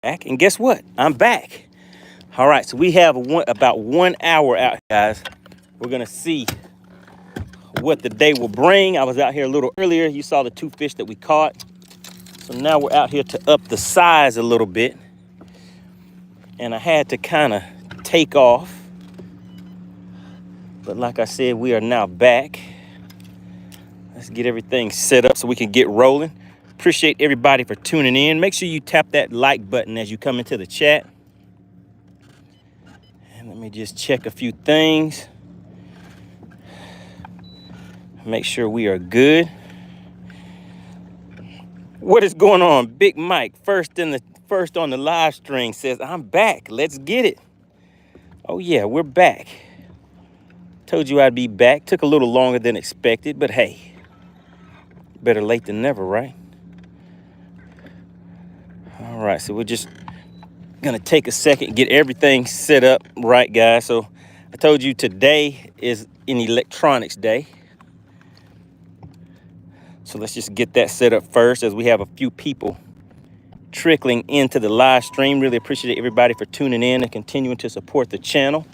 And guess what? I'm back. All right, so we have about 1 hour out, guys. We're gonna see what the day will bring. I was out here a little earlier. You saw the 2 fish that we caught. So now we're out here to up the size a little bit. And I had to kind of take off. But like I said, we are now back. Let's get everything set up so we can get rolling. Appreciate everybody for tuning in. Make sure you tap that like button as you come into the chat. And let me just check a few things. Make sure we are good. What is going on? Big Mike, first on the live stream, says, I'm back. Let's get it. Oh yeah, we're back. Told you I'd be back. Took a little longer than expected, but hey, better late than never, right? All right, so we're just gonna take a second, get everything set up right, guys. So I told you today is an electronics day. So let's just get that set up first, as we have a few people trickling into the live stream. Really appreciate everybody for tuning in and continuing to support the channel.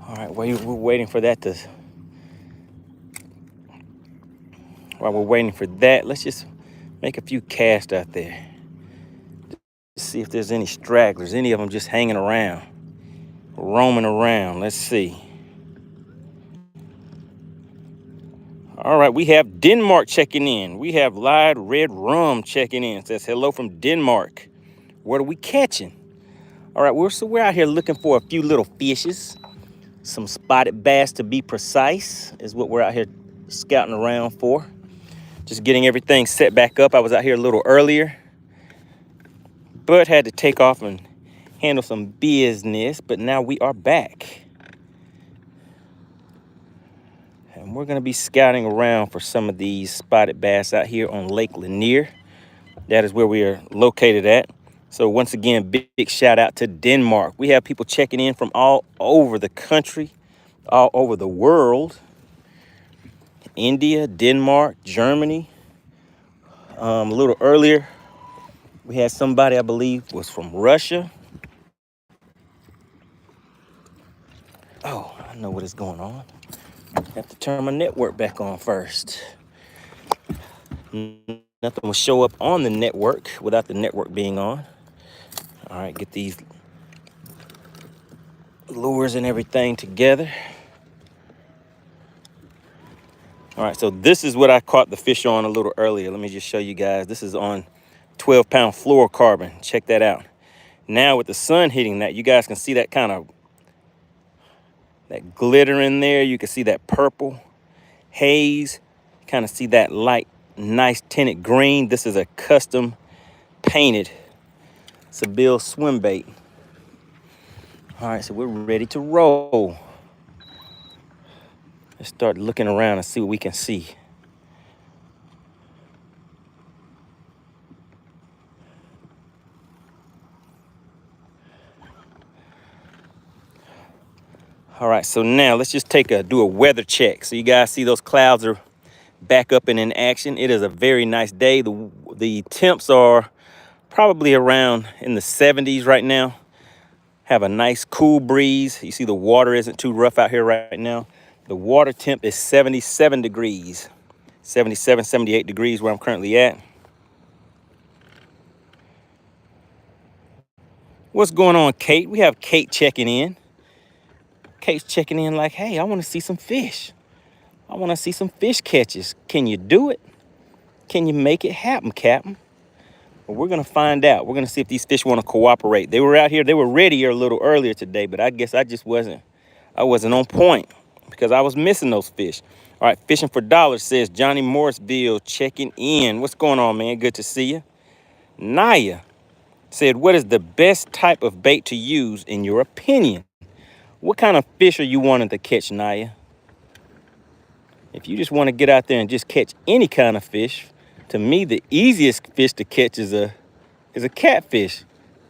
All right, we're waiting for that to... While we're waiting for that, let's just make a few casts out there. See if there's any stragglers, any of them just hanging around, roaming around. Let's see. All right, we have Denmark checking in. We have Lied Red Rum checking in. It says hello from Denmark. What are we catching? All right, we're out here looking for a few little fishes. Some spotted bass, to be precise, is what we're out here scouting around for. Just getting everything set back up. I was out here a little earlier, but had to take off and handle some business. But now we are back. And we're going to be scouting around for some of these spotted bass out here on Lake Lanier. That is where we are located at. So once again, big shout out to Denmark. We have people checking in from all over the country, all over the world. India, Denmark, Germany. A little earlier, we had somebody, I believe, was from Russia. Oh, I know what is going on. I have to turn my network back on first. Nothing will show up on the network without the network being on. All right, get these lures and everything together. All right, so this is what I caught the fish on a little earlier. Let me just show you guys. This is on 12-pound fluorocarbon. Check that out. Now with the sun hitting that, you guys can see that kind of that glitter in there. You can see that purple haze. Kind of see that light, nice tinted green. This is a custom painted Seville swim bait. All right, so we're ready to roll. Let's start looking around and see what we can see. All right, so now let's just do a weather check. So you guys see those clouds are back up and in action. It is a very nice day. The temps are probably around in the 70s right now. Have a nice cool breeze. You see the water isn't too rough out here right now. The water temp is 77 degrees, 77, 78 degrees where I'm currently at. What's going on, Kate? We have Kate checking in. Kate's checking in like, hey, I want to see some fish. I want to see some fish catches. Can you do it? Can you make it happen, Captain? Well, we're going to find out. We're going to see if these fish want to cooperate. They were out here. They were ready a little earlier today, but I guess I just wasn't on point because I was missing those fish. All right, Fishing for Dollars says Johnny Morrisville checking in. What's going on, man? Good to see you. Naya said, what is the best type of bait to use in your opinion? What kind of fish are you wanting to catch, Naya? If you just want to get out there and just catch any kind of fish, to me, the easiest fish to catch is a catfish.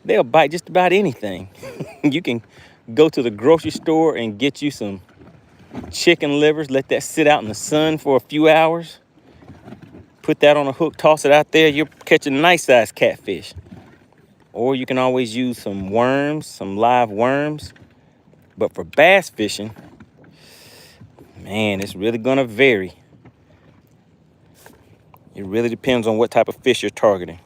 They'll bite just about anything. You can go to the grocery store and get you some chicken livers, let that sit out in the sun for a few hours, Put that on a hook, toss it out there, you're catching a nice sized catfish. Or you can always use some worms, some live worms. But for bass fishing, man, it's really gonna vary. It really depends on what type of fish you're targeting.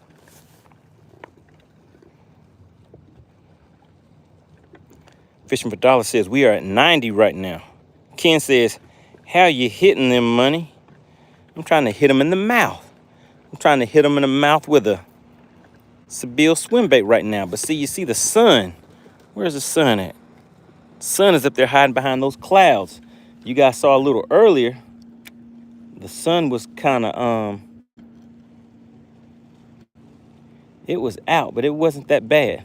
Fishing for Dollar says we are at 90 right now. Ken says, how you hitting them, Money? I'm trying to hit them in the mouth. I'm trying to hit them in the mouth with a Sebile swim bait right now. But see, you see the sun. Where's the sun at? The sun is up there hiding behind those clouds. You guys saw a little earlier, the sun was kind of, it was out, but it wasn't that bad.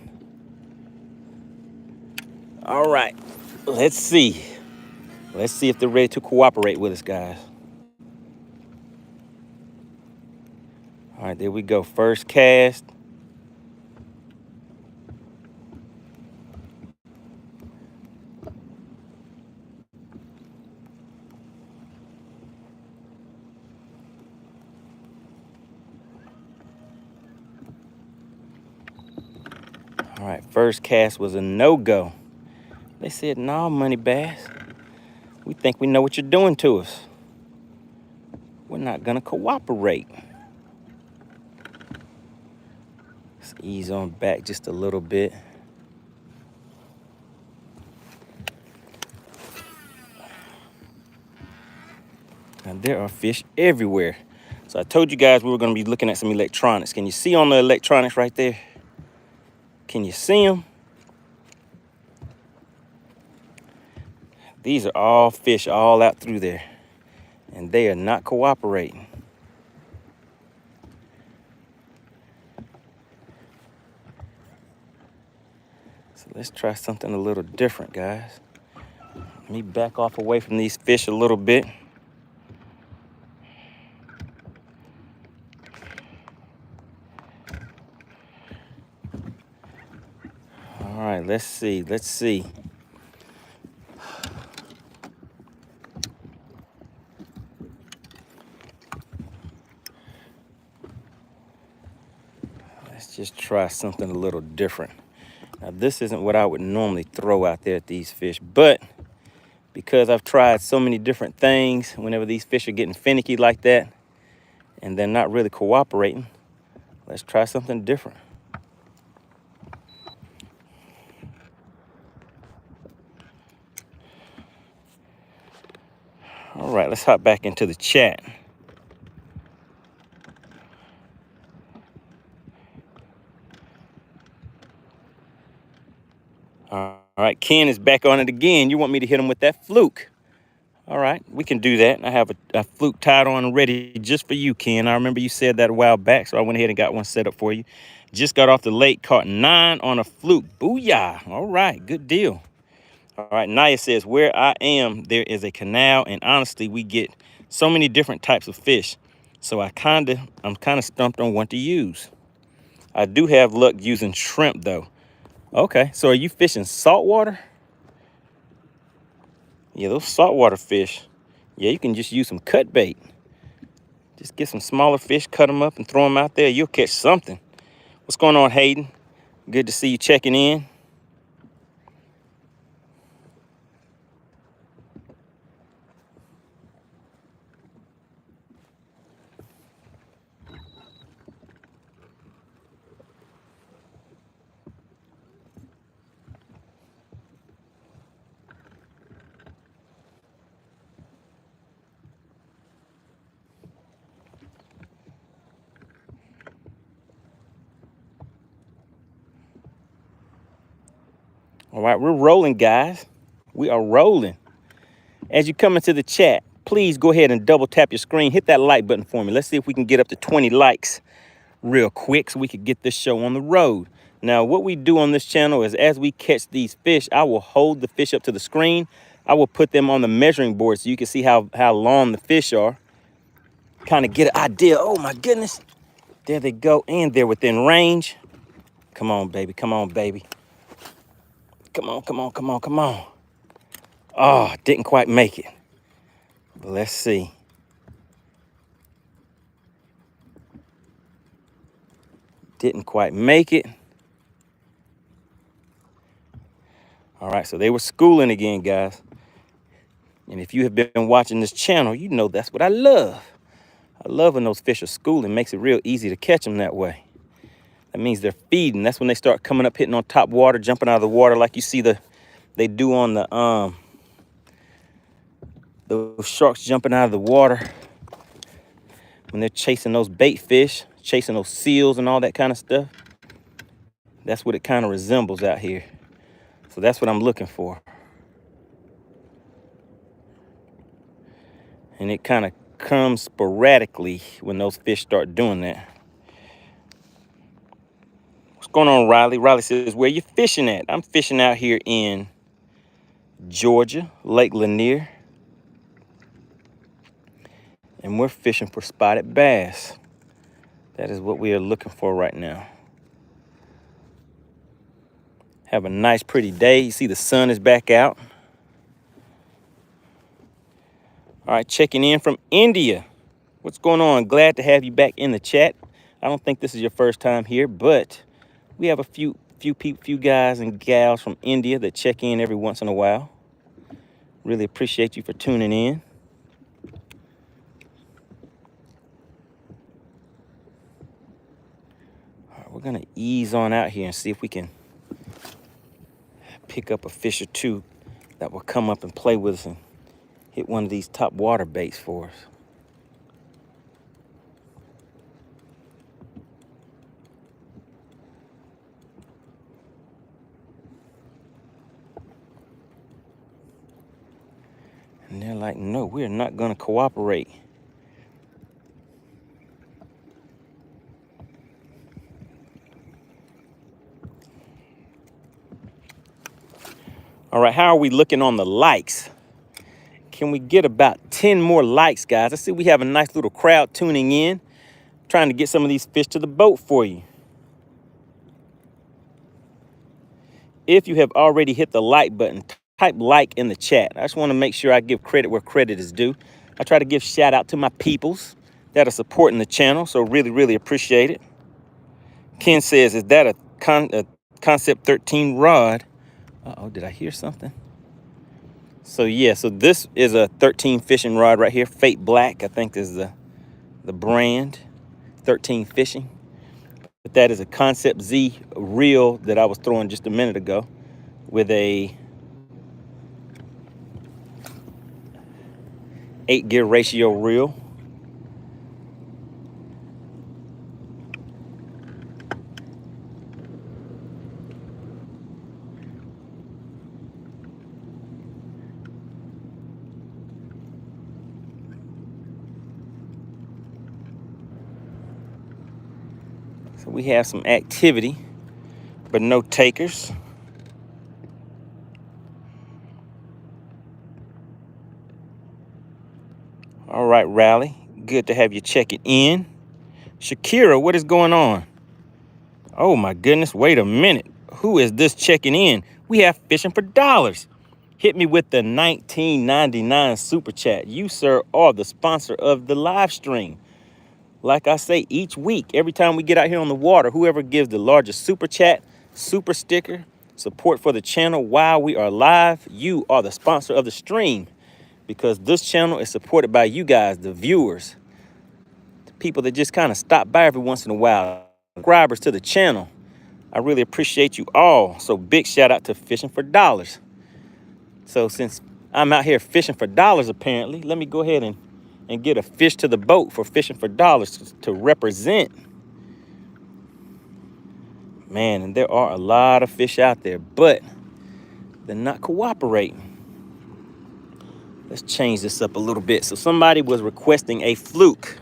All right, let's see. Let's see if they're ready to cooperate with us, guys. All right, there we go. First cast. All right, first cast was a no-go. They said, no, MoneyBass. We think we know what you're doing to us. We're not gonna cooperate. Let's ease on back just a little bit. Now there are fish everywhere. So I told you guys we were gonna be looking at some electronics. Can you see on the electronics right there? Can you see them? These are all fish all out through there, and they are not cooperating. So let's try something a little different, guys. Let me back off away from these fish a little bit. All right, let's see. Let's just try something a little different. Now, this isn't what I would normally throw out there at these fish, but because I've tried so many different things, whenever these fish are getting finicky like that, and they're not really cooperating, let's try something different. All right, let's hop back into the chat. All right, Ken is back on it again. You want me to hit him with that fluke. All right, we can do that. I have a fluke tied on ready just for you, Ken. I remember you said that a while back, so I went ahead and got one set up for you. Just got off the lake, caught 9 on a fluke. Booyah. All right, good deal. All right, Naya says, where I am, there is a canal, and honestly, we get so many different types of fish. So I'm kind of stumped on what to use. I do have luck using shrimp, though. Okay, so are you fishing saltwater? Yeah, those saltwater fish, yeah, you can just use some cut bait. Just get some smaller fish, cut them up, and throw them out there. You'll catch something. What's going on, Hayden? Good to see you checking in. All right, we're rolling, guys. We are rolling. As you come into the chat, please go ahead and double tap your screen. Hit that like button for me. Let's see if we can get up to 20 likes real quick so we could get this show on the road. Now, what we do on this channel is as we catch these fish, I will hold the fish up to the screen. I will put them on the measuring board so you can see how long the fish are. Kind of get an idea. Oh, my goodness. There they go, and they're within range. Come on, baby. Come on, baby. Come on, come on, come on, come on. Oh, didn't quite make it. But let's see. Didn't quite make it. All right, so they were schooling again, guys. And if you have been watching this channel, you know that's what I love. I love when those fish are schooling. Makes it real easy to catch them that way. That means they're feeding. That's when they start coming up, hitting on top water, jumping out of the water like you see they do on those sharks jumping out of the water when they're chasing those bait fish, chasing those seals and all that kind of stuff. That's what it kind of resembles out here. So that's what I'm looking for. And it kind of comes sporadically when those fish start doing that. What's going on, Riley? Riley says, where you fishing at? I'm fishing out here in Georgia, Lake Lanier. And we're fishing for spotted bass. That is what we are looking for right now. Have a nice, pretty day. You see the sun is back out. All right, checking in from India. What's going on? Glad to have you back in the chat. I don't think this is your first time here, but we have a few guys and gals from India that check in every once in a while. Really appreciate you for tuning in. All right, we're gonna ease on out here and see if we can pick up a fish or two that will come up and play with us and hit one of these top water baits for us. And they're like, no, we're not gonna cooperate. All right, how are we looking on the likes? Can we get about 10 more likes, guys? I see we have a nice little crowd tuning in, trying to get some of these fish to the boat for you. If you have already hit the like button, type like in the chat. I just want to make sure I give credit where credit is due. I try to give shout out to my peoples that are supporting the channel, so really appreciate it. Ken says, is that a Concept 13 rod? Uh-oh, did I hear something? So yeah, so this is a 13 fishing rod right here. Fate Black, I think is the brand. 13 Fishing. But that is a Concept Z reel that I was throwing just a minute ago with a 8-gear ratio reel. So we have some activity, but no takers. All right, Rally. Good to have you checking in. Shakira, what is going on? Oh my goodness, wait a minute. Who is this checking in? We have Fishing for Dollars. Hit me with the $19.99 super chat. You, sir, are the sponsor of the live stream. Like I say, each week, every time we get out here on the water, whoever gives the largest super chat, super sticker, support for the channel while we are live, you are the sponsor of the stream, because this channel is supported by you guys, the viewers, the people that just kind of stop by every once in a while, subscribers to the channel. I really appreciate you all. So big shout out to Fishing for Dollars. So since I'm out here fishing for dollars, apparently, let me go ahead and get a fish to the boat for Fishing for Dollars to represent. Man, and there are a lot of fish out there, but they're not cooperating. Let's change this up a little bit. So somebody was requesting a fluke.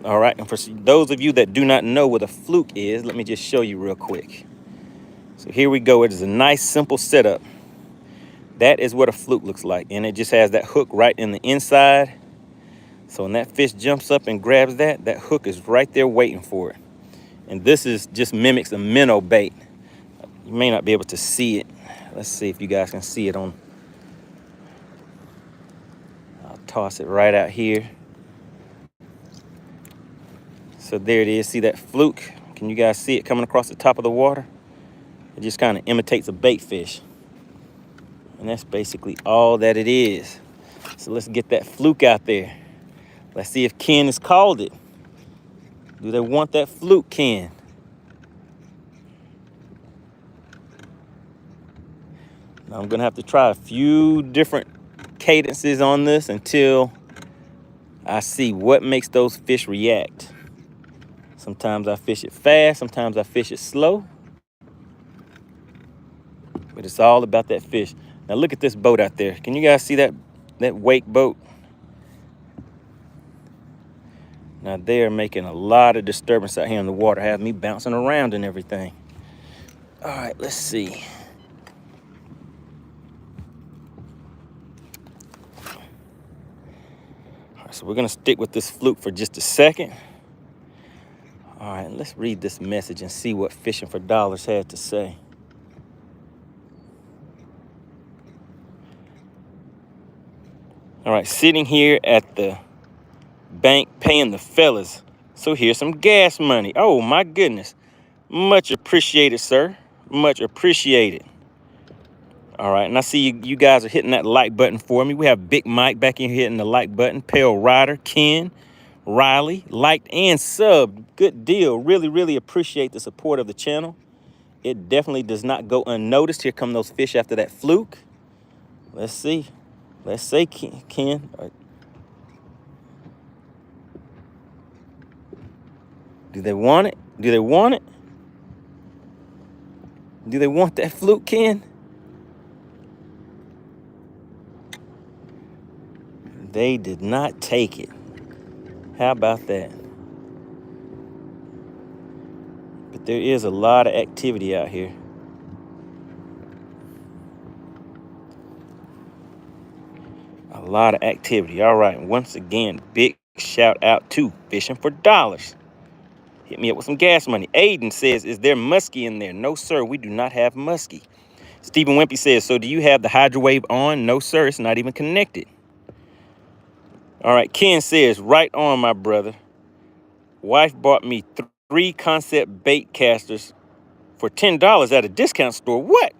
All right, and for those of you that do not know what a fluke is, let me just show you real quick. So here we go. It is a nice, simple setup. That is what a fluke looks like, and it just has that hook right in the inside. So when that fish jumps up and grabs that hook is right there waiting for it. And this is just mimics a minnow bait. You may not be able to see it. Let's see if you guys can see it on. I'll toss it right out here. So there it is. See that fluke? Can Can you guys see it coming across the top of the water? It just kind of imitates a bait fish. And that's basically all that it is. So let's get that fluke out there. Let's see if Ken has called it. Do they want that fluke, Ken? Now I'm gonna have to try a few different cadences on this until I see what makes those fish react. Sometimes I fish it fast, sometimes I fish it slow. But it's all about that fish. Now look at this boat out there. Can you guys see that wake boat? Now they are making a lot of disturbance out here in the water, having me bouncing around and everything. All right, let's see. All right, so we're gonna stick with this fluke for just a second. All right, let's read this message and see what Fishing for Dollars had to say. All right, sitting here at the bank paying the fellas. So here's some gas money. Oh my goodness. Much appreciated, sir. Much appreciated. All right, and I see you guys are hitting that like button for me. We have Big Mike back in here hitting the like button. Pale Ryder, Ken, Riley, liked and subbed. Good deal. Really, really appreciate the support of the channel. It definitely does not go unnoticed. Here come those fish after that fluke. Let's see. Let's say Ken. Do they want it? Do they want it? Do they want that fluke, Ken? They did not take it. How about that? But there is a lot of activity out here. A lot of activity. All right, once again, big shout out to Fishing for Dollars. Hit me up with some gas money. Aiden says, is there muskie in there? No, sir, we do not have muskie. Stephen Wimpy says, so do you have the hydro wave on? No, sir, it's not even connected. All right, Ken says, right on, my brother. Wife bought me 3 concept bait casters for $10 at a discount store. What?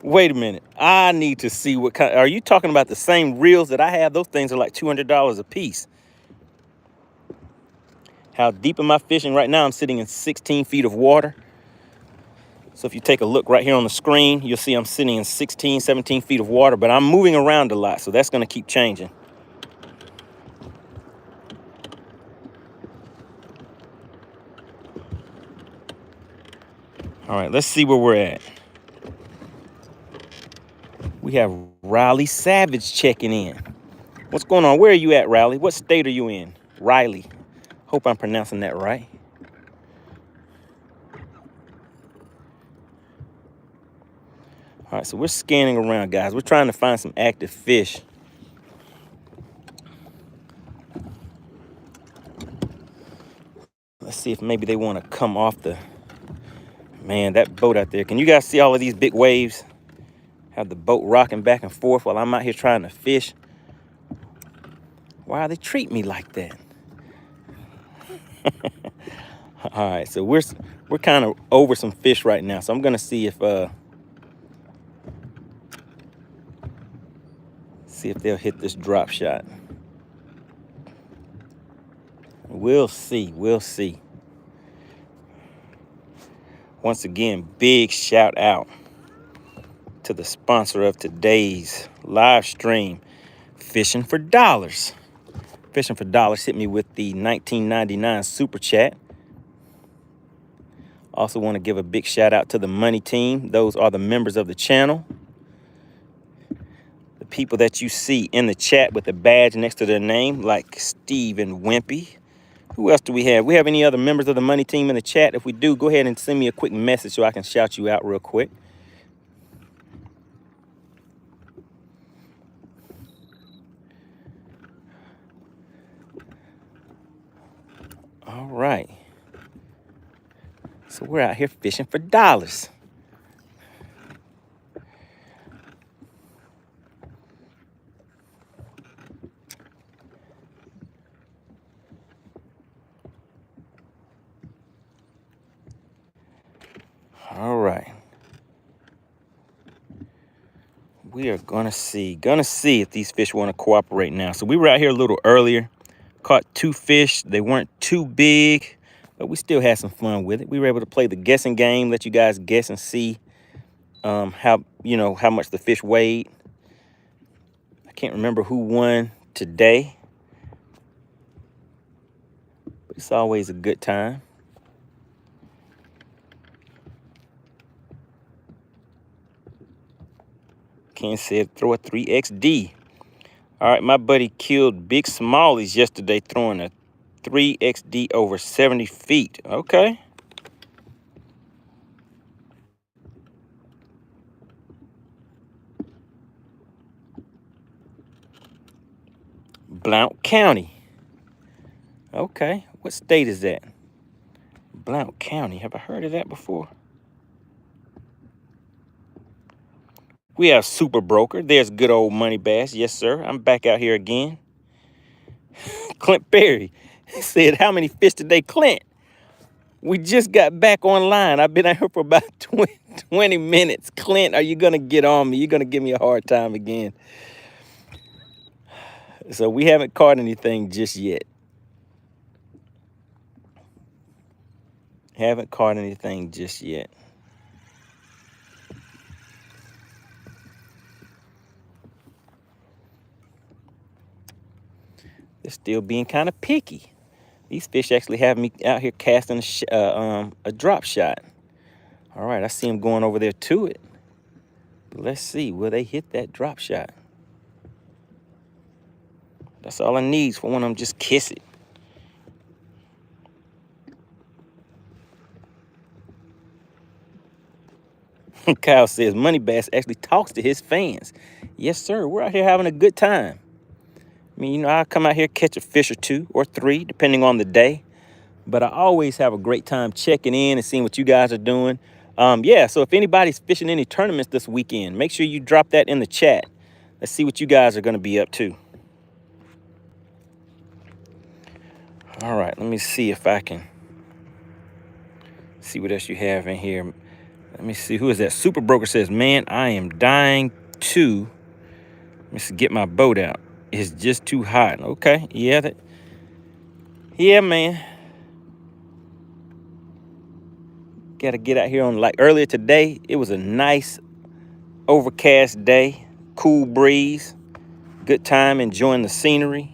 Wait a minute. I need to see what kind. Are you talking about the same reels that I have? Those things are like $200 a piece. How deep am I fishing right now? I'm sitting in 16 feet of water. So if you take a look right here on the screen, you'll see I'm sitting in 16, 17 feet of water, but I'm moving around a lot, so that's going to keep changing. All right, let's see where we're at. We have Riley Savage checking in. What's going on? Where are you at, Riley? What state are you in? Riley. Hope I'm pronouncing that right. All right, so we're scanning around, guys. We're trying to find some active fish. Let's see if maybe they want to come off the... Man, that boat out there. Can you guys see all of these big waves? Have the boat rocking back and forth while I'm out here trying to fish. Why do they treat me like that? All right, so we're kind of over some fish right now. So I'm gonna see if they'll hit this drop shot. We'll see. We'll see. Once again, big shout out to the sponsor of today's live stream, Fishing for Dollars. Fishing for Dollars hit me with the $19.99 super chat. Also want to give a big shout out to the Money Team. Those are the members of the channel. The people that you see in the chat with the badge next to their name, like Steve and Wimpy. Who else do we have? We have any other members of the Money Team in the chat? If we do, go ahead and send me a quick message so I can shout you out real quick. All right. So we're out here fishing for dollars. All right. We are gonna see if these fish want to cooperate now. So we were out here a little earlier, caught 2 fish. They weren't too big, but we still had some fun with it. We were able to play the guessing game, let you guys guess and see how much the fish weighed. I can't remember who won today, but it's always a good time. Ken said throw a 3XD. All right, my buddy killed big smallies yesterday throwing a 3XD over 70 feet. Okay. Blount County. Okay, what state is that? Blount County. Have I heard of that before? We have Super Broker. There's good old MoneyBass. Yes, sir. I'm back out here again. Clint Perry said, how many fish today, Clint? We just got back online. I've been out here for about 20 minutes. Clint, are you going to get on me? You're going to give me a hard time again. So we haven't caught anything just yet. Haven't caught anything just yet. They're still being kind of picky. These fish actually have me out here casting a drop shot. All right, I see them going over there to it. But let's see, will they hit that drop shot? That's all I need for one of them, just kiss it. Kyle says, MoneyBass actually talks to his fans. Yes, sir, we're out here having a good time. I mean, I come out here, catch a fish or 2 or 3, depending on the day. But I always have a great time checking in and seeing what you guys are doing. Yeah, so if anybody's fishing any tournaments this weekend, make sure you drop that in the chat. Let's see what you guys are going to be up to. All right, let me see if I can see what else you have in here. Let me see, who is that? Super Broker says, man, I am dying to, let me see, get my boat out. It's just too hot. Okay, yeah, man. Got to get out here on, like earlier today, it was a nice overcast day, cool breeze, good time enjoying the scenery.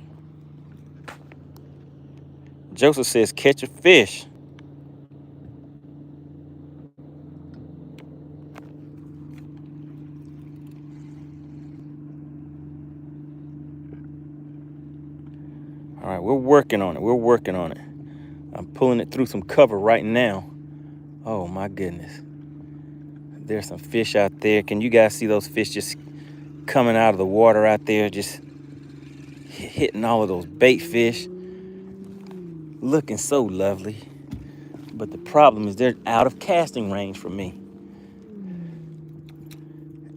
Joseph says, catch a fish. All right, we're working on it. We're working on it. I'm pulling it through some cover right now. Oh, my goodness. There's some fish out there. Can you guys see those fish just coming out of the water out there, just hitting all of those bait fish? Looking so lovely. But the problem is they're out of casting range for me.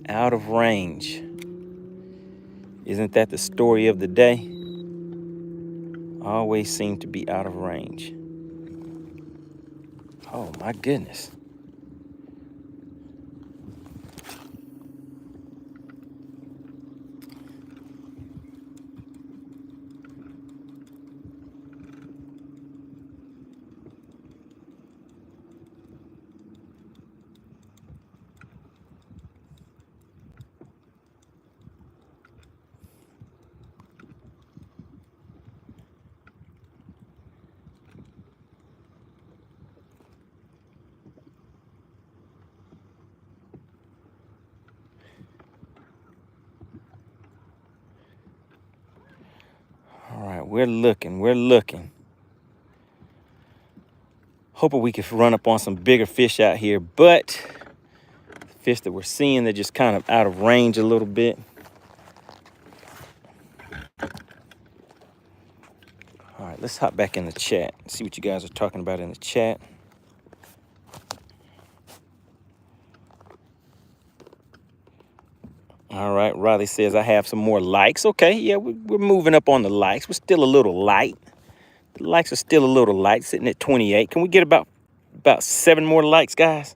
Out of range. Isn't that the story of the day? Always seem to be out of range. Oh my goodness. We're looking. Hoping we can run up on some bigger fish out here, but the fish that we're seeing, they're just kind of out of range a little bit. All right, let's hop back in the chat and see what you guys are talking about in the chat. All right, Riley says, I have some more likes. Okay, yeah, we're moving up on the likes. We're still a little light. The likes are still a little light, sitting at 28. Can we get about 7 more likes, guys?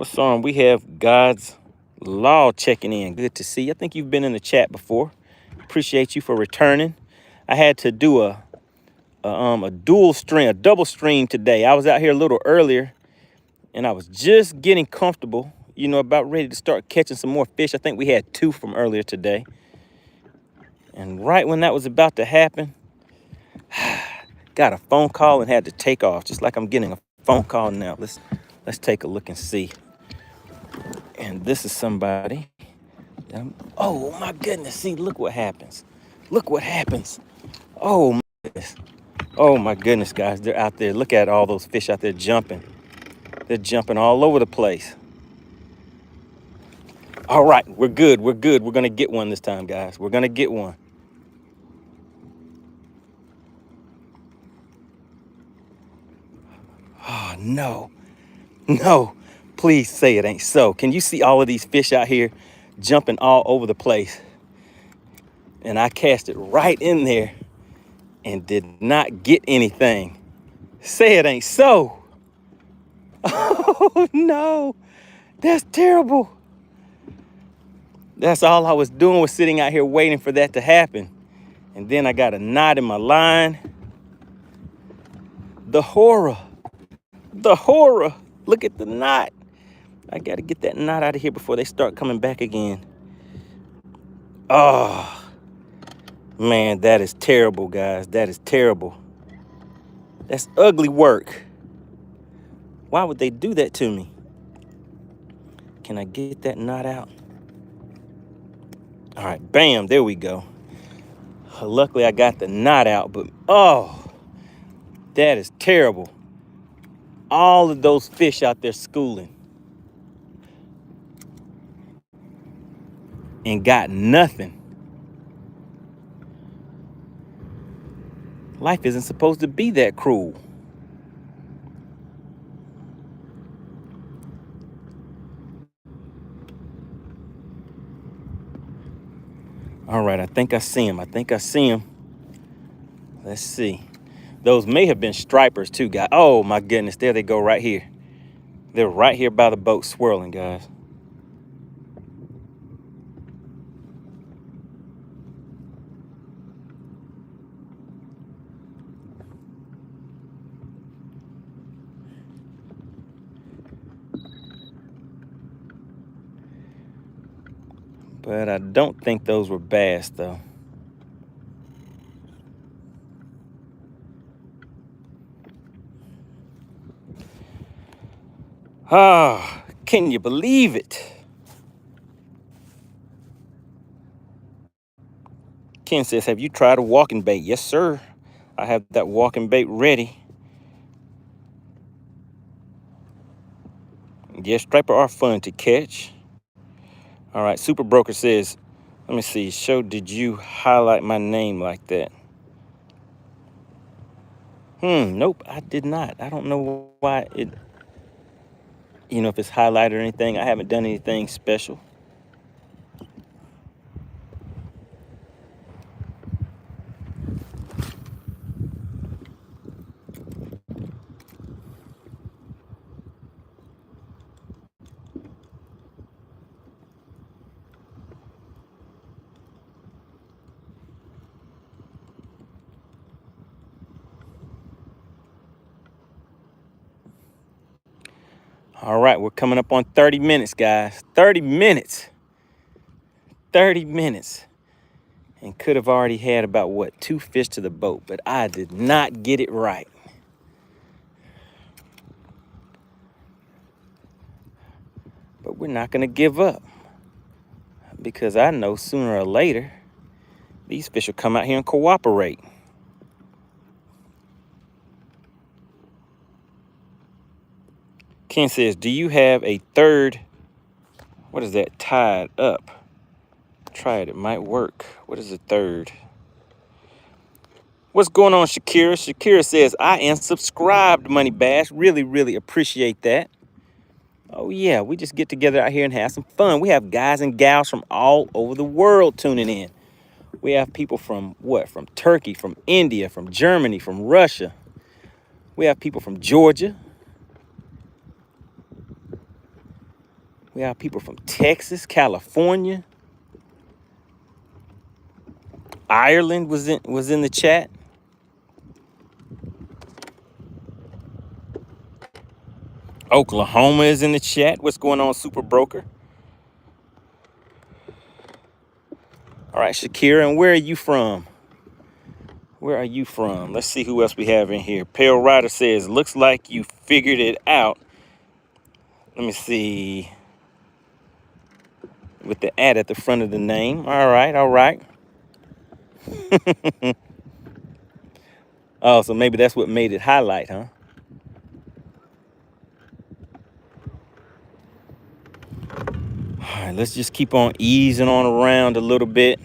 What's on? We have God's Law checking in. Good to see you. I think you've been in the chat before. Appreciate you for returning. I had to do a double stream today. I was out here a little earlier and I was just getting comfortable, you know, about ready to start catching some more fish. I think we had 2 from earlier today. And right when that was about to happen, got a phone call and had to take off, just like I'm getting a phone call now. Let's take a look and see. And this is somebody. Oh my goodness, see, look what happens. Look what happens. Oh my goodness. Oh my goodness, guys, they're out there. Look at all those fish out there jumping. They're jumping all over the place. All right, we're good. We're good. We're going to get one this time, guys. We're going to get one. Oh, no. No. Please say it ain't so. Can you see all of these fish out here jumping all over the place? And I cast it right in there and did not get anything. Say it ain't so. Oh, no. That's terrible. That's all I was doing, was sitting out here waiting for that to happen. And then I got a knot in my line. The horror. The horror. Look at the knot. I got to get that knot out of here before they start coming back again. Oh, man, that is terrible, guys. That is terrible. That's ugly work. Why would they do that to me? Can I get that knot out? All right, bam, there we go. Luckily, I got the knot out, but oh, that is terrible. All of those fish out there schooling and got nothing. Life isn't supposed to be that cruel. All right, I think I see him. Let's see. Those may have been stripers too, guys. Oh my goodness, there they go right here. They're right here by the boat swirling, guys. But I don't think those were bass, though. Ah, can you believe it? Ken says, have you tried a walking bait? Yes, sir. I have that walking bait ready. Yes, striper are fun to catch. All right, Super Broker says, let me see, did you highlight my name like that? Nope, I did not. I don't know why if it's highlighted or anything. I haven't done anything special. All right, we're coming up on 30 minutes, guys. 30 minutes. 30 minutes. And could have already had about, 2 fish to the boat, but I did not get it right. But we're not going to give up, because I know sooner or later, these fish will come out here and cooperate. Ken says, do you have a third, what is that, tied up? Try it, it might work. What is a third? What's going on, Shakira? Shakira says, I am subscribed, MoneyBass. Really, really appreciate that. Oh, yeah, we just get together out here and have some fun. We have guys and gals from all over the world tuning in. We have people from From Turkey, from India, from Germany, from Russia. We have people from Georgia. We have people from Texas, California, Ireland was in the chat. Oklahoma is in the chat. What's going on, Super Broker? All right, Shakira, and where are you from? Where are you from? Let's see who else we have in here. Pale Rider says, looks like you figured it out. Let me see. With the ad at the front of the name. All right, all right. Oh, so maybe that's what made it highlight, huh? All right, let's just keep on easing on around a little bit,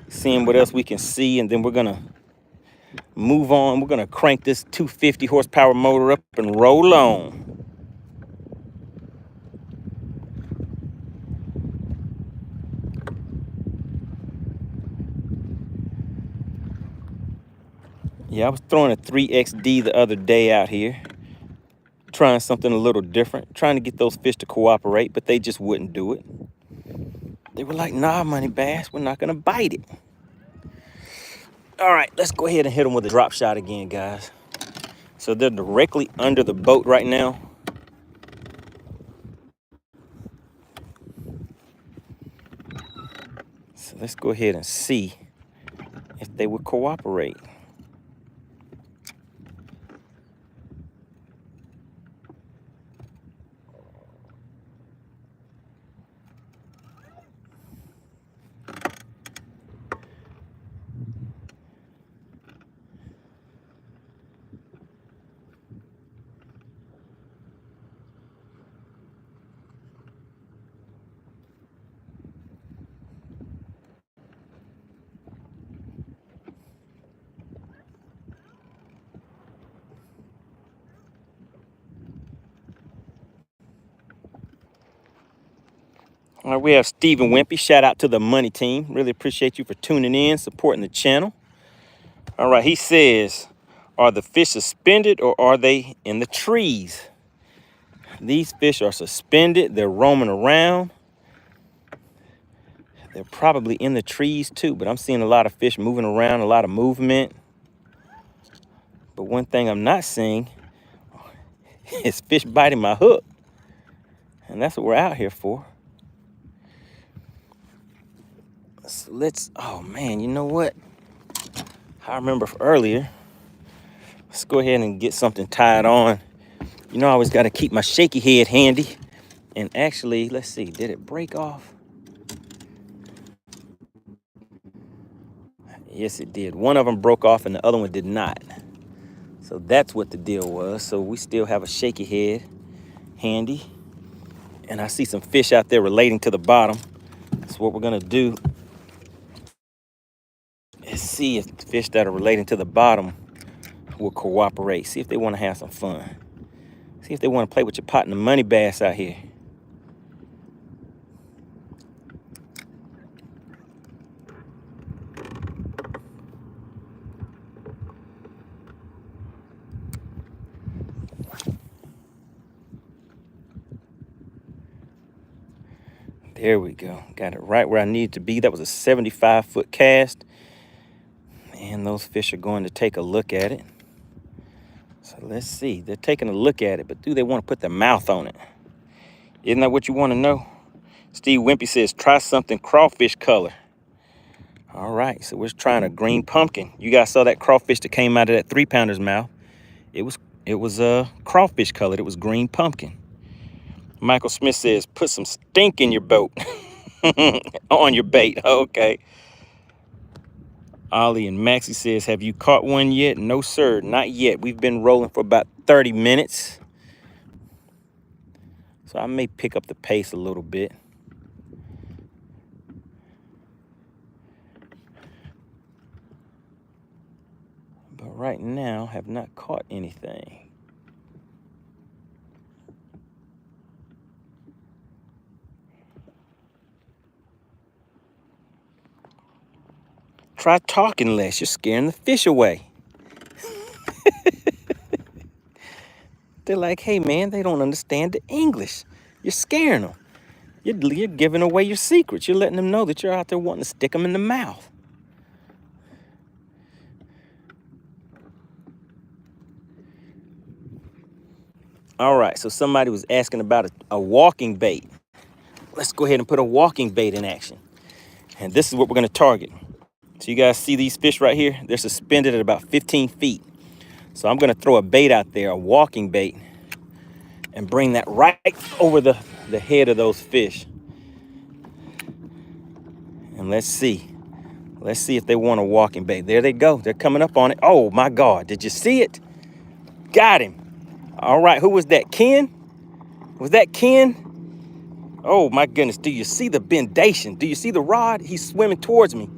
seeing what else we can see, and then we're gonna move on. We're gonna crank this 250 horsepower motor up and roll on. Yeah, I was throwing a 3XD the other day out here, trying something a little different, trying to get those fish to cooperate, but they just wouldn't do it. They were like, nah, MoneyBass, we're not gonna bite it. All right, let's go ahead and hit them with a drop shot again, guys. So they're directly under the boat right now. So let's go ahead and see if they would cooperate. All right, we have Stephen Wimpy. Shout out to the Money Team. Really appreciate you for tuning in, supporting the channel. All right, he says, are the fish suspended or are they in the trees? These fish are suspended. They're roaming around. They're probably in the trees too, but I'm seeing a lot of fish moving around, a lot of movement. But one thing I'm not seeing is fish biting my hook. And that's what we're out here for. So oh man, you know what? I remember earlier, let's go ahead and get something tied on. You know, I always got to keep my shaky head handy. And actually, let's see, did it break off? Yes, it did. One of them broke off and the other one did not. So that's what the deal was. So we still have a shaky head handy. And I see some fish out there relating to the bottom. So what we're gonna do is see if the fish that are relating to the bottom will cooperate. See if they wanna have some fun. See if they wanna play with your pot and the MoneyBass out here. There we go. Got it right where I need to be. That was a 75-foot cast. And those fish are going to take a look at it. So let's see. They're taking a look at it, but do they want to put their mouth on it? Isn't that what you want to know? Steve Wimpy says, try something crawfish color. All right, so we're trying a green pumpkin. You guys saw that crawfish that came out of that 3-pounder's mouth. It was crawfish colored. It was green pumpkin. Michael Smith says, put some stink in your boat. On your bait. Okay. Ollie and Maxie says, have you caught one yet? No, sir, not yet. We've been rolling for about 30 minutes. So I may pick up the pace a little bit. But right now, have not caught anything. Try talking less. You're scaring the fish away. They're like, hey, man, they don't understand the English. You're scaring them. You're giving away your secrets. You're letting them know that you're out there wanting to stick them in the mouth. All right, so somebody was asking about a walking bait. Let's go ahead and put a walking bait in action. And this is what we're going to target. So you guys see these fish right here? They're suspended at about 15 feet. So I'm going to throw a bait out there, a walking bait, and bring that right over the head of those fish. And let's see. Let's see if they want a walking bait. There they go. They're coming up on it. Oh, my God. Did you see it? Got him. All right. Who was that? Ken? Was that Ken? Oh, my goodness. Do you see the bendation? Do you see the rod? He's swimming towards me.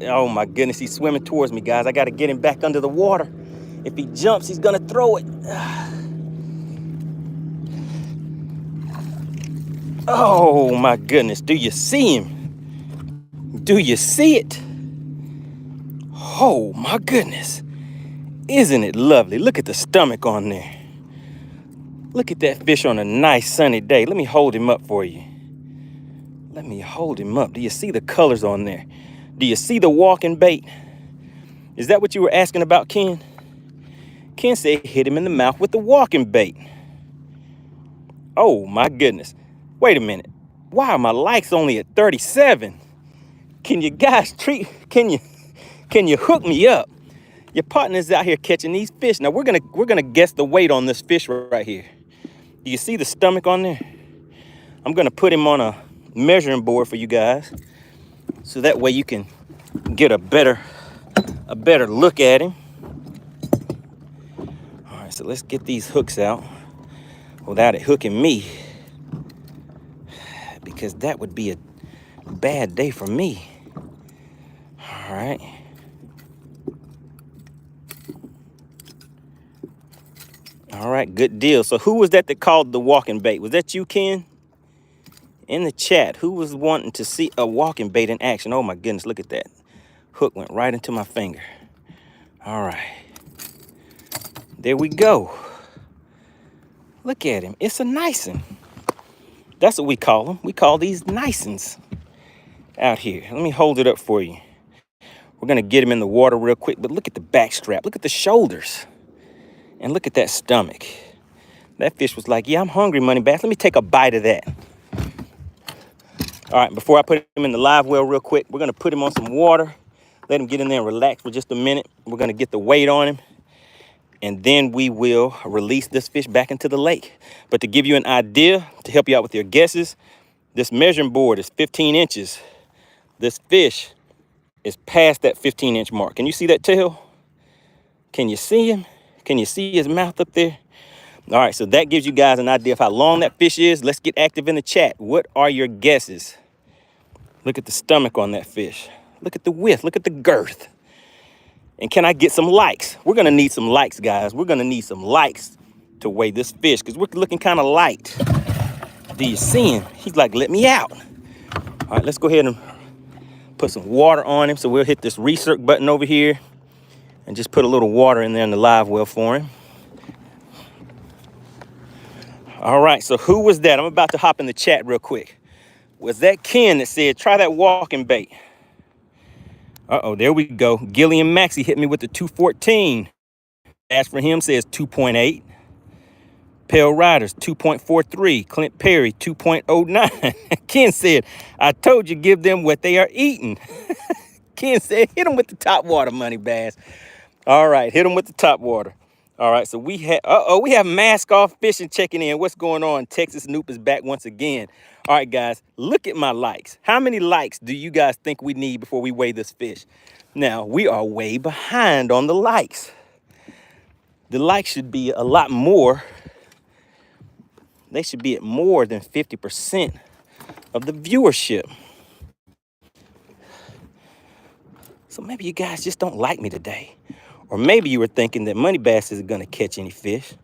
Oh, my goodness. He's swimming towards me, guys. I got to get him back under the water. If he jumps, he's going to throw it. Oh, my goodness. Do you see him? Do you see it? Oh, my goodness. Isn't it lovely? Look at the stomach on there. Look at that fish on a nice sunny day. Let me hold him up for you. Let me hold him up. Do you see the colors on there? Do you see the walking bait? Is that what you were asking about, Ken? Ken said hit him in the mouth with the walking bait. Oh, my goodness. Wait a minute. Why are my likes only at 37? Can you guys can you hook me up? Your partner's out here catching these fish. Now we're gonna guess the weight on this fish right here. Do you see the stomach on there? I'm gonna put him on a measuring board for you guys, so that way you can get a better look at him. All right, so let's get these hooks out without it hooking me, because that would be a bad day for me. All right. All right, good deal. So who was that called the walking bait? Was that you, Ken? In the chat, who was wanting to see a walking bait in action? Oh, my goodness, look at that. Hook went right into my finger. All right. There we go. Look at him. It's a nice one. That's what we call them. We call these nice ones out here. Let me hold it up for you. We're going to get him in the water real quick, but look at the back strap. Look at the shoulders. And look at that stomach. That fish was like, yeah, I'm hungry, MoneyBass. Let me take a bite of that. All right, before I put him in the live well real quick, we're going to put him on some water. Let him get in there and relax for just a minute. We're going to get the weight on him. And then we will release this fish back into the lake. But to give you an idea, to help you out with your guesses, this measuring board is 15 inches. This fish is past that 15-inch mark. Can you see that tail? Can you see him? Can you see his mouth up there? All right, so that gives you guys an idea of how long that fish is. Let's get active in the chat. What are your guesses? Look at the stomach on that fish. Look at the width. Look at the girth. And can I get some likes? We're going to need some likes, guys. We're going to need some likes to weigh this fish, because we're looking kind of light. Do you see him? He's like, let me out. All right, let's go ahead and put some water on him. So we'll hit this recirc button over here and just put a little water in there in the live well for him. All right, so who was that? I'm about to hop in the chat real quick. Was that Ken that said, try that walking bait? Uh-oh, there we go. Gillian Maxey hit me with the 214. As for him says 2.8. Pale Riders, 2.43. Clint Perry, 2.09. Ken said, I told you, give them what they are eating. Ken said, hit them with the top water, MoneyBass. All right, hit them with the top water. All right, so we have Mask Off Fishing checking in. What's going on? Texas Noop is back once again. All right, guys, look at my likes. How many likes do you guys think we need before we weigh this fish? Now, we are way behind on the likes. The likes should be a lot more. They should be at more than 50% of the viewership. So maybe you guys just don't like me today. Or maybe you were thinking that MoneyBass isn't going to catch any fish.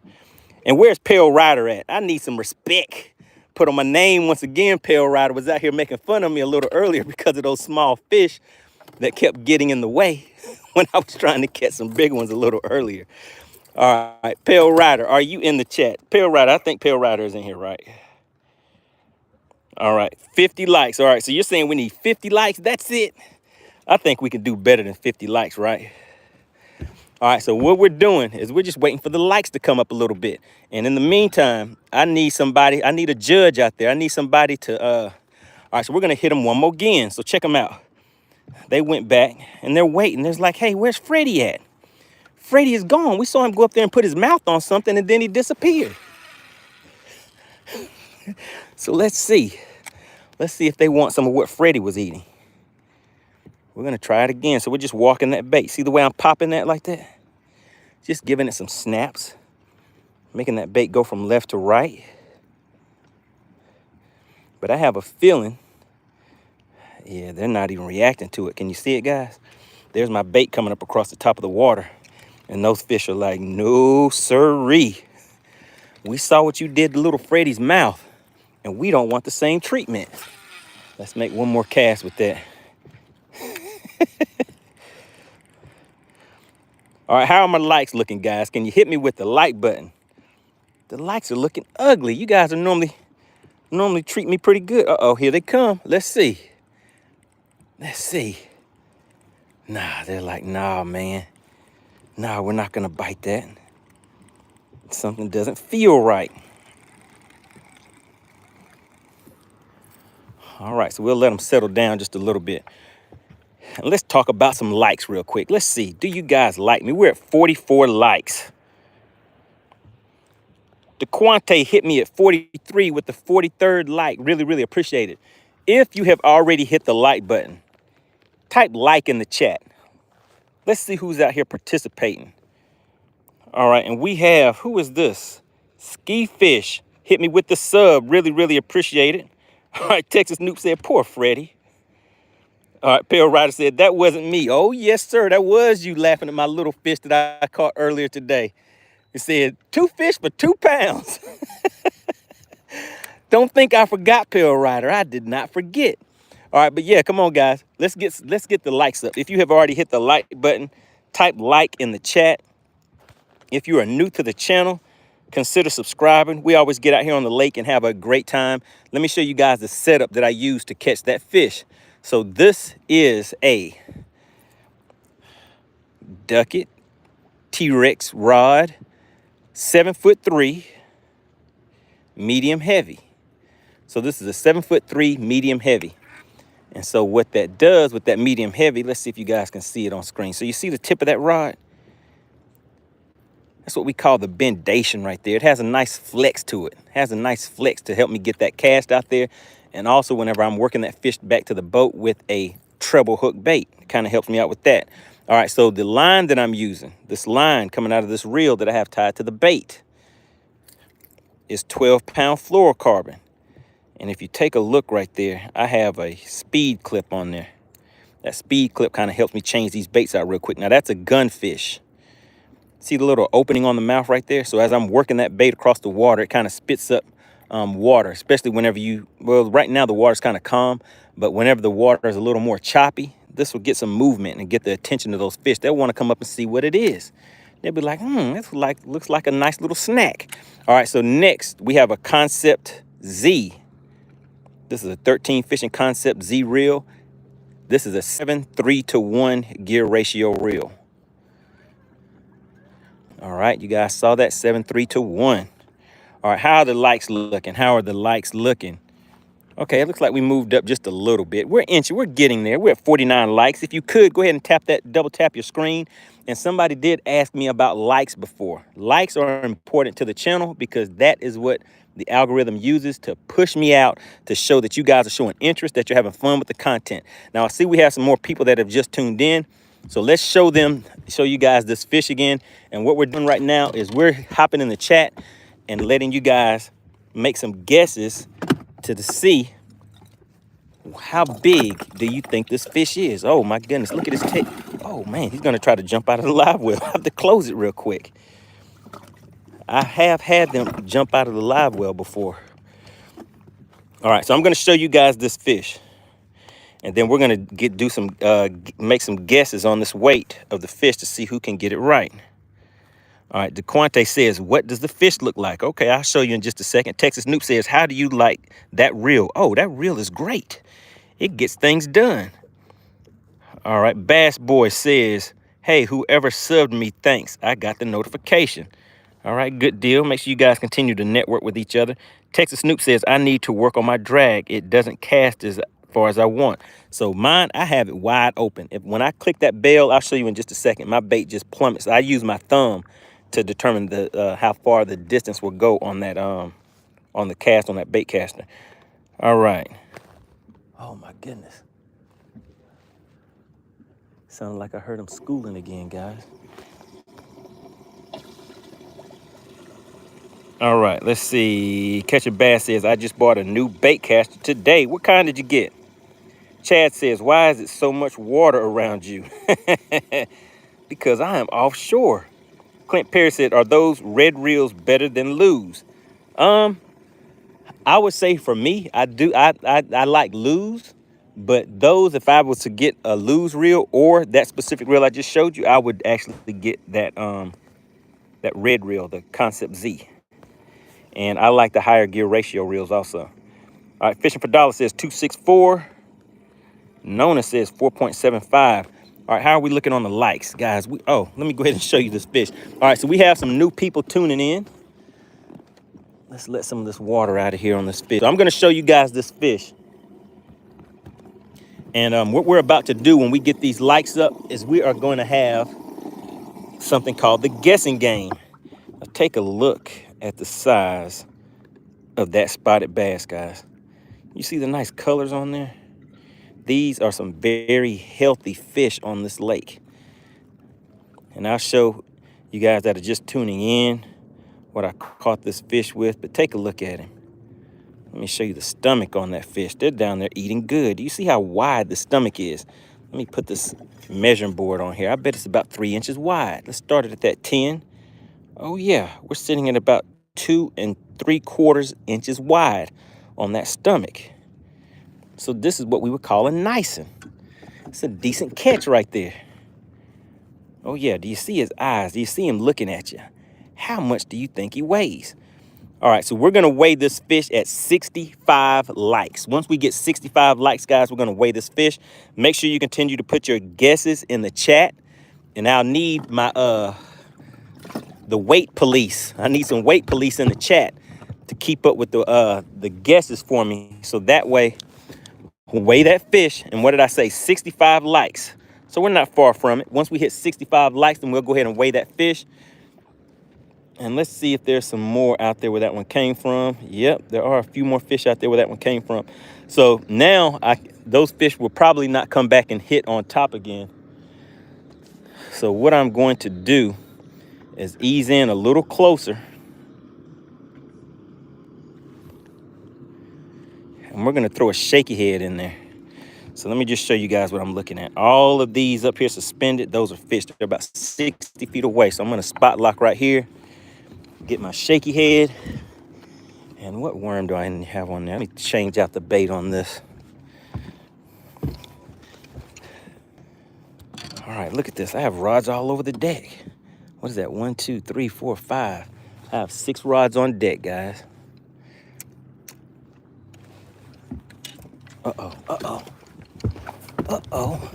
And where's Pale Rider at? I need some respect put on my name once again. Pale Rider was out here making fun of me a little earlier because of those small fish that kept getting in the way when I was trying to catch some big ones a little earlier. All right, Pale Rider, are you in the chat? Pale Rider, I think Pale Rider is in here, right? All right, 50 likes. All right, so you're saying we need 50 likes? That's it? I think we can do better than 50 likes, right? All right, so what we're doing is we're just waiting for the likes to come up a little bit. And in the meantime, I need a judge out there. I need somebody to, all right, so we're gonna hit them one more again. So check them out. They went back and they're waiting. There's like, hey, where's Freddie at? Freddie is gone. We saw him go up there and put his mouth on something and then he disappeared. So let's see. Let's see if they want some of what Freddie was eating. We're gonna try it again. So we're just walking that bait. See the way I'm popping that like that? Just giving it some snaps, making that bait go from left to right. But I have a feeling, yeah, they're not even reacting to it. Can you see it, guys? There's my bait coming up across the top of the water. And those fish are like, no siree. We saw what you did to little Freddie's mouth, and we don't want the same treatment. Let's make one more cast with that. All right, how are my likes looking, guys? Can you hit me with the like button? The likes are looking ugly. You guys are normally treat me pretty good. Uh-oh, here they come. Let's see. Let's see. Nah, they're like, nah, man. Nah, we're not gonna bite that. Something doesn't feel right. All right, so we'll let them settle down just a little bit. And let's talk about some likes real quick. Let's see, do you guys like me? We're at 44 likes. DeQuante hit me at 43 with the 43rd like. Really, really appreciate it. If you have already hit the like button, type like in the chat. Let's see who's out here participating. All right, and we have, who is this? Ski Fish hit me with the sub. Really, really appreciate it. All right, Texas Noob said, poor Freddie. All right, Pale Rider said, that wasn't me. Oh, yes, sir, that was you laughing at my little fish that I caught earlier today. It said, 2 fish for 2 pounds. Don't think I forgot, Pale Rider. I did not forget. All right, but yeah, come on, guys. Let's get the likes up. If you have already hit the like button, type like in the chat. If you are new to the channel, consider subscribing. We always get out here on the lake and have a great time. Let me show you guys the setup that I use to catch that fish. So this is a Ducket T-Rex rod, 7'3", medium heavy. So this is a 7'3" medium heavy. And so what that does with that medium heavy, let's see if you guys can see it on screen. So you see the tip of that rod? That's what we call the bendation right there. It has a nice flex to it. It has a nice flex to help me get that cast out there. And also whenever I'm working that fish back to the boat with a treble hook bait, it kind of helps me out with that. All right, so the line that I'm using, this line coming out of this reel that I have tied to the bait is 12-pound fluorocarbon. And if you take a look right there, I have a speed clip on there. That speed clip kind of helps me change these baits out real quick. Now that's a gunfish. See the little opening on the mouth right there? So as I'm working that bait across the water, it kind of spits up water, especially whenever well, right now the water's kind of calm, but whenever the water is a little more choppy, this will get some movement and get the attention of those fish. They'll want to come up and see what it is. They'll be like, this looks like a nice little snack. All right, so next we have a Concept Z. This is a 13 fishing Concept Z reel. This is a 7:3-to-1 gear ratio reel. All right, you guys saw that, 7:3-to-1. All right, how are the likes looking? How are the likes looking? Okay, it looks like we moved up just a little bit. We're getting there. We're at 49 likes. If you could, go ahead and double tap your screen. And somebody did ask me about likes before. Likes are important to the channel because that is what the algorithm uses to push me out, to show that you guys are showing interest, that you're having fun with the content. Now, I see we have some more people that have just tuned in. So let's show you guys this fish again. And what we're doing right now is we're hopping in the chat and letting you guys make some guesses to see how big do you think this fish is. Oh my goodness, look at his tail. Oh man, he's gonna try to jump out of the live well. I have to close it real quick. I have had them jump out of the live well before. All right, so I'm gonna show you guys this fish. And then we're gonna make some guesses on this weight of the fish to see who can get it right. All right, DeQuante says, what does the fish look like? Okay, I'll show you in just a second. Texas Snoop says, how do you like that reel? Oh, that reel is great. It gets things done. All right, Bass Boy says, hey, whoever subbed me, thanks. I got the notification. All right, good deal. Make sure you guys continue to network with each other. Texas Snoop says, I need to work on my drag. It doesn't cast as far as I want. So mine, I have it wide open. When I click that bell, I'll show you in just a second, my bait just plummets. I use my thumb to determine the how far the distance will go on that on the cast, on that bait caster. All right. Oh my goodness. Sounded like I heard him schooling again, guys. All right, let's see. Catch a Bass says, I just bought a new bait caster today. What kind did you get? Chad says, why is it so much water around you? Because I am offshore. Clint Perry said, are those red reels better than lures? I would say for me, I like lures, but those, if I was to get a lures reel or that specific reel I just showed you, I would actually get that that red reel, the Concept Z. And I like the higher gear ratio reels also. All right, Fishing for Dollar says 264. Nona says 4.75. All right, how are we looking on the likes, guys? Let me go ahead and show you this fish. All right, so we have some new people tuning in. Let's let some of this water out of here on this fish. So I'm going to show you guys this fish. And what we're about to do when we get these likes up is we are going to have something called the guessing game. Now take a look at the size of that spotted bass, guys. You see the nice colors on there? These are some very healthy fish on this lake. And I'll show you guys that are just tuning in what I caught this fish with, but take a look at him. Let me show you the stomach on that fish. They're down there eating good. Do you see how wide the stomach is? Let me put this measuring board on here. I bet it's about 3 inches wide. Let's start it at that 10. Oh yeah, we're sitting at about 2 3/4 inches wide on that stomach. So this is what we would call a nicing. It's a decent catch right there. Oh yeah, do you see his eyes? Do you see him looking at you? How much do you think he weighs? All right, so we're gonna weigh this fish at 65 likes. Once we get 65 likes, guys, we're gonna weigh this fish. Make sure you continue to put your guesses in the chat. And I'll need my the weight police. I need some weight police in the chat to keep up with the guesses for me. So that way, we'll weigh that fish. And what did I say? 65 likes. So we're not far from it. Once we hit 65 likes, then we'll go ahead and weigh that fish. And let's see if there's some more out there where that one came from. Yep, there are a few more fish out there where that one came from. So now those fish will probably not come back and hit on top again. So what I'm going to do is ease in a little closer. And we're gonna throw a shaky head in there. So let me just show you guys what I'm looking at. All of these up here suspended, those are fish. They're about 60 feet away. So I'm gonna spot lock right here. Get my shaky head. And what worm do I have on there? Let me change out the bait on this. All right, look at this. I have rods all over the deck. What is that? 1, 2, 3, 4, 5. I have 6 rods on deck, guys. Uh-oh, uh-oh. Uh-oh.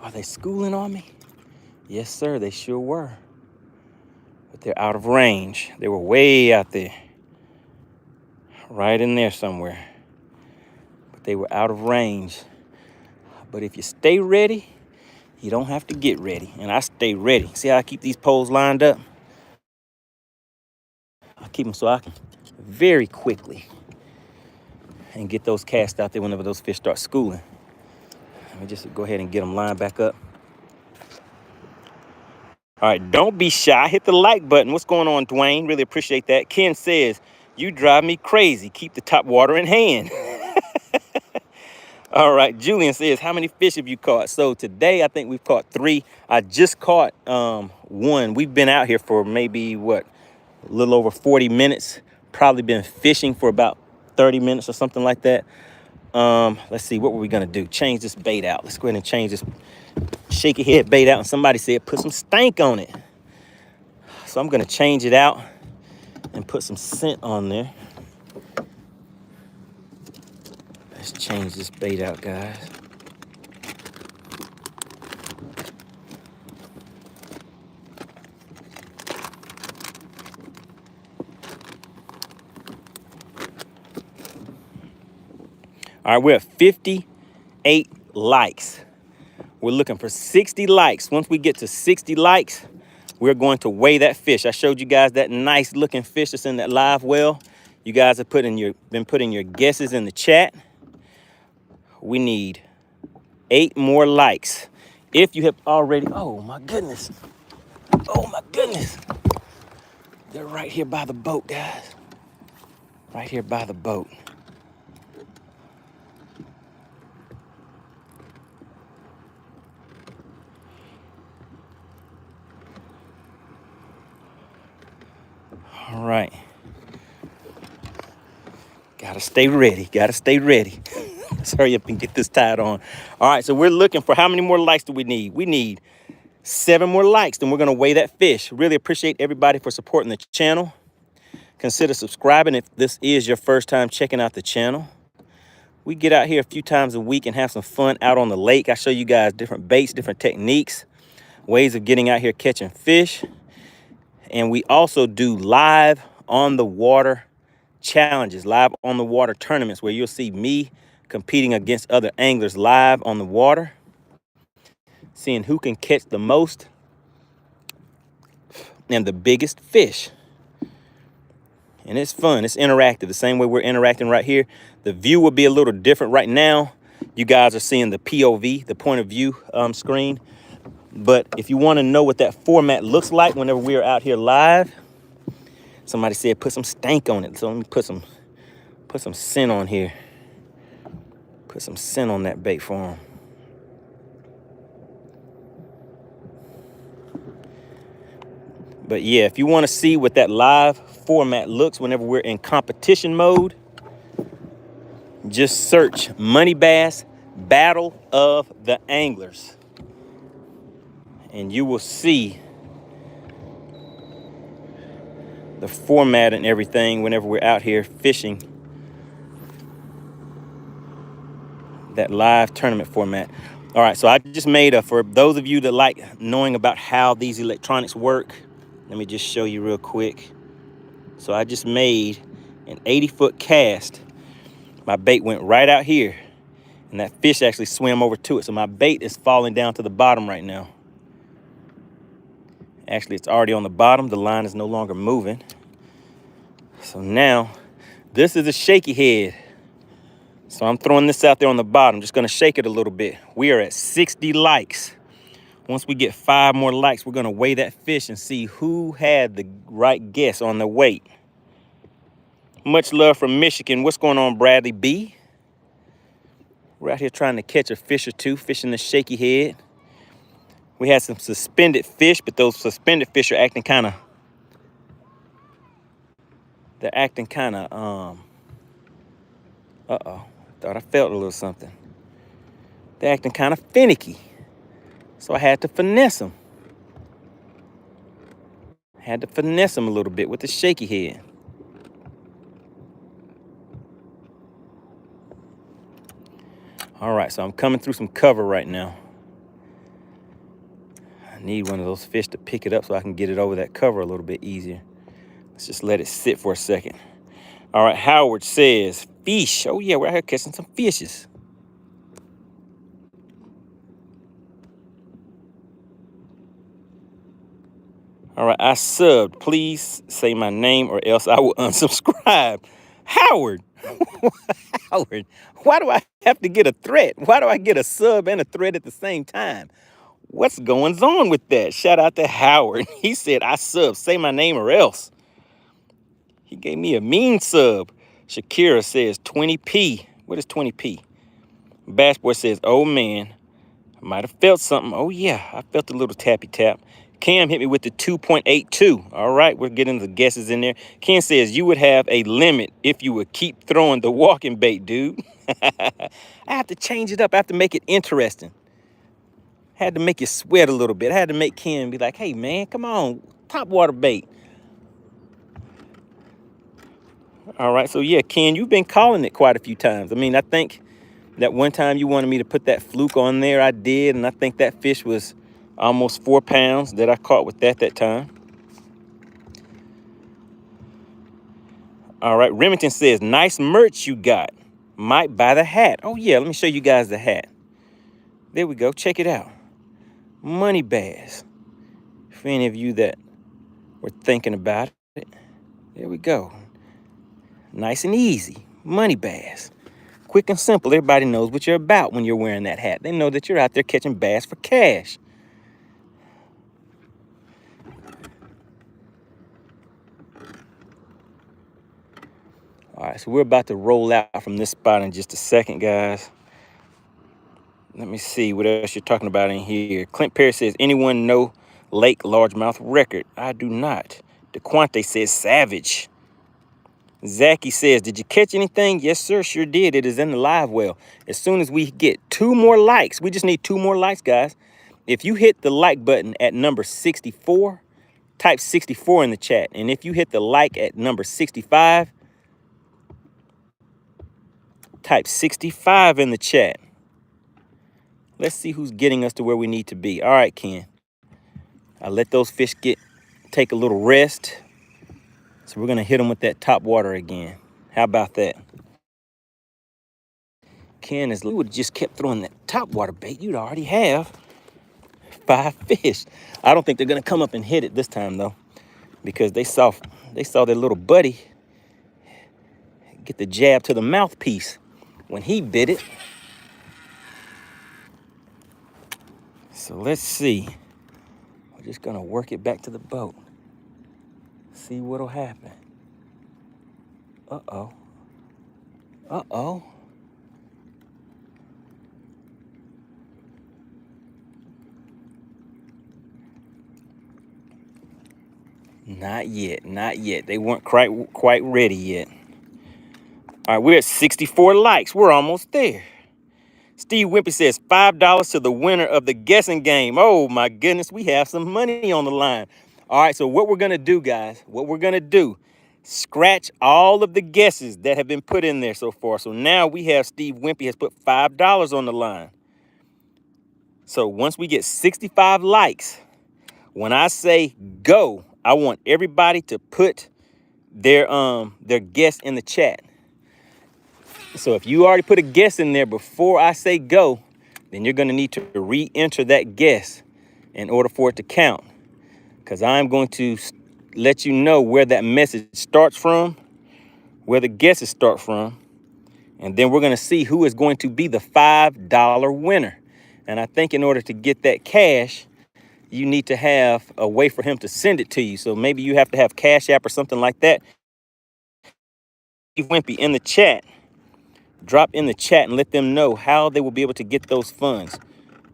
Are they schooling on me? Yes, sir, they sure were. But they're out of range. They were way out there. Right in there somewhere. But they were out of range. But if you stay ready, you don't have to get ready. And I stay ready. See how I keep these poles lined up? I keep them so I can very quickly and get those cast out there whenever those fish start schooling. Let me just go ahead and get them lined back up. All right, don't be shy. Hit the like button. What's going on, Dwayne? Really appreciate that. Ken says, you drive me crazy. Keep the top water in hand. All right, Julian says, how many fish have you caught? So today, I think we've caught 3. I just caught 1. We've been out here for maybe, what, a little over 40 minutes. Probably been fishing for about 30 minutes or something like that. Let's see, what were we gonna do? Change this bait out. Let's go ahead and change this shaky head bait out. And somebody said, put some stank on it. So I'm gonna change it out and put some scent on there. Let's change this bait out, guys. All right, we're at 58 likes. We're looking for 60 likes. Once we get to 60 likes, we're going to weigh that fish. I showed you guys that nice looking fish that's in that live well. You guys have been putting your guesses in the chat. We need 8 more likes. If you have already, oh my goodness. Oh my goodness. They're right here by the boat, guys. Right here by the boat. All right. Gotta stay ready. Gotta stay ready. Let's hurry up and get this tied on. All right, so we're looking for how many more likes do we need? We need 7 more likes, then we're gonna weigh that fish. Really appreciate everybody for supporting the channel. Consider subscribing if this is your first time checking out the channel. We get out here a few times a week and have some fun out on the lake. I show you guys different baits, different techniques, ways of getting out here catching fish. And we also do live on the water challenges, live on the water tournaments where you'll see me competing against other anglers live on the water, seeing who can catch the most and the biggest fish. And it's fun, it's interactive, the same way we're interacting right here. The view will be a little different right now. You guys are seeing the POV, the point of view screen. But if you want to know what that format looks like whenever we are out here live, somebody said put some stank on it. So let me put some scent on here. Put some scent on that bait for them. But yeah, if you want to see what that live format looks whenever we're in competition mode, just search MoneyBass Battle of the Anglers. And you will see the format and everything whenever we're out here fishing that live tournament format. All right, so I just made for those of you that like knowing about how these electronics work, let me just show you real quick. So I just made an 80-foot cast. My bait went right out here, and that fish actually swam over to it. So my bait is falling down to the bottom right now. Actually, it's already on the bottom. The line is no longer moving. So now, this is a shaky head. So I'm throwing this out there on the bottom. Just gonna shake it a little bit. We are at 60 likes. Once we get 5 more likes, we're gonna weigh that fish and see who had the right guess on the weight. Much love from Michigan. What's going on, Bradley B? We're out here trying to catch a fish or two, fishing the shaky head. We had some suspended fish, but those suspended fish are acting kind of, uh-oh. Thought I felt a little something. They're acting kind of finicky. So I had to finesse them. Had to finesse them a little bit with the shaky head. All right, so I'm coming through some cover right now. I need one of those fish to pick it up so I can get it over that cover a little bit easier. Let's just let it sit for a second. All right, Howard says, fish. Oh yeah, we're out here catching some fishes. All right, I subbed. Please say my name or else I will unsubscribe. Howard. Howard, why do I have to get a threat? Why do I get a sub and a threat at the same time? What's going on with that? Shout out to Howard. He said, I sub. Say my name or else. He gave me a mean sub. Shakira says 20p. What is 20p? Bass Boy says, oh man, I might have felt something. Oh yeah, I felt a little tappy tap. Cam hit me with the 2.82. All right, we're getting the guesses in there. Ken says you would have a limit if you would keep throwing the walking bait, dude. I have to change it up. I have to make it interesting. Had to make you sweat a little bit. I had to make Ken be like, hey man, come on, top water bait. All right, so yeah, Ken, you've been calling it quite a few times. I mean, I think that one time you wanted me to put that fluke on there. I did, and I think that fish was almost 4 pounds that I caught with that time. All right, Remington says, nice merch you got. Might buy the hat. Oh yeah, let me show you guys the hat. There we go, check it out. MoneyBass. For any of you that were thinking about it, there we go. Nice and easy, MoneyBass. Quick and simple. Everybody knows what you're about when you're wearing that hat. They know that you're out there catching bass for cash. All right, so we're about to roll out from this spot in just a second, guys. Let me see what else you're talking about in here. Clint Perry says, anyone know Lake Largemouth record? I do not. DeQuante says, savage. Zachy says, did you catch anything? Yes, sir, sure did. It is in the live well. As soon as we get 2 more likes, we just need 2 more likes, guys. If you hit the like button at number 64, type 64 in the chat. And if you hit the like at number 65, type 65 in the chat. Let's see who's getting us to where we need to be. All right, Ken. I let those fish take a little rest. So we're going to hit them with that top water again. How about that? Ken, as you would just kept throwing that top water bait, you'd already have 5 fish. I don't think they're going to come up and hit it this time, though, because they saw their little buddy get the jab to the mouthpiece when he bit it. So let's see. We're just going to work it back to the boat. See what'll happen. Uh-oh. Uh-oh. Not yet, not yet. They weren't quite ready yet. All right, we're at 64 likes. We're almost there. Steve Wimpy says $5 to the winner of the guessing game. Oh my goodness, we have some money on the line. All right, so what we're gonna do, guys, scratch all of the guesses that have been put in there so far. So now we have Steve Wimpy has put $5 on the line. So once we get 65 likes, when I say go, I want everybody to put their guess in the chat. So if you already put a guess in there before I say go, then you're going to need to re-enter that guess in order for it to count. Because I'm going to let you know where that message starts from, where the guesses start from, and then we're going to see who is going to be the $5 winner. And I think in order to get that cash, you need to have a way for him to send it to you. So maybe you have to have Cash App or something like that. Wimpy in the chat. Drop in the chat and let them know how they will be able to get those funds.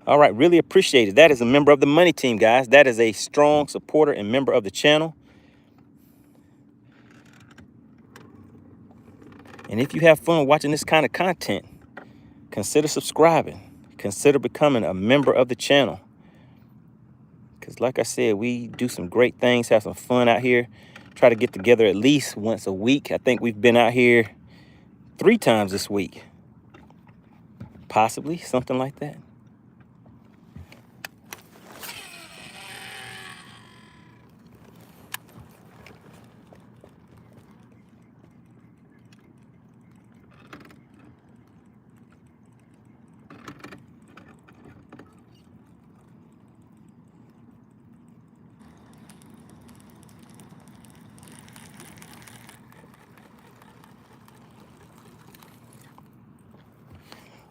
All right, really appreciate it. That is a member of the Money Team, guys. That is a strong supporter and member of the channel. And if you have fun watching this kind of content, consider subscribing. Consider becoming a member of the channel. Because like I said, we do some great things, have some fun out here. Try to get together at least once a week. I think we've been out here 3 times this week. Possibly, something like that.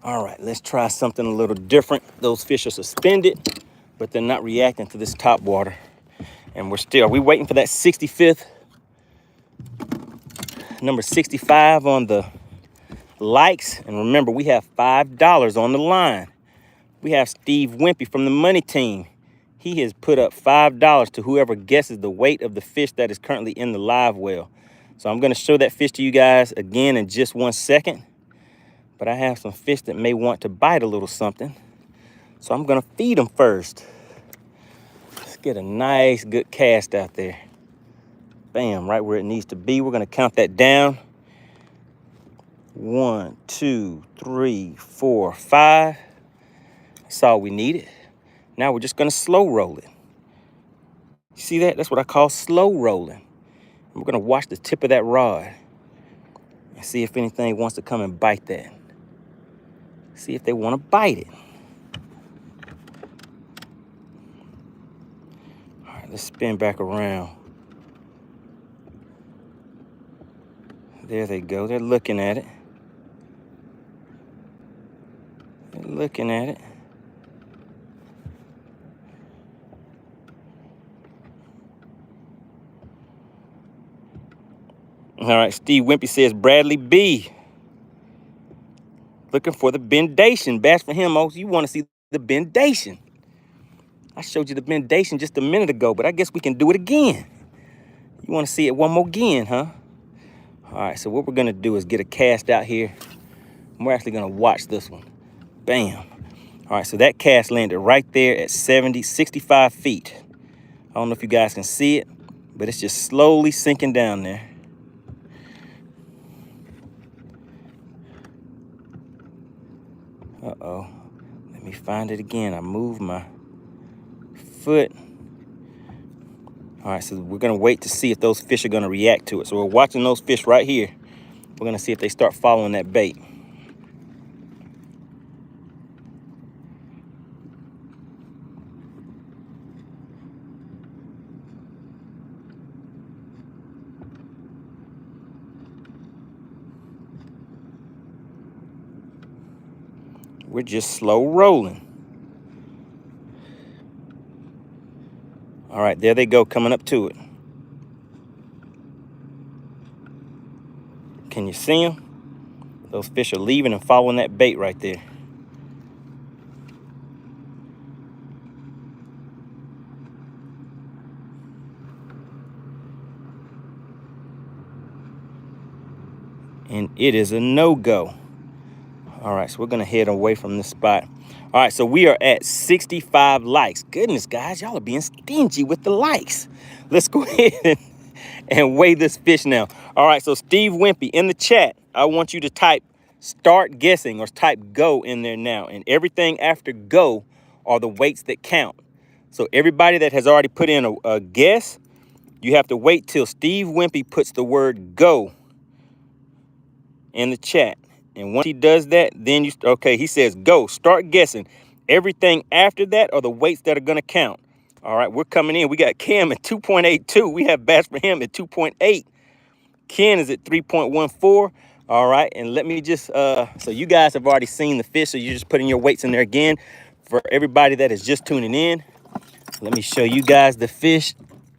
All right, let's try something a little different. Those fish are suspended, but they're not reacting to this top water. And we're waiting for that 65th, number 65 on the likes. And remember, we have $5 on the line. We have Steve Wimpy from the Money Team. He has put up $5 to whoever guesses the weight of the fish that is currently in the live well. So I'm going to show that fish to you guys again in just 1 second. But I have some fish that may want to bite a little something. So I'm going to feed them first. Let's Get a nice, good cast out there. Bam, right where it needs to be. We're gonna count that down. 1, 2, 3, 4, 5. That's all we needed. Now we're just gonna slow roll it. You see that? That's what I call slow rolling. We're gonna watch the tip of that rod and see if anything wants to come and bite that. See if they want to bite it. All right, let's spin back around. There they go. They're looking at it. They're looking at it. All right, Steve Wimpy says, Bradley B. Looking for the bendation. Bass for him, you want to see the bendation. I showed you the bendation just a minute ago, but I guess we can do it again. You want to see it one more again, huh? All right, so what we're going to do is get a cast out here. We're actually going to watch this one. Bam. All right, so that cast landed right there at 65 feet. I don't know if you guys can see it, but it's just slowly sinking down there. Uh-oh. Let me find it again. I moved my foot. All right, so we're going to wait to see if those fish are going to react to it. So we're watching those fish right here. We're going to see if they start following that bait. We're just slow rolling. All right, there they go, coming up to it. Can you see them? Those fish are leaving and following that bait right there. And it is a no-go. All right, so we're gonna head away from this spot. All right, so we are at 65 likes. Goodness, guys, y'all are being stingy with the likes. Let's go ahead and weigh this fish now. All right, so Steve Wimpy, in the chat, I want you to type start guessing or type go in there now. And everything after go are the weights that count. So everybody that has already put in a guess, you have to wait till Steve Wimpy puts the word go in the chat. And once he does that, then okay, he says go, start guessing. Everything after that are the weights that are going to count. All right, we're coming in. We got Cam at 2.82. We have Bass for him at 2.8. Ken is at 3.14. All right, and let me just, so you guys have already seen the fish, so you're just putting your weights in there again. For everybody that is just tuning in, let me show you guys the fish.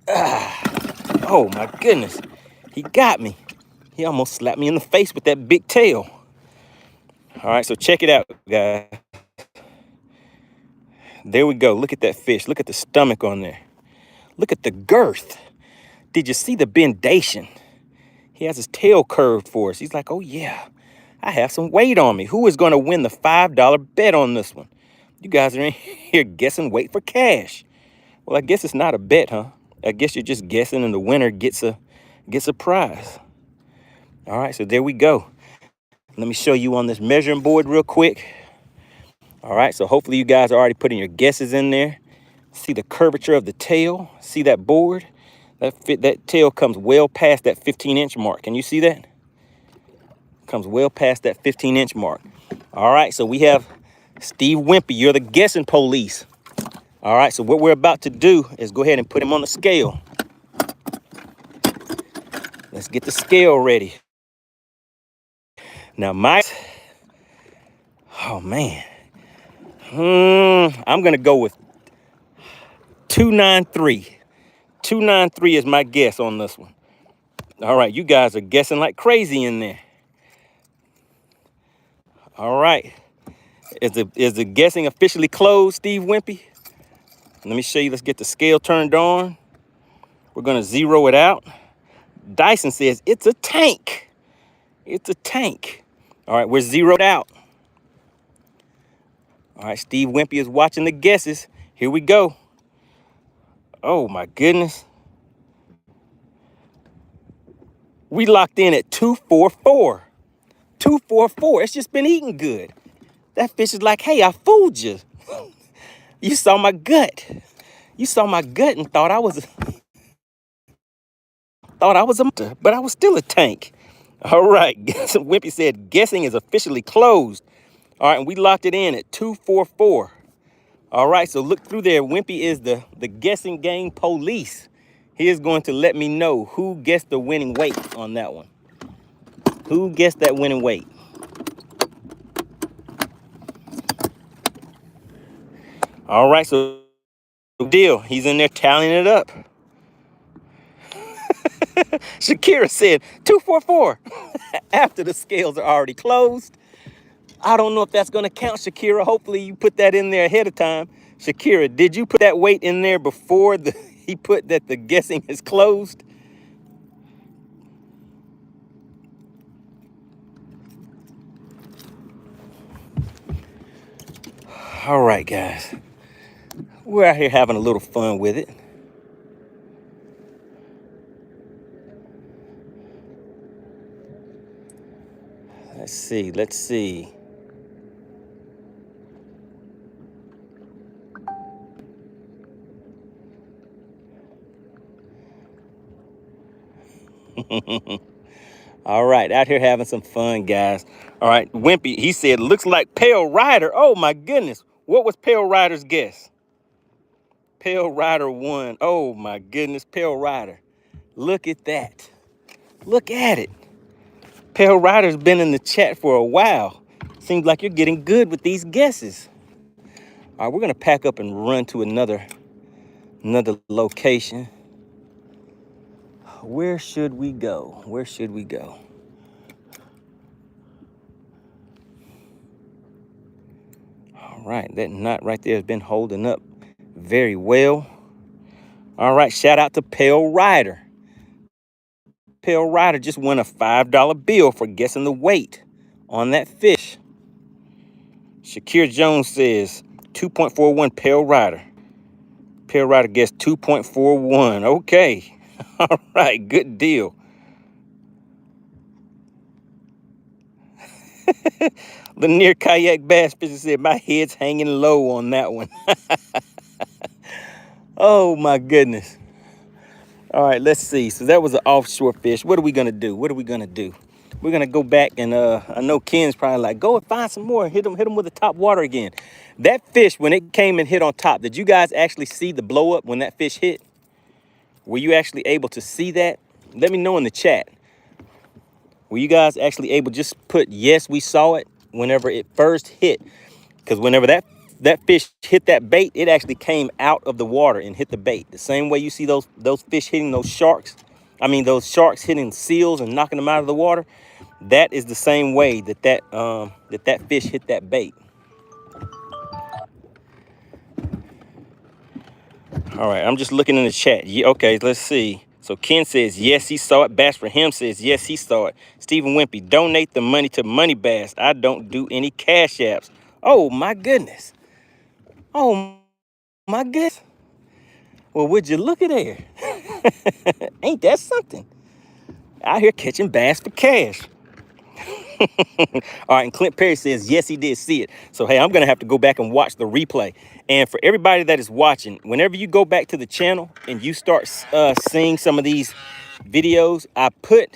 Oh my goodness, he got me. He almost slapped me in the face with that big tail. All right, so check it out, guys. There we go. Look at that fish. Look at the stomach on there. Look at the girth. Did you see the bendation? He has his tail curved for us. He's like, oh, yeah, I have some weight on me. Who is going to win the $5 bet on this one? You guys are in here guessing weight for cash. Well, I guess it's not a bet, huh? I guess you're just guessing and the winner gets a prize. All right, so there we go. Let me show you on this measuring board real quick. All right, so hopefully you guys are already putting your guesses in there. See the curvature of the tail? See that board? That tail comes well past that 15-inch mark. Can you see that? Comes well past that 15-inch mark. All right, so we have Steve Wimpy. You're the guessing police. All right, so what we're about to do is go ahead and put him on the scale. Let's get the scale ready. Now, oh, man. I'm going to go with 293. 293 is my guess on this one. All right, you guys are guessing like crazy in there. All right. Is the guessing officially closed, Steve Wimpy? Let me show you. Let's get the scale turned on. We're going to zero it out. Dyson says it's a tank. It's a tank. All right, we're zeroed out. All right, Steve Wimpy is watching the guesses. Here we go. Oh my goodness. We locked in at 244. 244. It's just been eating good. That fish is like, hey, I fooled you. You saw my gut. You saw my gut and thought I was a, but I was still a tank. All right. Wimpy said guessing is officially closed. All right, and we locked it in at 244. All right, so look through there. Wimpy is the guessing game police. He is going to let me know who guessed the winning weight on that one. Who guessed that winning weight? All right, so deal. He's in there tallying it up. Shakira said 244 after the scales are already closed. I don't know if that's going to count, Shakira. Hopefully you put that in there ahead of time. Shakira, did you put that weight in there before he put that the guessing is closed? All right, guys. We're out here having a little fun with it. Let's see. Let's see. All right, out here having some fun, guys. All right, Wimpy, he said, looks like Pale Rider. Oh, my goodness. What was Pale Rider's guess? Pale Rider won. Oh, my goodness, Pale Rider. Look at that. Look at it. Pale Rider's been in the chat for a while. Seems like you're getting good with these guesses. All right, we're going to pack up and run to another location. Where should we go? Where should we go? All right, that knot right there has been holding up very well. All right, shout out to Pale Rider. Pale Rider just won a $5 bill for guessing the weight on that fish. Shakir Jones says 2.41 Pale Rider. Pale Rider guessed 2.41. Okay. All right, good deal. Lanier Kayak Bass Fisher said, my head's hanging low on that one. Oh, my goodness. All right, let's see. So that was an offshore fish. What are we going to do? What are we going to do? We're going to go back and I know Ken's probably like, go and find some more. Hit them with the top water again. That fish, when it came and hit on top, did you guys actually see the blow up when that fish hit? Were you actually able to see that? Let me know in the chat. Were you guys actually able to just put, yes, we saw it whenever it first hit? Because whenever that fish hit that bait, it actually came out of the water and hit the bait. The same way you see those fish hitting those sharks. I mean, those sharks hitting seals and knocking them out of the water. That is the same way that fish hit that bait. All right, I'm just looking in the chat. Yeah, okay, let's see. So Ken says, yes, he saw it. Bass for him says, yes, he saw it. Stephen Wimpy, donate the money to MoneyBass. I don't do any cash apps. Oh, my goodness. Oh, my goodness. Well, would you look at there? Ain't that something? Out here catching bass for cash. All right, and Clint Perry says, yes, he did see it. So, hey, I'm going to have to go back and watch the replay. And for everybody that is watching, whenever you go back to the channel and you start seeing some of these videos, I put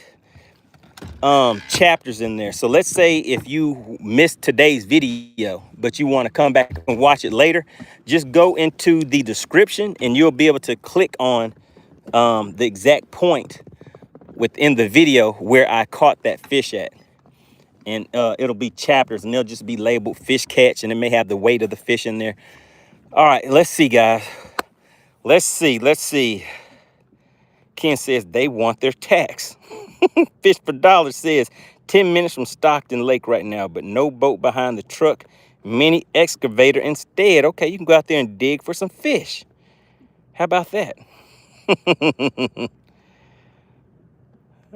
chapters in there. So let's say if you missed today's video, but you want to come back and watch it later, just go into the description and you'll be able to click on the exact point within the video where I caught that fish at. And it'll be chapters and they'll just be labeled fish catch and it may have the weight of the fish in there. All right, let's see, guys. Let's see. Ken says they want their tax. Fish for Dollar says 10 minutes from Stockton Lake right now, but no boat behind the truck. Mini excavator instead. Okay, you can go out there and dig for some fish. How about that?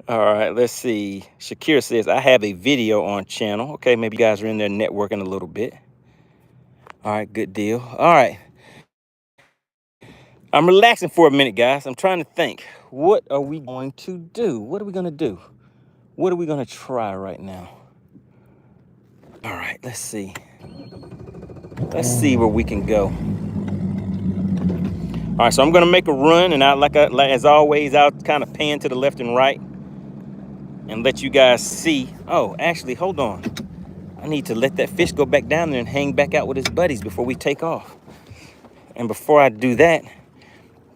All right, let's see. Shakira says, I have a video on channel. Okay, maybe you guys are in there networking a little bit. All right, good deal. All right. I'm relaxing for a minute, guys. I'm trying to think. What are we going to do? What are we going to do? What are we going to try right now? All right, let's see. Let's see where we can go. All right, so I'm going to make a run, and as always, I'll kind of pan to the left and right and let you guys see. Oh, actually, hold on. I need to let that fish go back down there and hang back out with his buddies before we take off. And before I do that,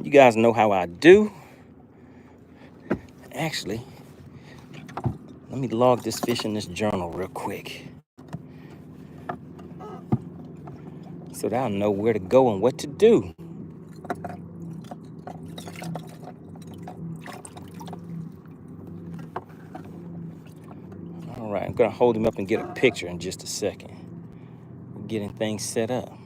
you guys know how I do. Actually, let me log this fish in this journal real quick so that I'll know where to go and what to do. All right, I'm gonna hold him up and get a picture in just a second. We're getting things set up.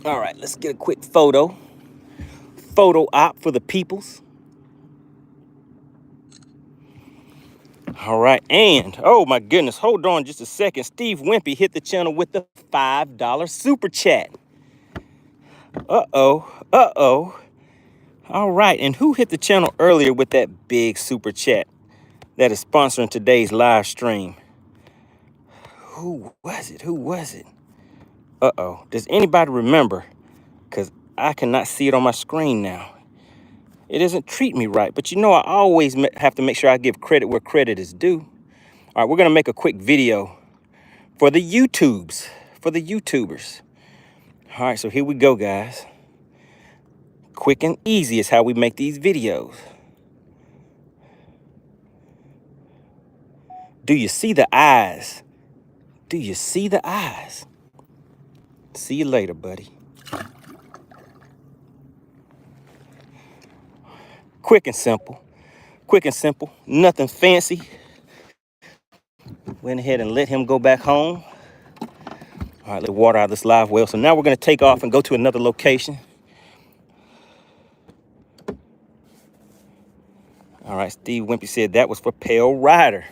All right, let's get a quick photo op for the peoples. All right, and oh my goodness, hold on just a second. Steve Wimpy hit the channel with the $5 super chat. Uh-oh. All right, and who hit the channel earlier with that big super chat that is sponsoring today's live stream? Who was it? Uh-oh, does anybody remember? Because I cannot see it on my screen now. It doesn't treat me right, but you know I always have to make sure I give credit where credit is due. All right, we're gonna make a quick video for the YouTubers. All right, so here we go, guys. Quick and easy is how we make these videos. Do you see the eyes? See you later, buddy. Quick and simple, nothing fancy. Went ahead and let him go back home. All right, let water out of this live well. So now we're gonna take off and go to another location. All right, Steve Wimpy said that was for Pale Rider.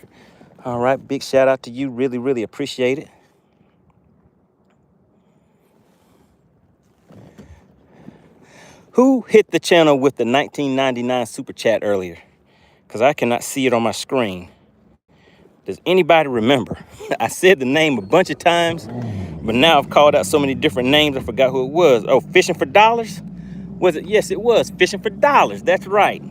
All right, big shout out to you. Really, really appreciate it. Who hit the channel with the 1999 super chat earlier? Because I cannot see it on my screen. Does anybody remember? I said the name a bunch of times, but now I've called out so many different names, I forgot who it was. Oh, Fishing for Dollars? Was it? Yes, it was. Fishing for Dollars. That's right.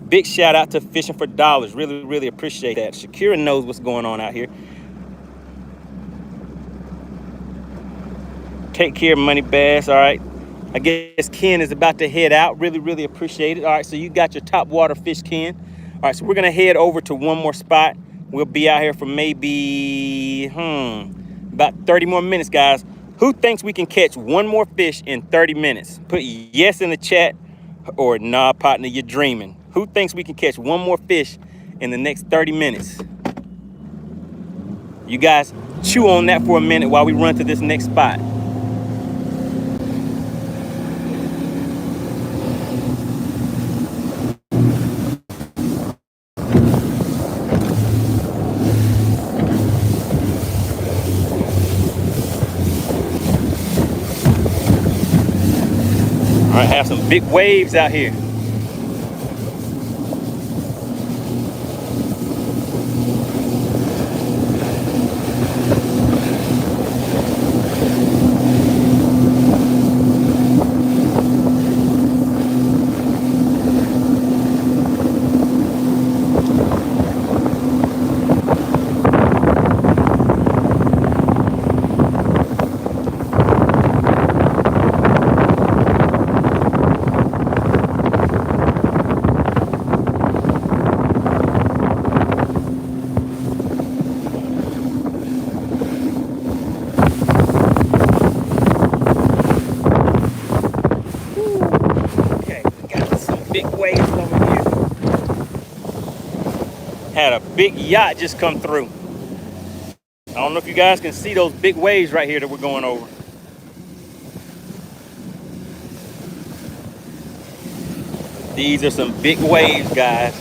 Big shout out to Fishing for Dollars. Really, really appreciate that. Shakira knows what's going on out here. Take care, MoneyBass. All right. I guess Ken is about to head out. Really, really appreciate it. All right, so you got your top water fish, Ken. All right, so we're gonna head over to one more spot. We'll be out here for maybe, about 30 more minutes, guys. Who thinks we can catch one more fish in 30 minutes? Put yes in the chat, or nah, partner, you're dreaming. Who thinks we can catch one more fish in the next 30 minutes? You guys chew on that for a minute while we run to this next spot. All right, have some big waves out here. Had a big yacht just come through. I don't know if you guys can see those big waves right here that we're going over. These are some big waves, guys.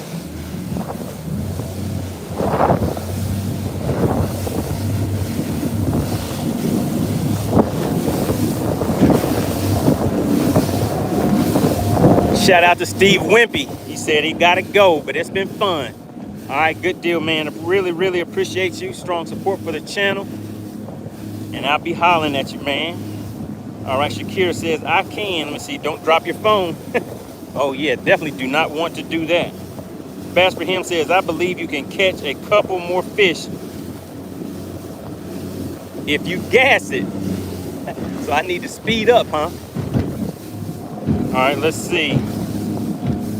Shout out to Steve Wimpy. He said he got to go, but it's been fun. All right, good deal, man. I really, really appreciate you. Strong support for the channel. And I'll be hollering at you, man. All right, Shakira says, I can. Let me see. Don't drop your phone. Oh, yeah, definitely do not want to do that. Bass for him says, I believe you can catch a couple more fish if you gas it. So I need to speed up, huh? All right, let's see.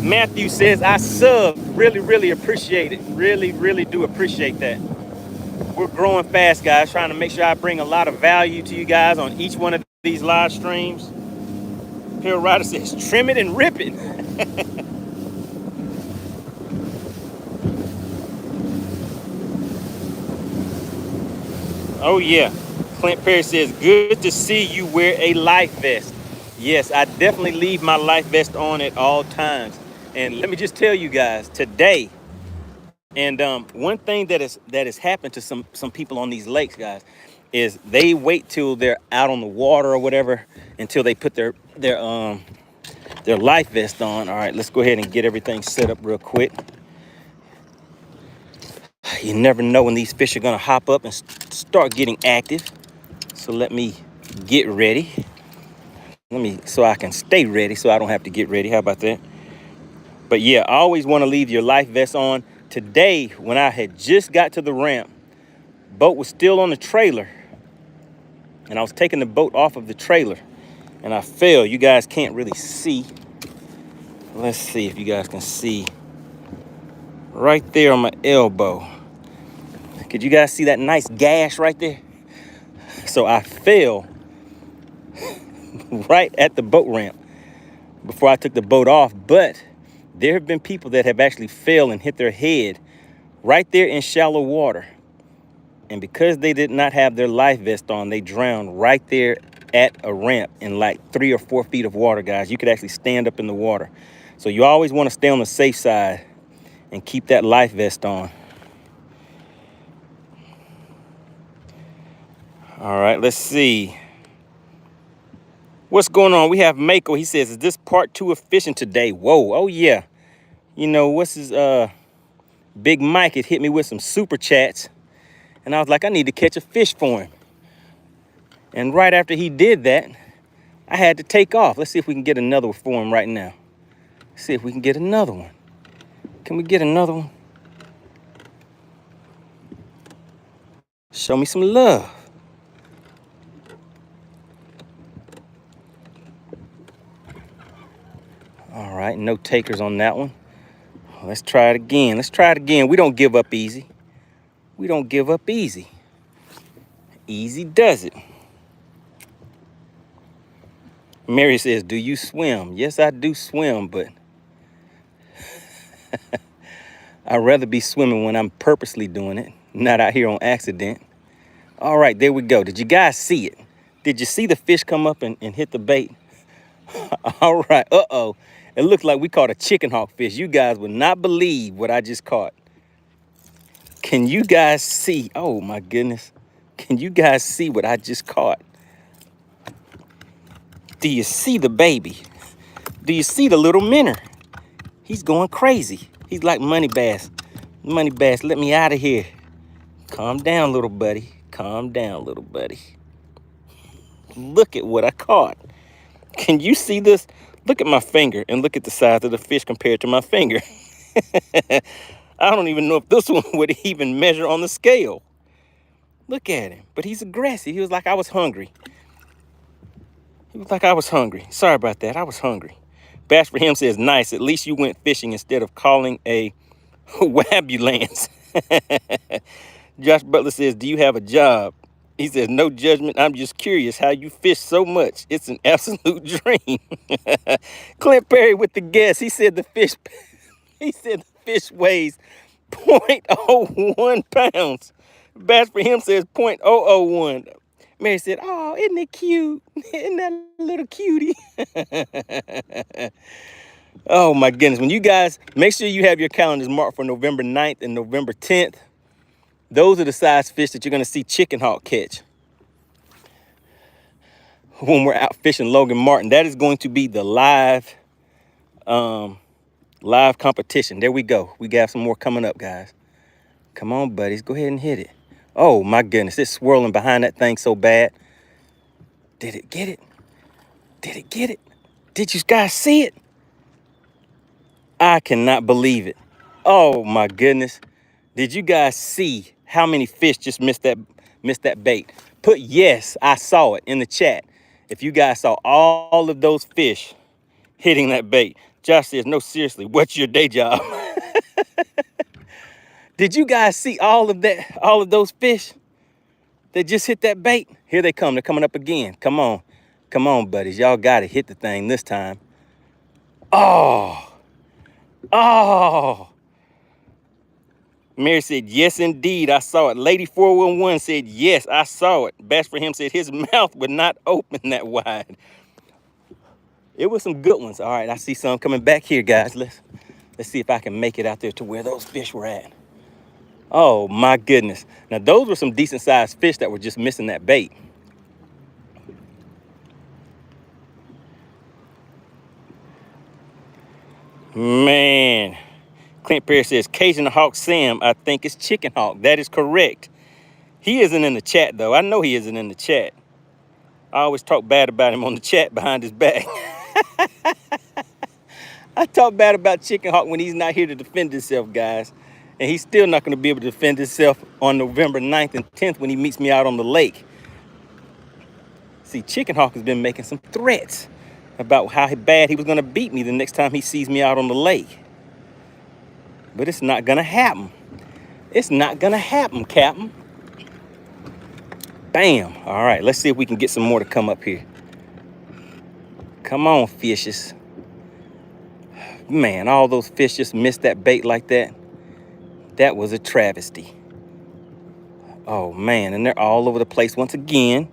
Matthew says, I sub. Really, really appreciate it. Really, really do appreciate that. We're growing fast, guys. Trying to make sure I bring a lot of value to you guys on each one of these live streams. Hill Rider says, trim it and rip it. Oh, yeah. Clint Perry says, good to see you wear a life vest. Yes, I definitely leave my life vest on at all times. And let me just tell you guys, today, and one thing that has happened to some people on these lakes, guys, is they wait till they're out on the water or whatever until they put their life vest on. All right, let's go ahead and get everything set up real quick. You never know when these fish are gonna hop up and start getting active. So let me get ready. So I can stay ready so I don't have to get ready. How about that? But yeah, I always want to leave your life vest on. Today, when I had just got to the ramp, boat was still on the trailer. And I was taking the boat off of the trailer. And I fell. You guys can't really see. Let's see if you guys can see. Right there on my elbow. Could you guys see that nice gash right there? So I fell right at the boat ramp before I took the boat off. But there have been people that have actually fell and hit their head right there in shallow water. And because they did not have their life vest on, they drowned right there at a ramp in like 3 or 4 feet of water, guys. You could actually stand up in the water. So you always want to stay on the safe side and keep that life vest on. All right, let's see. What's going on? We have Mako. He says, is this part 2 of fishing today? Whoa, oh yeah. You know, what's his, Big Mike had hit me with some super chats. And I was like, I need to catch a fish for him. And right after he did that, I had to take off. Let's see if we can get another one for him right now. Let's see if we can get another one. Can we get another one? Show me some love. All right, no takers on that one. Let's try it again. Let's try it again. We don't give up easy. We don't give up easy. Easy does it. Mary says, do you swim? Yes, I do swim, but I'd rather be swimming when I'm purposely doing it, not out here on accident. All right, there we go. Did you guys see it? Did you see the fish come up and hit the bait? All right, uh-oh. It looks like we caught a chicken hawk fish. You guys would not believe what I just caught. Can you guys see? Oh, my goodness. Can you guys see what I just caught? Do you see the baby? Do you see the little minnow? He's going crazy. He's like MoneyBass. MoneyBass, let me out of here. Calm down, little buddy. Calm down, little buddy. Look at what I caught. Can you see this? Look at my finger and look at the size of the fish compared to my finger. I don't even know if this one would even measure on the scale. Look at him. But he's aggressive. He was like I was hungry. He was like I was hungry. Sorry about that. I was hungry. Bash for him says, nice. At least you went fishing instead of calling a wabulance. Josh Butler says, do you have a job? He says, no judgment. I'm just curious how you fish so much. It's an absolute dream. Clint Perry with the guess. He said the fish weighs 0.01 pounds. Bass for him says .001. Mary said, oh, isn't it cute? Isn't that a little cutie? Oh my goodness. When you guys, make sure you have your calendars marked for November 9th and November 10th. Those are the size fish that you're gonna see Chicken Hawk catch when we're out fishing Logan Martin. That is going to be the live competition. There we go. We got some more coming up, guys. Come on, buddies, go ahead and hit it. Oh my goodness, it's swirling behind that thing so bad. Did it get it? Did it get it? Did you guys see it? I cannot believe it. Oh my goodness. Did you guys see how many fish just missed that bait? Put yes, I saw it in the chat. If you guys saw all of those fish hitting that bait. Josh says, no, seriously, what's your day job? Did you guys see all of those fish that just hit that bait? Here they come. They're coming up again. Come on. Come on, buddies. Y'all got to hit the thing this time. Oh. Oh. Mary said, yes, indeed, I saw it. Lady 411 said, yes, I saw it. Bass for him said his mouth would not open that wide. It was some good ones. All right, I see some coming back here, guys. Let's see if I can make it out there to where those fish were at. Oh, my goodness. Now, those were some decent-sized fish that were just missing that bait. Man. Clint Perry says, Cajun Hawk Sam, I think it's Chicken Hawk. That is correct. He isn't in the chat, though. I know he isn't in the chat. I always talk bad about him on the chat behind his back. I talk bad about Chicken Hawk when he's not here to defend himself, guys. And he's still not going to be able to defend himself on November 9th and 10th when he meets me out on the lake. See, Chicken Hawk has been making some threats about how bad he was going to beat me the next time he sees me out on the lake. But it's not going to happen. It's not going to happen, Captain. Bam. All right, let's see if we can get some more to come up here. Come on, fishes. Man, all those fish just missed that bait like that. That was a travesty. Oh, man, and they're all over the place once again.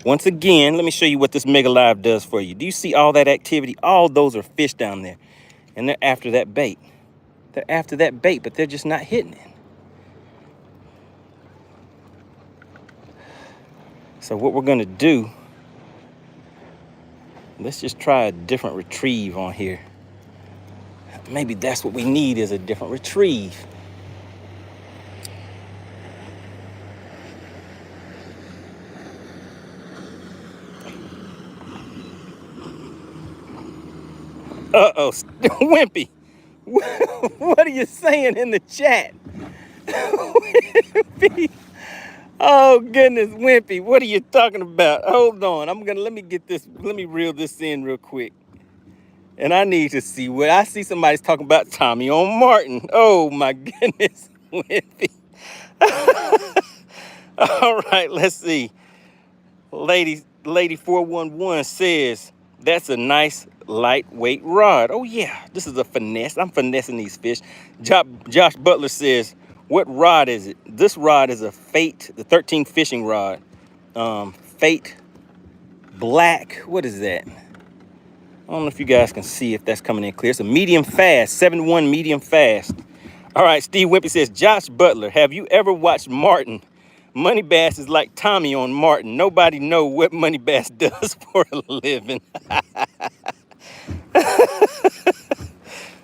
Once again, let me show you what this Mega Live does for you. Do you see all that activity? All those are fish down there, and they're after that bait. They're after that bait, but they're just not hitting it. So what we're gonna do, let's just try a different retrieve on here. Maybe that's what we need, is a different retrieve. Uh-oh, Wimpy. What are you saying in the chat? Wimpy. Oh goodness, Wimpy, what are you talking about? Hold on, let me reel this in real quick. And I need to see what I see. Somebody's talking about Tommy on Martin. Oh my goodness, Wimpy. All right, let's see. Lady 411 says that's a nice lightweight rod. Oh yeah, this is a finesse. I'm finessing these fish. Josh Butler says, what rod is it? This rod is a Fate, the 13 fishing rod. Fate Black. What is that? I don't know if you guys can see if that's coming in clear. It's a medium fast, 7-1 medium fast. All right, Steve Wimpy says, Josh Butler, have you ever watched Martin? MoneyBass is like Tommy on Martin. Nobody know what MoneyBass does for a living.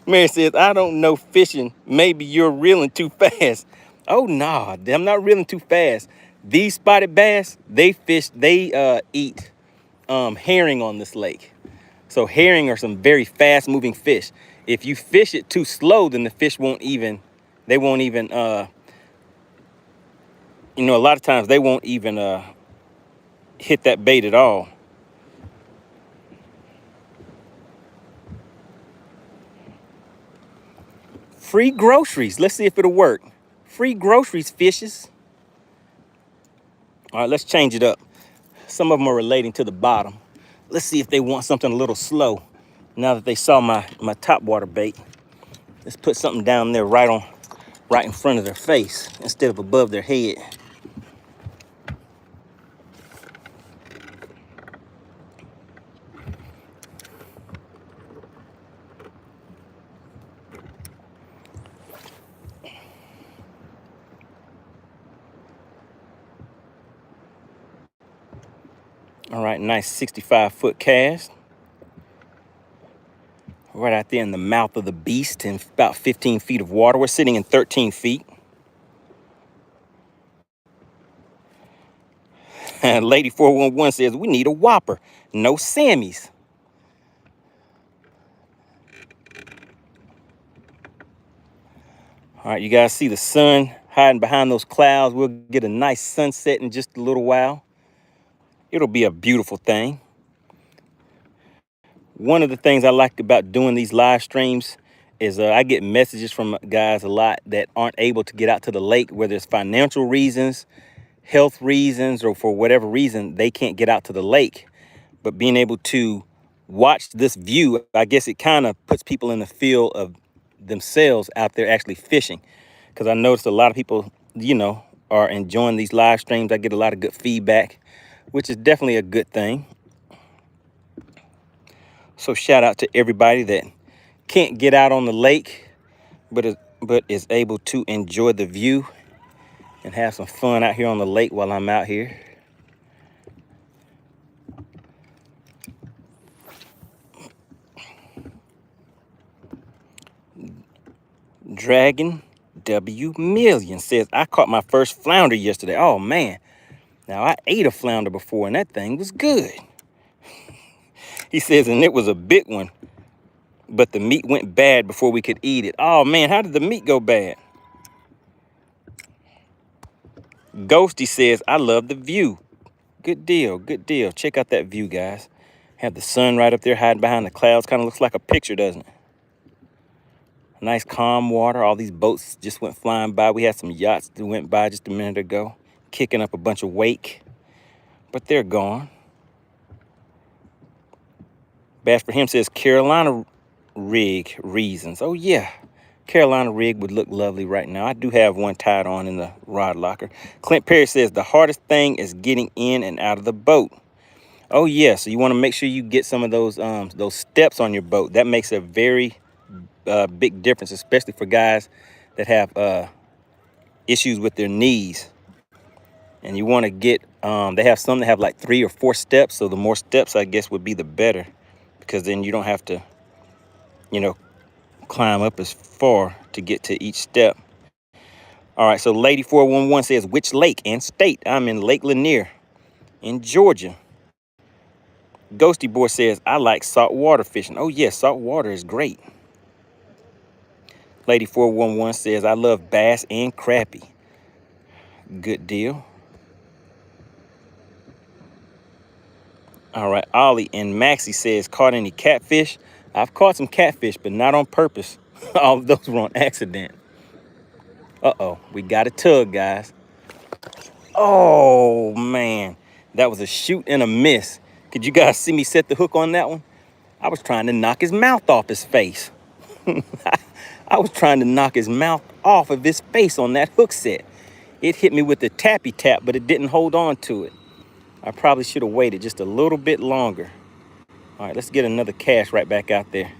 Mary says, I don't know fishing. Maybe you're reeling too fast. Oh, no, I'm not reeling too fast. These spotted bass, they eat herring on this lake. So herring are some very fast moving fish. If you fish it too slow, then the fish won't even, a lot of times they won't even hit that bait at all. Free groceries. Let's see if it'll work. Free groceries, fishes. All right, let's change it up. Some of them are relating to the bottom. Let's see if they want something a little slow. Now that they saw my top water bait, let's put something down there right in front of their face instead of above their head. All right, nice 65-foot cast. Right out there in the mouth of the beast in about 15 feet of water. We're sitting in 13 feet. Lady 411 says, we need a whopper, no Sammys. All right, you guys see the sun hiding behind those clouds. We'll get a nice sunset in just a little while. It'll be a beautiful thing. One of the things I like about doing these live streams is I get messages from guys a lot that aren't able to get out to the lake, whether it's financial reasons, health reasons, or for whatever reason, they can't get out to the lake. But being able to watch this view, I guess it kind of puts people in the feel of themselves out there actually fishing. Because I noticed a lot of people, you know, are enjoying these live streams. I get a lot of good feedback, which is definitely a good thing. So shout out to everybody that can't get out on the lake, but is able to enjoy the view and have some fun out here on the lake while I'm out here. Dragon W Million says, I caught my first flounder yesterday. Oh man. Now I ate a flounder before and that thing was good. He says, and it was a big one, but the meat went bad before we could eat it. Oh man, how did the meat go bad? Ghosty says, I love the view. Good deal, good deal. Check out that view, guys. Have the sun right up there hiding behind the clouds. Kind of looks like a picture, doesn't it? Nice calm water. All these boats just went flying by. We had some yachts that went by just a minute ago, kicking up a bunch of wake, but they're gone. Bass for him says Carolina rig reasons. Oh yeah, Carolina rig would look lovely right now. I do have one tied on in the rod locker. Clint Perry says the hardest thing is getting in and out of the boat. Oh yeah, so you want to make sure you get some of those steps on your boat. That makes a very big difference, especially for guys that have issues with their knees. And you want to get, they have some that have like 3 or 4 steps. So the more steps, I guess, would be the better, because then you don't have to, you know, climb up as far to get to each step. All right, so Lady 411 says, which lake and state? I'm in Lake Lanier in Georgia. Ghosty Boy says, I like saltwater fishing. Oh yes, salt water is great. Lady 411 says, I love bass and crappie. Good deal. All right, Ollie and Maxie says, caught any catfish? I've caught some catfish, but not on purpose. All of those were on accident. Uh-oh, we got a tug, guys. Oh, man. That was a shoot and a miss. Could you guys see me set the hook on that one? I was trying to knock his mouth off his face. I was trying to knock his mouth off of his face on that hook set. It hit me with the tappy tap, but it didn't hold on to it. I probably should have waited just a little bit longer. All right, let's get another cast right back out there.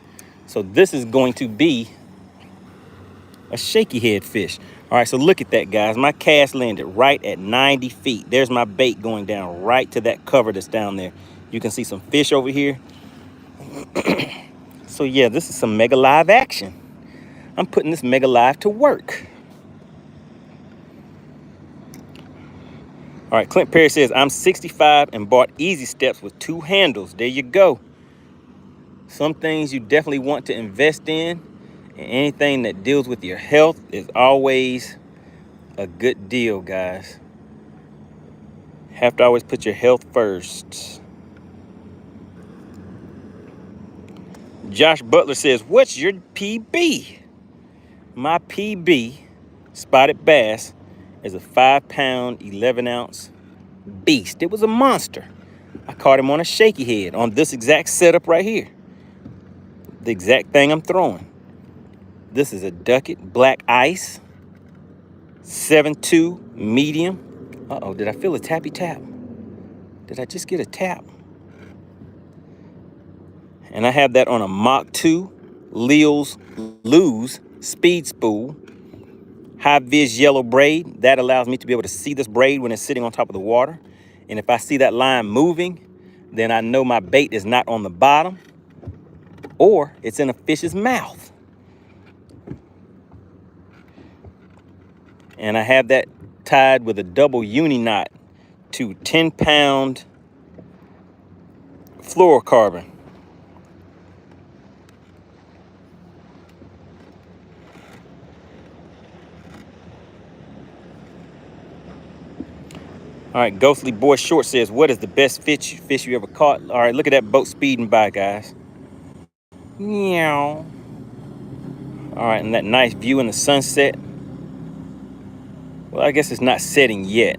So this is going to be a shaky head fish. All right, so look at that, guys. My cast landed right at 90 feet. There's my bait going down right to that cover that's down there. You can see some fish over here. So yeah, this is some Mega Live action. I'm putting this Mega Live to work. All right, Clint Perry says, I'm 65 and bought Easy Steps with 2 handles. There you go. Some things you definitely want to invest in, and anything that deals with your health is always a good deal, guys. Have to always put your health first. Josh Butler says, what's your PB? My PB, spotted bass, is a 5-pound, 11-ounce beast. It was a monster. I caught him on a shaky head on this exact setup right here. The exact thing I'm throwing. This is a Ducket Black Ice, 7.2 medium. Uh-oh, did I feel a tappy tap? Did I just get a tap? And I have that on a Mach 2 Leo's Lose speed spool. High vis yellow braid. That allows me to be able to see this braid when it's sitting on top of the water. And if I see that line moving, then I know my bait is not on the bottom or it's in a fish's mouth. And I have that tied with a double uni knot to 10-pound fluorocarbon. All right, Ghostly Boy Short says, what is the best fish you ever caught? All right, look at that boat speeding by, guys. Meow. All right, and that nice view in the sunset. Well, I guess it's not setting yet.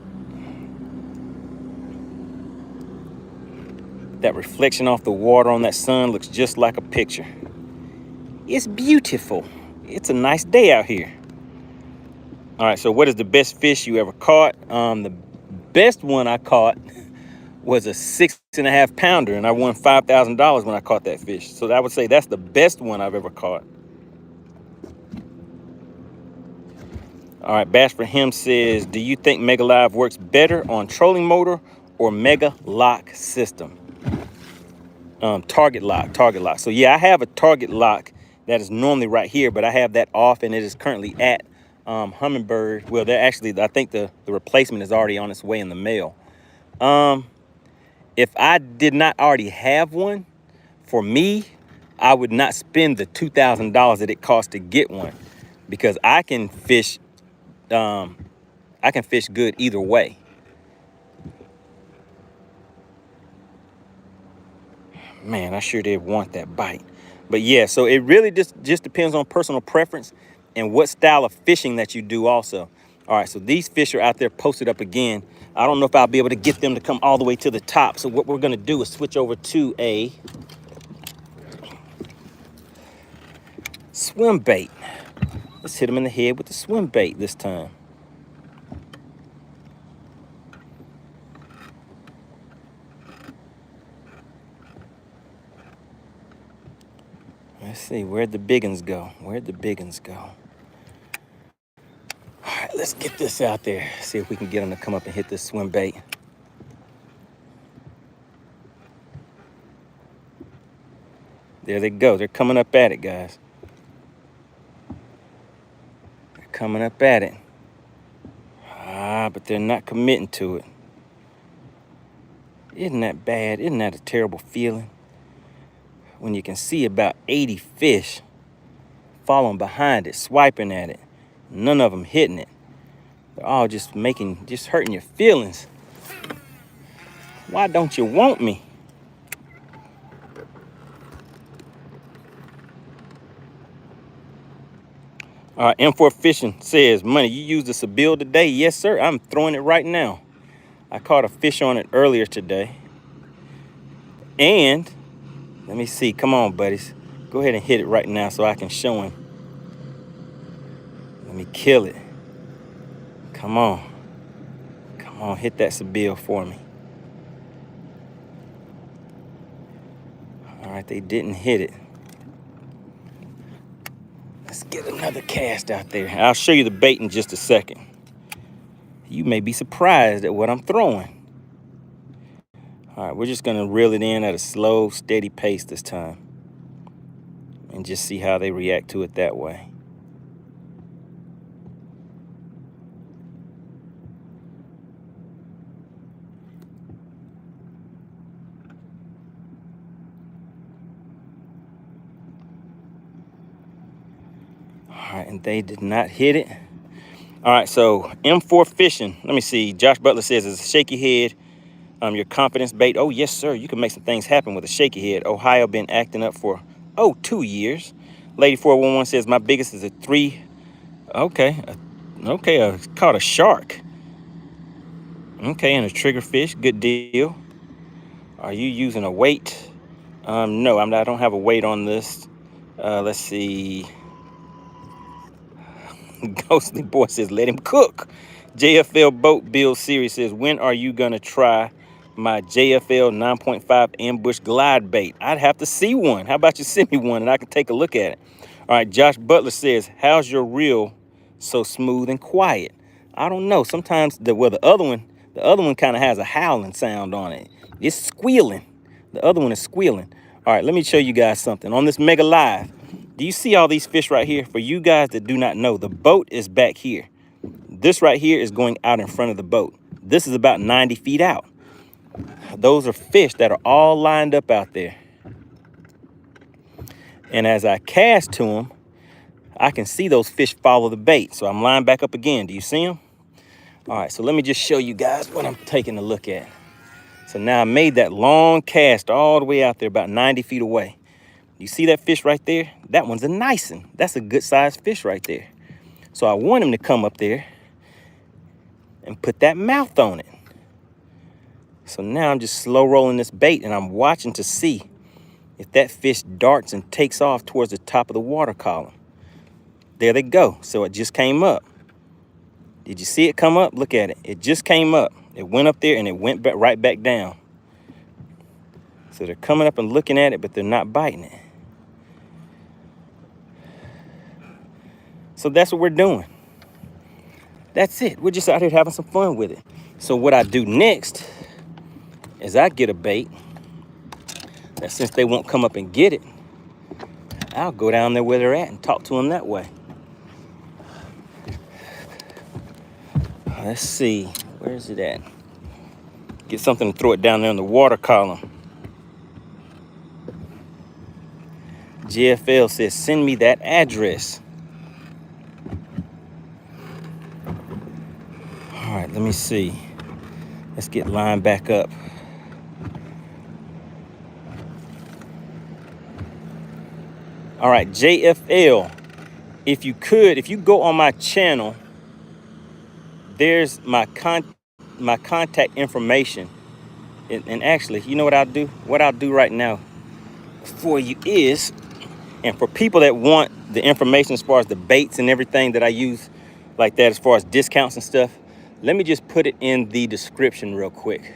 That reflection off the water on that sun looks just like a picture. It's beautiful. It's a nice day out here. All right, so what is the best fish you ever caught? The best one I caught was a 6.5 pounder, and I won $5,000 when I caught that fish. So I would say that's the best one I've ever caught. All right, Bass for Him says, do you think Mega Live works better on trolling motor or Mega Lock system? Target lock. So yeah, I have a target lock that is normally right here, but I have that off, and it is currently at Humminbird. Well, they're actually, I think the replacement is already on its way in the mail. If I did not already have one, for me, I would not spend the $2,000 that it costs to get one, because I can fish good either way. Man, I sure did want that bite. But yeah, so it really just depends on personal preference and what style of fishing that you do also. All right, so these fish are out there posted up again. I don't know if I'll be able to get them to come all the way to the top. So what we're gonna do is switch over to a swim bait. Let's hit them in the head with the swim bait this time. Let's see, where'd the biggins go? Where'd the biggins go? All right, let's get this out there. See if we can get them to come up and hit this swim bait. There they go. They're coming up at it, guys. They're coming up at it. But they're not committing to it. Isn't that bad? Isn't that a terrible feeling? When you can see about 80 fish following behind it, swiping at it, none of them hitting it. They're all just hurting your feelings. Why don't you want me? M4 Fishing says, Money, you used the Sebile today? Yes, sir. I'm throwing it right now. I caught a fish on it earlier today. And let me see. Come on, buddies. Go ahead and hit it right now so I can show him. Let me kill it. Come on. Come on, hit that Sebile for me. All right, they didn't hit it. Let's get another cast out there. I'll show you the bait in just a second. You may be surprised at what I'm throwing. All right, we're just gonna reel it in at a slow, steady pace this time and just see how they react to it that way. All right, and they did not hit it. All right, so M4 Fishing. Let me see. Josh Butler says, it's a shaky head. Your confidence bait. Oh, yes, sir. You can make some things happen with a shaky head. Ohio been acting up for, 2 years. Lady 411 says, my biggest is a 3. Okay. Caught a shark. Okay, and a trigger fish. Good deal. Are you using a weight? No, I don't have a weight on this. Let's see. Ghostly Boy says, let him cook. JFL Boat Build Series says, when are you going to try my JFL 9.5 ambush glide bait? I'd have to see one. How about you send me one and I can take a look at it? All right, Josh Butler says, how's your reel so smooth and quiet? I don't know. Sometimes the other one kind of has a howling sound on it. It's squealing. The other one is squealing. All right, let me show you guys something. On this Mega Live, do you see all these fish right here? For you guys that do not know, the boat is back here. This right here is going out in front of the boat. This is about 90 feet out. Those are fish that are all lined up out there. And as I cast to them, I can see those fish follow the bait. So I'm lined back up again. Do you see them? All right, so let me just show you guys what I'm taking a look at. So now I made that long cast all the way out there, about 90 feet away. You see that fish right there? That one's a nice one. That's a good sized fish right there. So I want him to come up there and put that mouth on it. So now I'm just slow rolling this bait and I'm watching to see if that fish darts and takes off towards the top of the water column. There they go. So it just came up. Did you see it come up? Look at it. It just came up. It went up there and it went back, right back down. So they're coming up and looking at it, but they're not biting it. So that's what we're doing. That's it. We're just out here having some fun with it. So what I do next is I get a bait that, since they won't come up and get it, I'll go down there where they're at and talk to them that way. Let's see. Where is it at? Get something to throw it down there in the water column. JFL says, send me that address. All right, let me see. Let's get lined back up. All right, JFL, if you go on my channel, there's my contact information. And actually, you know what I'll do? What I'll do right now for you is, and for people that want the information as far as the baits and everything that I use like that, as far as discounts and stuff, let me just put it in the description real quick.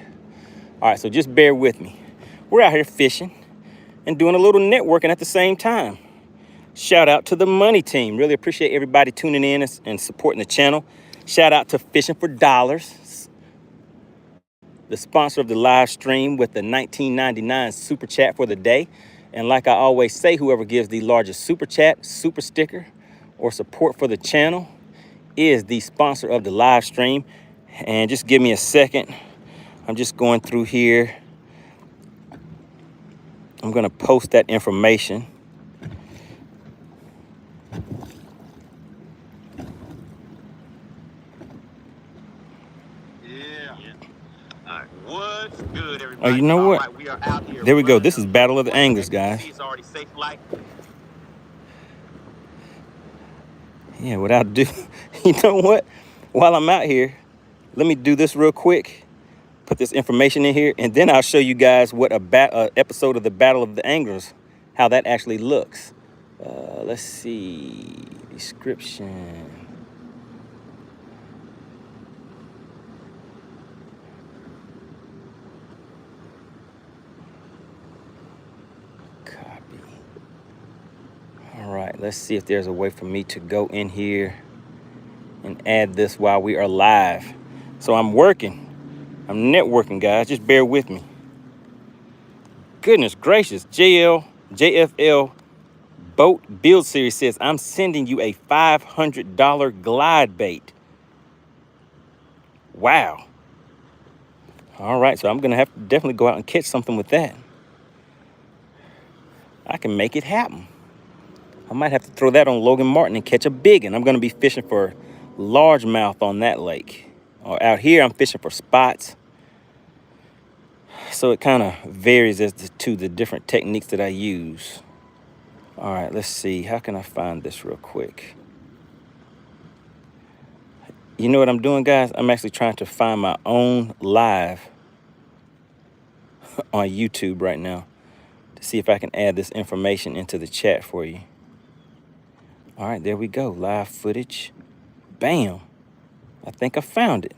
All right, so just bear with me. We're out here fishing and doing a little networking at the same time. Shout out to the MoneyTeam. Really appreciate everybody tuning in and supporting the channel. Shout out to Fishing for Dollars, the sponsor of the live stream with the $19.99 super chat for the day. And like I always say, whoever gives the largest super chat, super sticker, or support for the channel is the sponsor of the live stream. And just give me a second. I'm just going through here. I'm going to post that information. What's good, everybody? Oh, you know what? Right, we are out here. There we go. This is Battle of the Anglers, guys. Yeah, what I'll do, you know what? While I'm out here, let me do this real quick. Put this information in here, and then I'll show you guys what a episode of the Battle of the Anglers, how that actually looks. Let's see. Description. All right, let's see if there's a way for me to go in here and add this while we are live. So I'm working. I'm networking, guys. Just bear with me. Goodness gracious. JFL Boat Build Series says, I'm sending you a $500 glide bait. Wow. All right, so I'm going to have to definitely go out and catch something with that. I can make it happen. I might have to throw that on Logan Martin and catch a big one. I'm going to be fishing for largemouth on that lake. Or out here, I'm fishing for spots. So it kind of varies as to the different techniques that I use. All right, let's see. How can I find this real quick? You know what I'm doing, guys? I'm actually trying to find my own live on YouTube right now to see if I can add this information into the chat for you. All right, there we go. Live footage. Bam. I think I found it.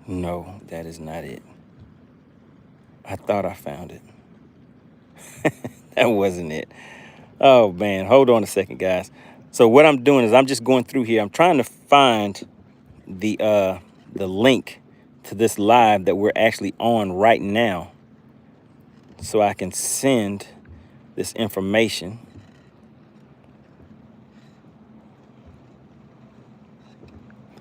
No, that is not it. I thought I found it. That wasn't it. Oh, man. Hold on a second, guys. So what I'm doing is I'm just going through here. I'm trying to find the link to this live that we're actually on right now, so I can send this information.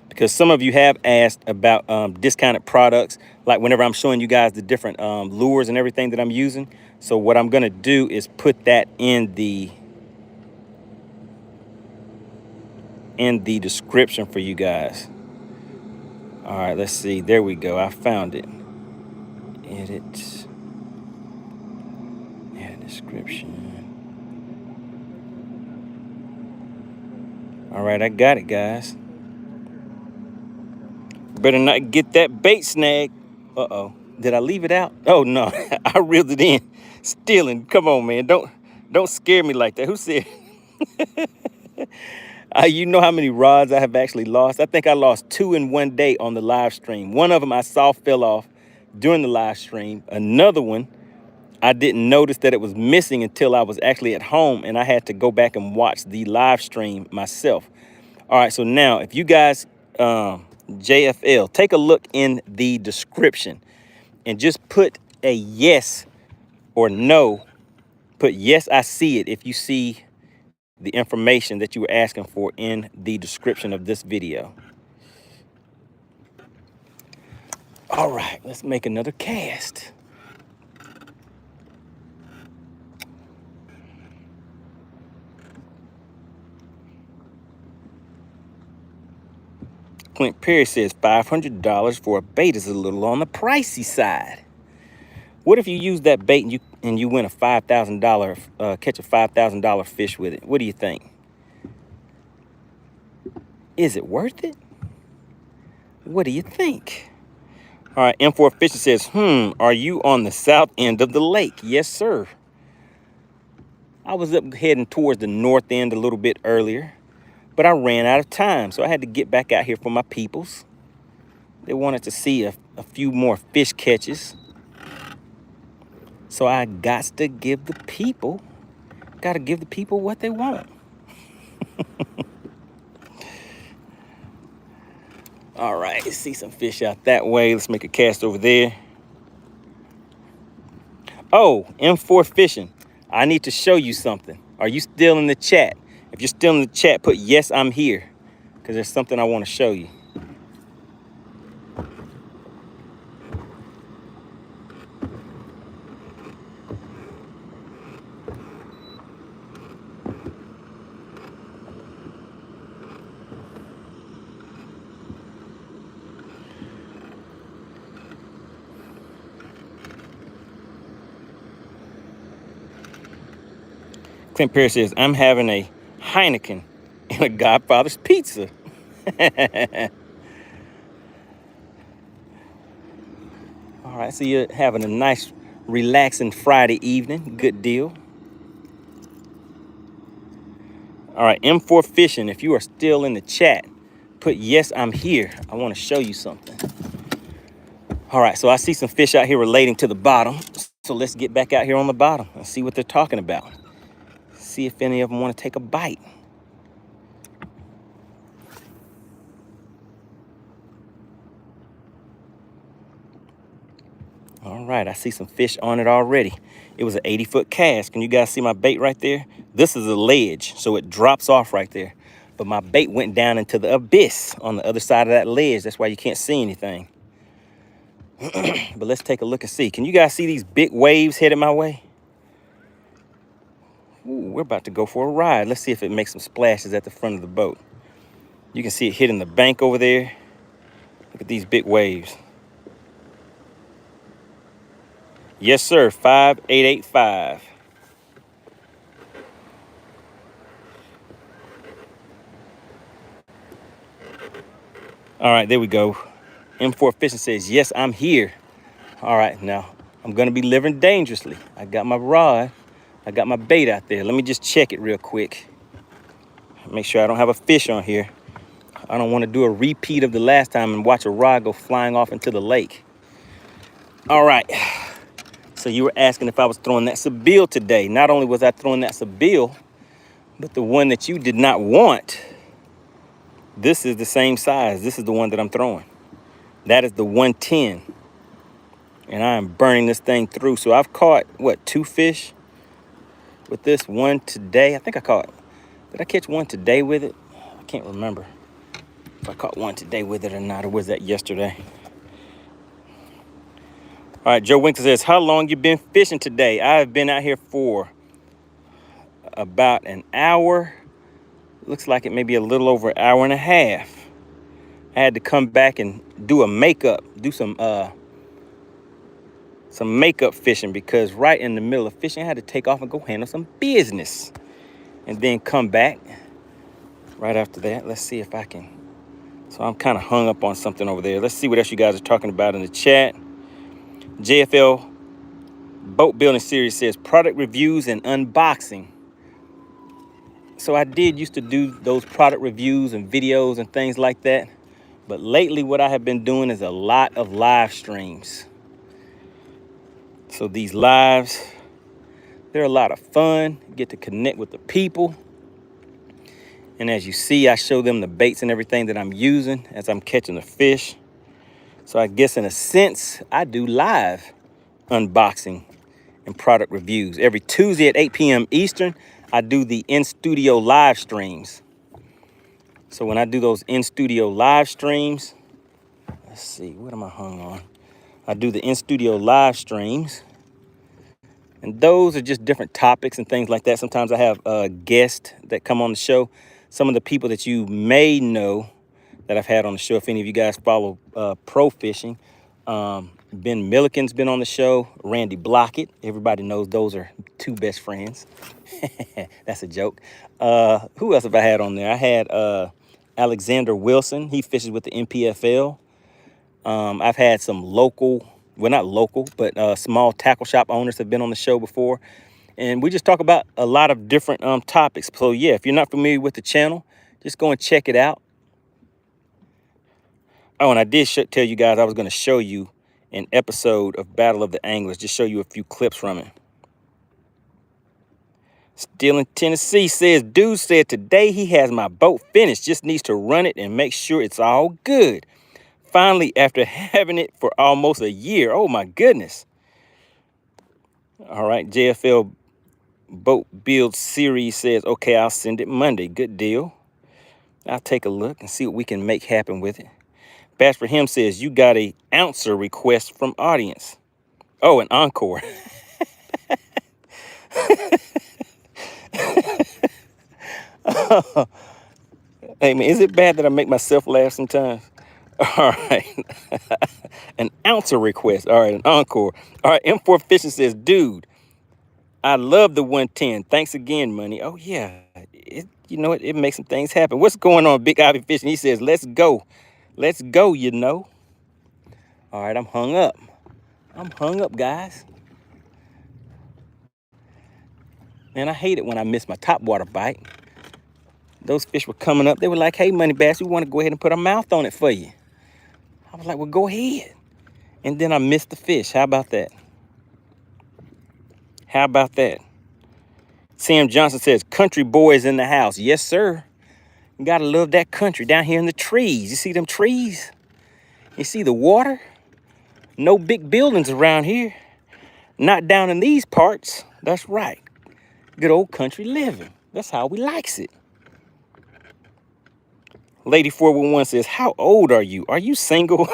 Because some of you have asked about discounted products, like whenever I'm showing you guys the different lures and everything that I'm using. So what I'm gonna do is put that in the description for you guys. All right, let's see. There we go. I found it. Edit. Add description. All right, I got it, guys. Better not get that bait snag. Uh-oh. Did I leave it out? Oh, no. I reeled it in. Stealing. Come on, man. Don't scare me like that. Who said? You know how many rods I have actually lost? I think I lost 2 in one day on the live stream. One of them I saw fell off during the live stream. Another one, I didn't notice that it was missing until I was actually at home, and I had to go back and watch the live stream myself. All right, so now if you guys, JFL, take a look in the description and just put a yes or no. Put yes, I see it if you see the information that you were asking for in the description of this video. All right, let's make another cast. Clint Perry says $500 for a bait is a little on the pricey side. What if you use that bait and you win a $5,000 catch a $5,000 fish with it? What do you think? Is it worth it? What do you think? All right, M4 Fisher says, are you on the south end of the lake? Yes, sir. I was up heading towards the north end a little bit earlier, but I ran out of time, so I had to get back out here for my peoples. They wanted to see a few more fish catches. So I got to give the people what they want. All right, let's see some fish out that way. Let's make a cast over there. Oh, M4 Fishing, I need to show you something. Are you still in the chat? If you're still in the chat, put yes, I'm here, because there's something I want to show you. Clint Perry says, I'm having a Heineken and a Godfather's pizza. All right, so you're having a nice, relaxing Friday evening. Good deal. All right, M4 Fishing, if you are still in the chat, put yes, I'm here. I want to show you something. All right, so I see some fish out here relating to the bottom. So let's get back out here on the bottom and see what they're talking about. See if any of them want to take a bite. All right, I see some fish on it already. It was an 80-foot cast. Can you guys see my bait right there? This is a ledge, so it drops off right there. But my bait went down into the abyss on the other side of that ledge. That's why you can't see anything. But let's take a look and see. Can you guys see these big waves headed my way? Ooh, we're about to go for a ride. Let's see if it makes some splashes at the front of the boat. You can see it hitting the bank over there. Look at these big waves. Yes, sir, 5885. All right, there we go. M4 Fishing says, yes, I'm here. All right, now I'm gonna be living dangerously. I got my rod. I got my bait out there. Let me just check it real quick. Make sure I don't have a fish on here. I don't want to do a repeat of the last time and watch a rod go flying off into the lake. All right. So you were asking if I was throwing that Sabile today. Not only was I throwing that Sabile, but the one that you did not want, this is the same size. This is the one that I'm throwing. That is the 110. And I am burning this thing through. So I've caught, what, 2 fish with this one today. I think I caught, did I catch one today with it? I can't remember if I caught one today with it or not, or was that yesterday? All right, Joe Winkler says, how long you been fishing today? I've been out here for about an hour. Looks like it may be a little over an hour and a half. I had to come back and do a makeup, do some makeup fishing, because right in the middle of fishing, I had to take off and go handle some business. And then come back right after that. Let's see if I can. So I'm kind of hung up on something over there. Let's see what else you guys are talking about in the chat. JFL Boat Building Series says product reviews and unboxing. So I did used to do those product reviews and videos and things like that. But lately what I have been doing is a lot of live streams. So these lives, they're a lot of fun. You get to connect with the people. And as you see, I show them the baits and everything that I'm using as I'm catching the fish. So I guess in a sense, I do live unboxing and product reviews. Every Tuesday at 8 p.m. Eastern, I do the in-studio live streams. So when I do those in-studio live streams, let's see, what am I hung on? I do the in-studio live streams. And those are just different topics and things like that. Sometimes I have guests that come on the show. Some of the people that you may know that I've had on the show, if any of you guys follow pro fishing, Ben Milliken's been on the show, Randy Blockett. Everybody knows those are 2 best friends. That's a joke. Who else have I had on there? I had Alexander Wilson. He fishes with the NPFL. I've had some local, well, not local, but small tackle shop owners have been on the show before. And we just talk about a lot of different topics. So yeah, if you're not familiar with the channel, just go and check it out. Oh, and I did tell you guys I was going to show you an episode of Battle of the Anglers. Just show you a few clips from it. Still in Tennessee says, dude said today he has my boat finished. Just needs to run it and make sure it's all good. Finally, after having it for almost a year. Oh, my goodness. All right, JFL Boat Build Series says, okay, I'll send it Monday. Good deal. I'll take a look and see what we can make happen with it. Bash for Him says, you got a ouncer request from audience. Oh, an encore. Hey, man, is it bad that I make myself laugh sometimes? All right. An ouncer request. All right, an encore. All right, M4 Fishing says, dude, I love the 110. Thanks again, Money. Oh, yeah. You know what? It makes some things happen. What's going on, Big Ivy Fishing? He says, let's go. Let's go, you know. All right, I'm hung up. I'm hung up, guys. Man, I hate it when I miss my topwater bite. Those fish were coming up. They were like, hey, MoneyBass, we want to go ahead and put our mouth on it for you. I was like, well, go ahead. And then I missed the fish. How about that? How about that? Sam Johnson says, country boys in the house. Yes, sir. You got to love that country down here in the trees. You see them trees? You see the water? No big buildings around here. Not down in these parts. That's right. Good old country living. That's how we likes it. Lady 411 says, how old are you? Are you single?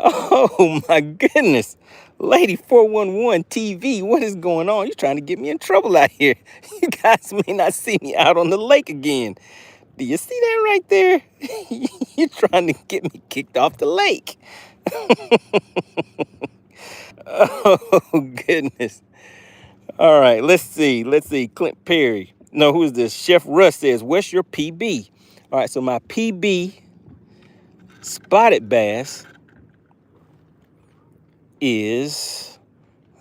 Oh my goodness. Lady 411 TV, what is going on? You're trying to get me in trouble out here. You guys may not see me out on the lake again. Do you see that right there? You're trying to get me kicked off the lake. Oh, goodness. All right, let's see. Clint Perry. No, who is this? Chef Russ says, what's your PB? All right, so my PB spotted bass is,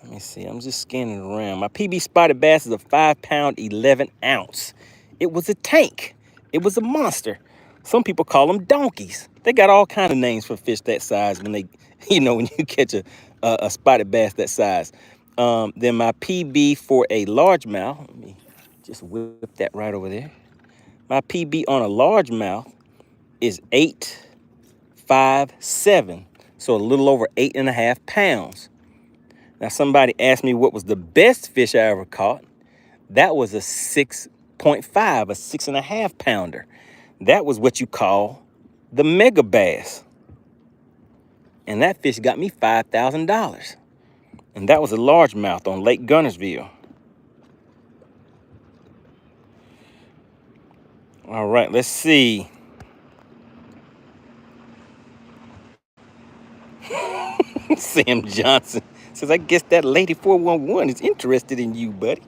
let me see, I'm just scanning around. My PB spotted bass is a 5-pound, 11-ounce. It was a tank. It was a monster. Some people call them donkeys. They got all kind of names for fish that size when they, when you catch a spotted bass that size. Then my PB for a largemouth, let me just whip that right over there. My PB on a largemouth is 857. So a little over 8.5 pounds. Now somebody asked me what was the best fish I ever caught. That was a 6.5, a 6.5 pounder. That was what you call the mega bass. And that fish got me $5,000. And that was a largemouth on Lake Gunnersville. All right, let's see. Sam Johnson says, I guess that lady 411 is interested in you, buddy.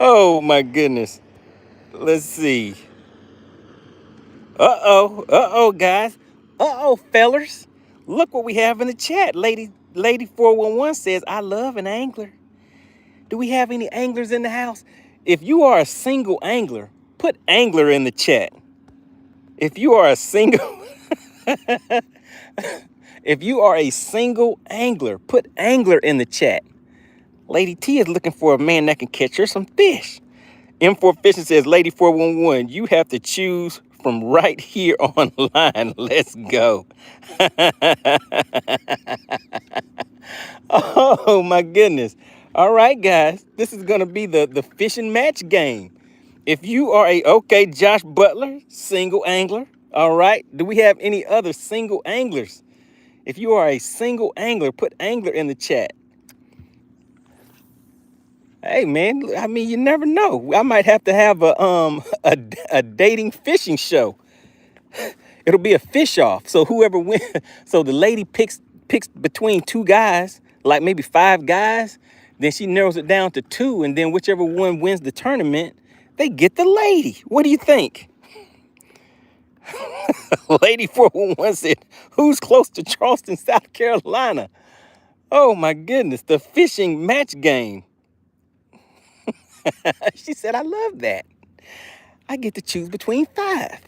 Oh my goodness. Let's see. Uh-oh, guys. Uh-oh, fellers. Look what we have in the chat. Lady 411 says, I love an angler. Do we have any anglers in the house? If you are a single angler, put angler in the chat. If you are a single if you are a single angler, put angler in the chat. Lady T is looking for a man that can catch her some fish. M4 Fishing says, Lady 411, you have to choose from right here online. Let's go. Oh my goodness. All right, guys, this is gonna be the fishing match game. If you are okay, Josh Butler, single angler. All right, do we have any other single anglers? If you are a single angler, put angler in the chat. Hey man, I mean, you never know. I might have to have a dating fishing show. It'll be a fish off. So whoever wins, so the lady picks between two guys, like maybe 5 guys, then she narrows it down to 2, and then whichever one wins the tournament, they get the lady. What do you think? Lady 411 said, who's close to Charleston, South Carolina? Oh my goodness, the fishing match game. She said, I love that. I get to choose between 5.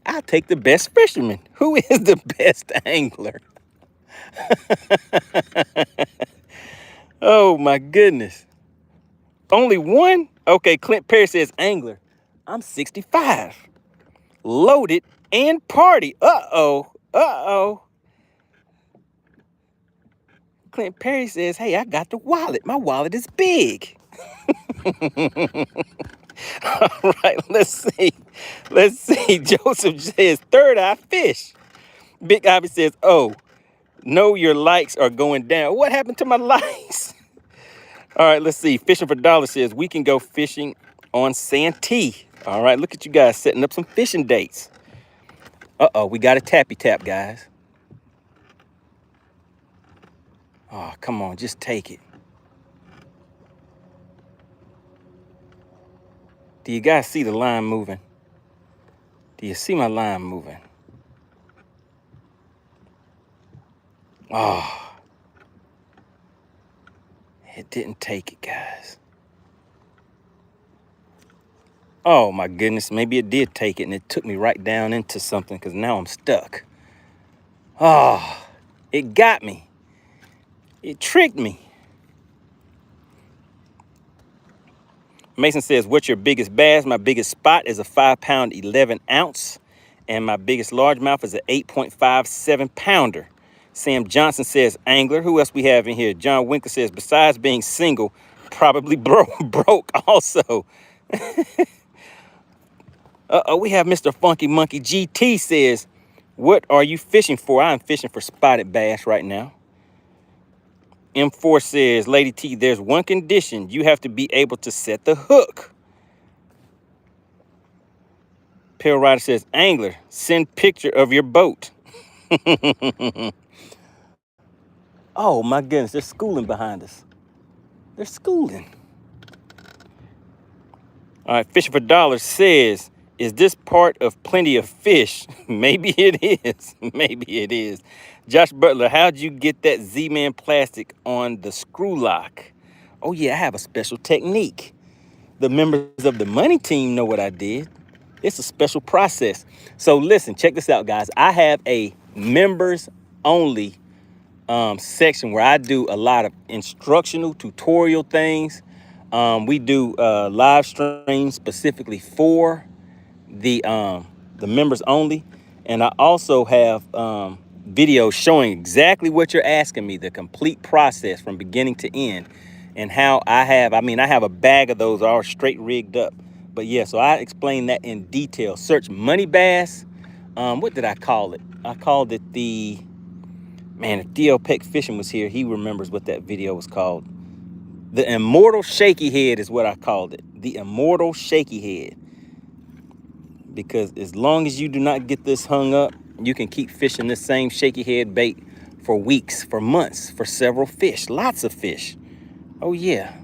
I'll take the best fisherman. Who is the best angler? Oh my goodness. Only one? Okay, Clint Perry says angler. I'm 65. Loaded and party. Uh-oh. Clint Perry says, hey, I got the wallet. My wallet is big. All right, let's see. Joseph says, third eye fish. Big Ivy says, oh, no, your likes are going down. What happened to my likes? All right, let's see. Fishing for Dollars says, we can go fishing on Santee. All right, look at you guys setting up some fishing dates. Uh-oh, we got a tappy tap, guys. Oh, come on, just take it. Do you guys see the line moving? Do you see my line moving? Oh, it didn't take it, guys. Oh my goodness, maybe it did take it and it took me right down into something because now I'm stuck. Oh, it got me. It tricked me. Mason says, what's your biggest bass? My biggest spot is a 5-pound, 11-ounce. And my biggest largemouth is an 8.57 pounder. Sam Johnson says, angler. Who else we have in here? John Winkler says, besides being single, probably broke also. Uh-oh, we have Mr. Funky Monkey GT says, what are you fishing for? I'm fishing for spotted bass right now. M4 says, Lady T, there's one condition. You have to be able to set the hook. Pale Rider says, angler, send picture of your boat. Oh my goodness, they're schooling behind us. They're schooling. All right, Fishing for Dollars says, is this part of Plenty of Fish? Maybe it is. Maybe it is. Josh Butler, how'd you get that Z-Man plastic on the screw lock? Oh yeah, I have a special technique. The members of the Money Team know what I did. It's a special process. So listen, check this out, guys. I have a members only section where I do a lot of instructional tutorial things. We do live streams specifically for the members only, and I also have videos showing exactly what you're asking me, the complete process from beginning to end, and how I have a bag of those all straight rigged up. But yeah, so I explained that in detail. Search MoneyBass. What did I call it? I called it if Theo Peck Fishing was here, he remembers what that video was called. The Immortal Shaky Head is what I called it. The Immortal Shaky Head. Because as long as you do not get this hung up, you can keep fishing this same shaky head bait for weeks, for months, for several fish, lots of fish. Oh yeah.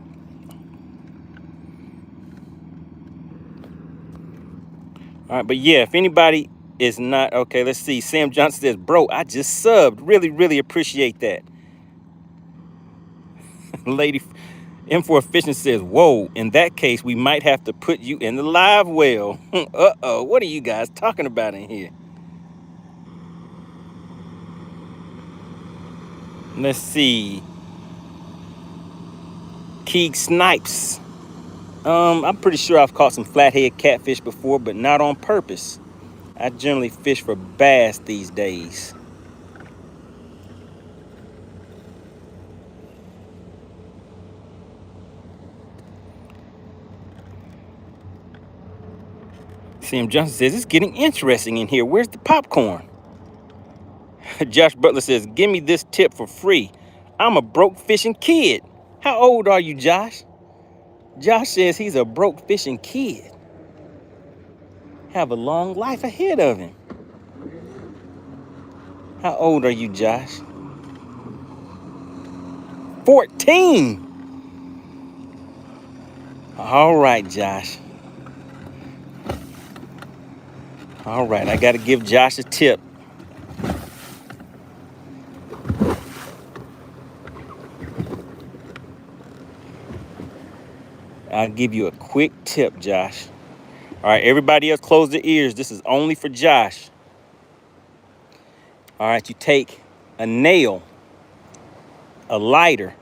All right, but yeah, if anybody is not, okay, let's see. Sam Johnson says, bro, I just subbed. Really, really appreciate that. Lady M4 Fishing says, whoa, in that case, we might have to put you in the live well. Uh-oh, what are you guys talking about in here? Let's see. Keeg Snipes. I'm pretty sure I've caught some flathead catfish before, but not on purpose. I generally fish for bass these days. Sam Johnson says, it's getting interesting in here. Where's the popcorn? Josh Butler says, give me this tip for free. I'm a broke fishing kid. How old are you, Josh? Josh says he's a broke fishing kid. Have a long life ahead of him. How old are you, Josh? 14. All right, Josh. All right, I got to give Josh a tip. I'll give you a quick tip, Josh. All right, everybody else close their ears. This is only for Josh. All right, you take a nail, a lighter.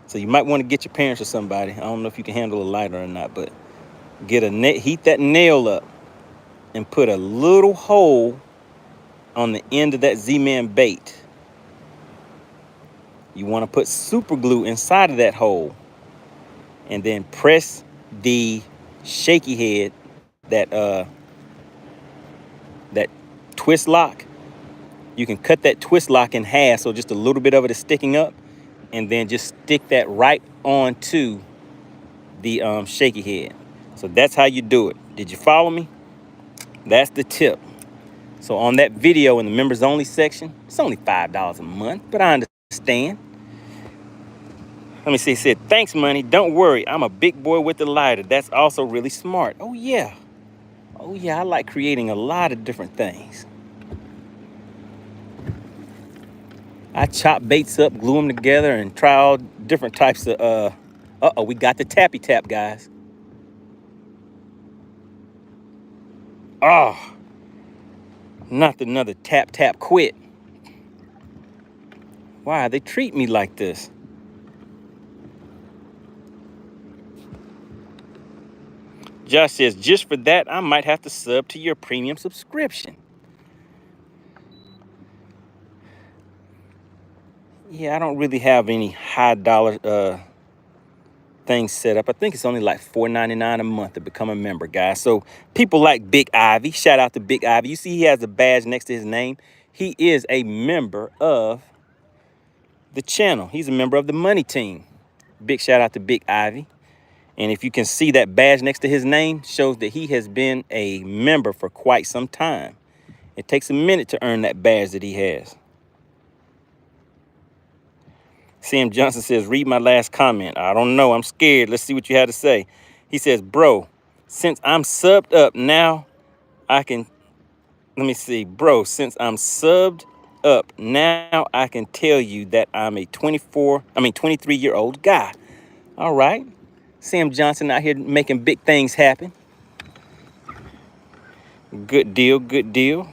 So you might want to get your parents or somebody. I don't know if you can handle a lighter or not, but heat that nail up and put a little hole on the end of that Z-Man bait. You want to put super glue inside of that hole and then press the shaky head, that twist lock. You can cut that twist lock in half so just a little bit of it is sticking up, and then just stick that right onto the shaky head. So that's how you do it. Did you follow me? That's the tip. So on that video in the members only section, it's only $5 a month, but I understand. Let me see, it said, thanks, Money. Don't worry, I'm a big boy with the lighter. That's also really smart. Oh yeah. Oh yeah, I like creating a lot of different things. I chop baits up, glue them together, and try all different types of, uh-oh, we got the tappy tap, guys. Oh, not another tap, tap, quit. Why they treat me like this? Josh says, just for that, I might have to sub to your premium subscription. Yeah, I don't really have any high dollar things set up. I think it's only like $4.99 a month to become a member, guys. So people like Big Ivy, shout out to Big Ivy. You see he has a badge next to his name. He is a member of the channel. He's a member of the MoneyTeam. Big shout out to Big Ivy. And if you can see that badge next to his name, shows that he has been a member for quite some time. It takes a minute to earn that badge that he has. Sam Johnson says, read my last comment. I don't know. I'm scared. Let's see what you had to say. He says, bro, since I'm subbed up now, I can, let me see. Bro, since I'm subbed up now, I can tell you that I'm a 23-year-old guy. All right. Sam Johnson out here making big things happen. Good deal, good deal.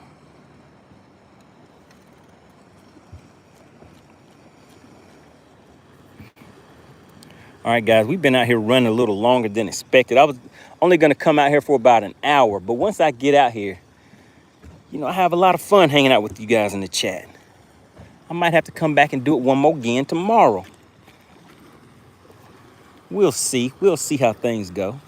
All All right, guys, we've been out here running a little longer than expected. I was only going to come out here for about an hour, but once I get out here, you know, I have a lot of fun hanging out with you guys in the chat. I might have to come back and do it one more again tomorrow. We'll see. We'll see how things go.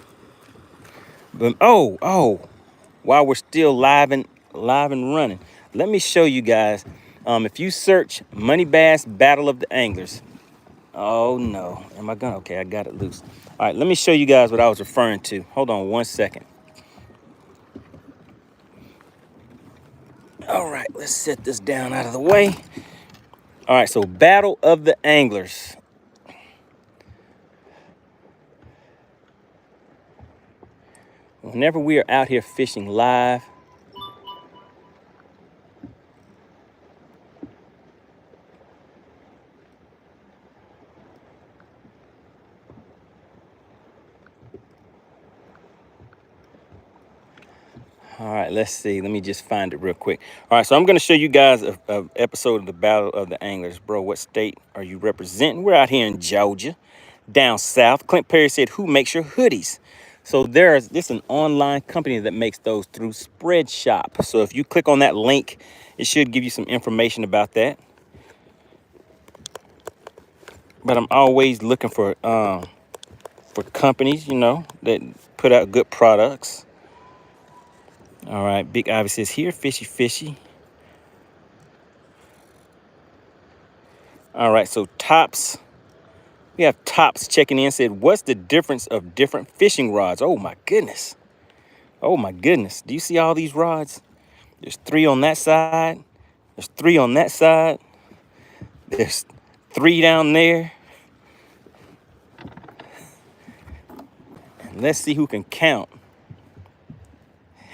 But while we're still live and running, let me show you guys. If you search MoneyBass Battle of the Anglers. Oh no, am I gonna? Okay, I got it loose. All right, let me show you guys what I was referring to. Hold on one second. All right, let's set this down out of the way. All right, so Battle of the Anglers. Whenever we are out here fishing live, all right, let's see. Let me just find it real quick. All right, so I'm going to show you guys a episode of the Battle of the Anglers. Bro, what state are you representing? We're out here in Georgia, down south. Clint Perry said, who makes your hoodies? So this is an online company that makes those through Spreadshop. So if you click on that link, it should give you some information about that. But I'm always looking for companies, you know, that put out good products. All right, Big Ivy says, here, fishy, fishy. All right, so Tops, we have Tops checking in, said, what's the difference of different fishing rods? Oh my goodness. Oh my goodness. Do you see all these rods? There's 3 on that side. There's 3 on that side. There's 3 down there. And let's see who can count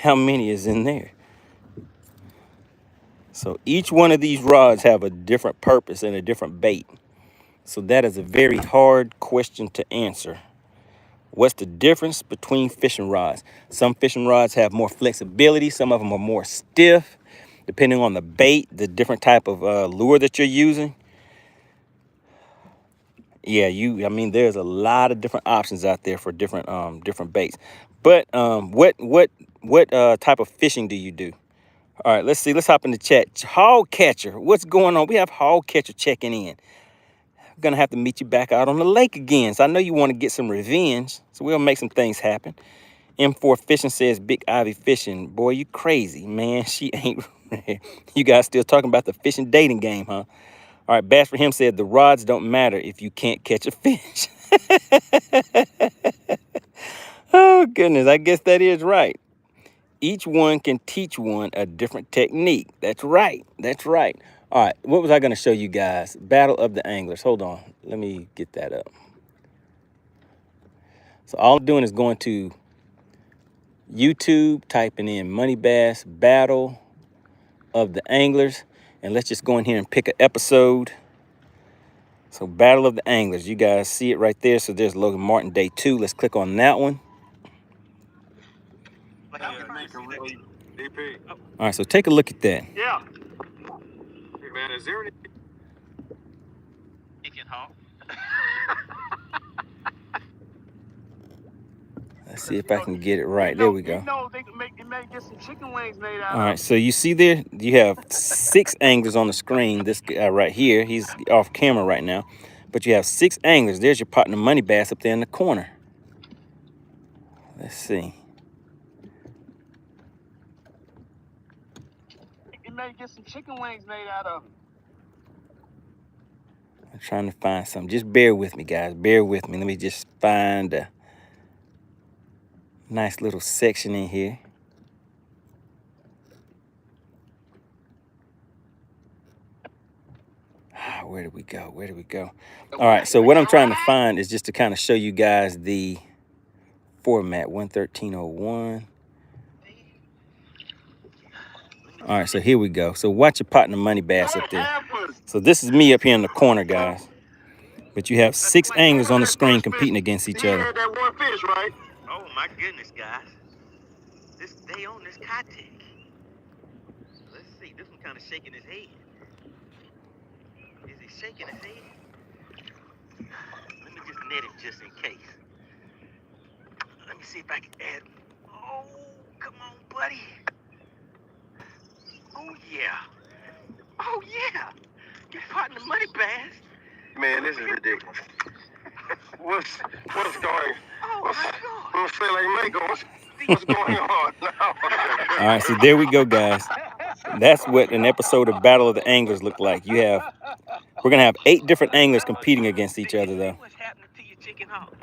how many is in there. So each one of these rods have a different purpose and a different bait. So that is a very hard question to answer. What's the difference between fishing rods? Some fishing rods have more flexibility. Some of them are more stiff, depending on the bait, the different type of lure that you're using. Yeah, I mean, there's a lot of different options out there for different baits. But what type of fishing do you do? All right, let's see. Let's hop in the chat. Hog Catcher, what's going on? We have Hog Catcher checking in. I'm gonna have to meet you back out on the lake again. So I know you want to get some revenge. So we'll make some things happen. M4 Fishing says, Big Ivy Fishing. Boy, you crazy, man. She ain't. You guys still talking about the fishing dating game, huh? All right, Bass for him said, the rods don't matter if you can't catch a fish. Oh, goodness. I guess that is right. Each one can teach one a different technique. That's right. That's right. All right, what was I going to show you guys? Battle of the Anglers. Hold on. Let me get that up. So all I'm doing is going to YouTube, typing in MoneyBass Battle of the Anglers. And let's just go in here and pick an episode. So Battle of the Anglers. You guys see it right there. So there's Logan Martin Day 2. Let's click on that one. All right, so take a look at that. Yeah. Hey man, is there any Let's see if I can get it right. There we go. They may get some chicken wings made out All right, so you see there, you have 6 anglers on the screen. This guy right here, he's off camera right now. But you have 6 anglers. There's your partner MoneyBass up there in the corner. Let's see. You may get some chicken wings made out of. I'm trying to find something. Just bear with me, guys. Bear with me. Let me just find a nice little section in here. Where did we go? Where did we go? All right, so what I'm trying to find is just to kind of show you guys the format, 11301. All right, so here we go. So watch your partner MoneyBass up there. So this is me up here in the corner, guys. But you have 6 anglers on the screen competing against each other. That one fish, right? Oh my goodness, guys. They on this cotton. Let's see, this one kind of shaking his head. Is he shaking his head? Let me just net it just in case. Let me see if I can add. Oh, come on, buddy. Oh, yeah. Oh, yeah. Your partner MoneyBass. Man, this is ridiculous. What's going? Oh, my God. I'm gonna say like Mako. What's going on now? All right, so there we go, guys. That's what an episode of Battle of the Anglers looked like. We're gonna have 8 different anglers competing against each other, though. What's happening to your chicken hawk?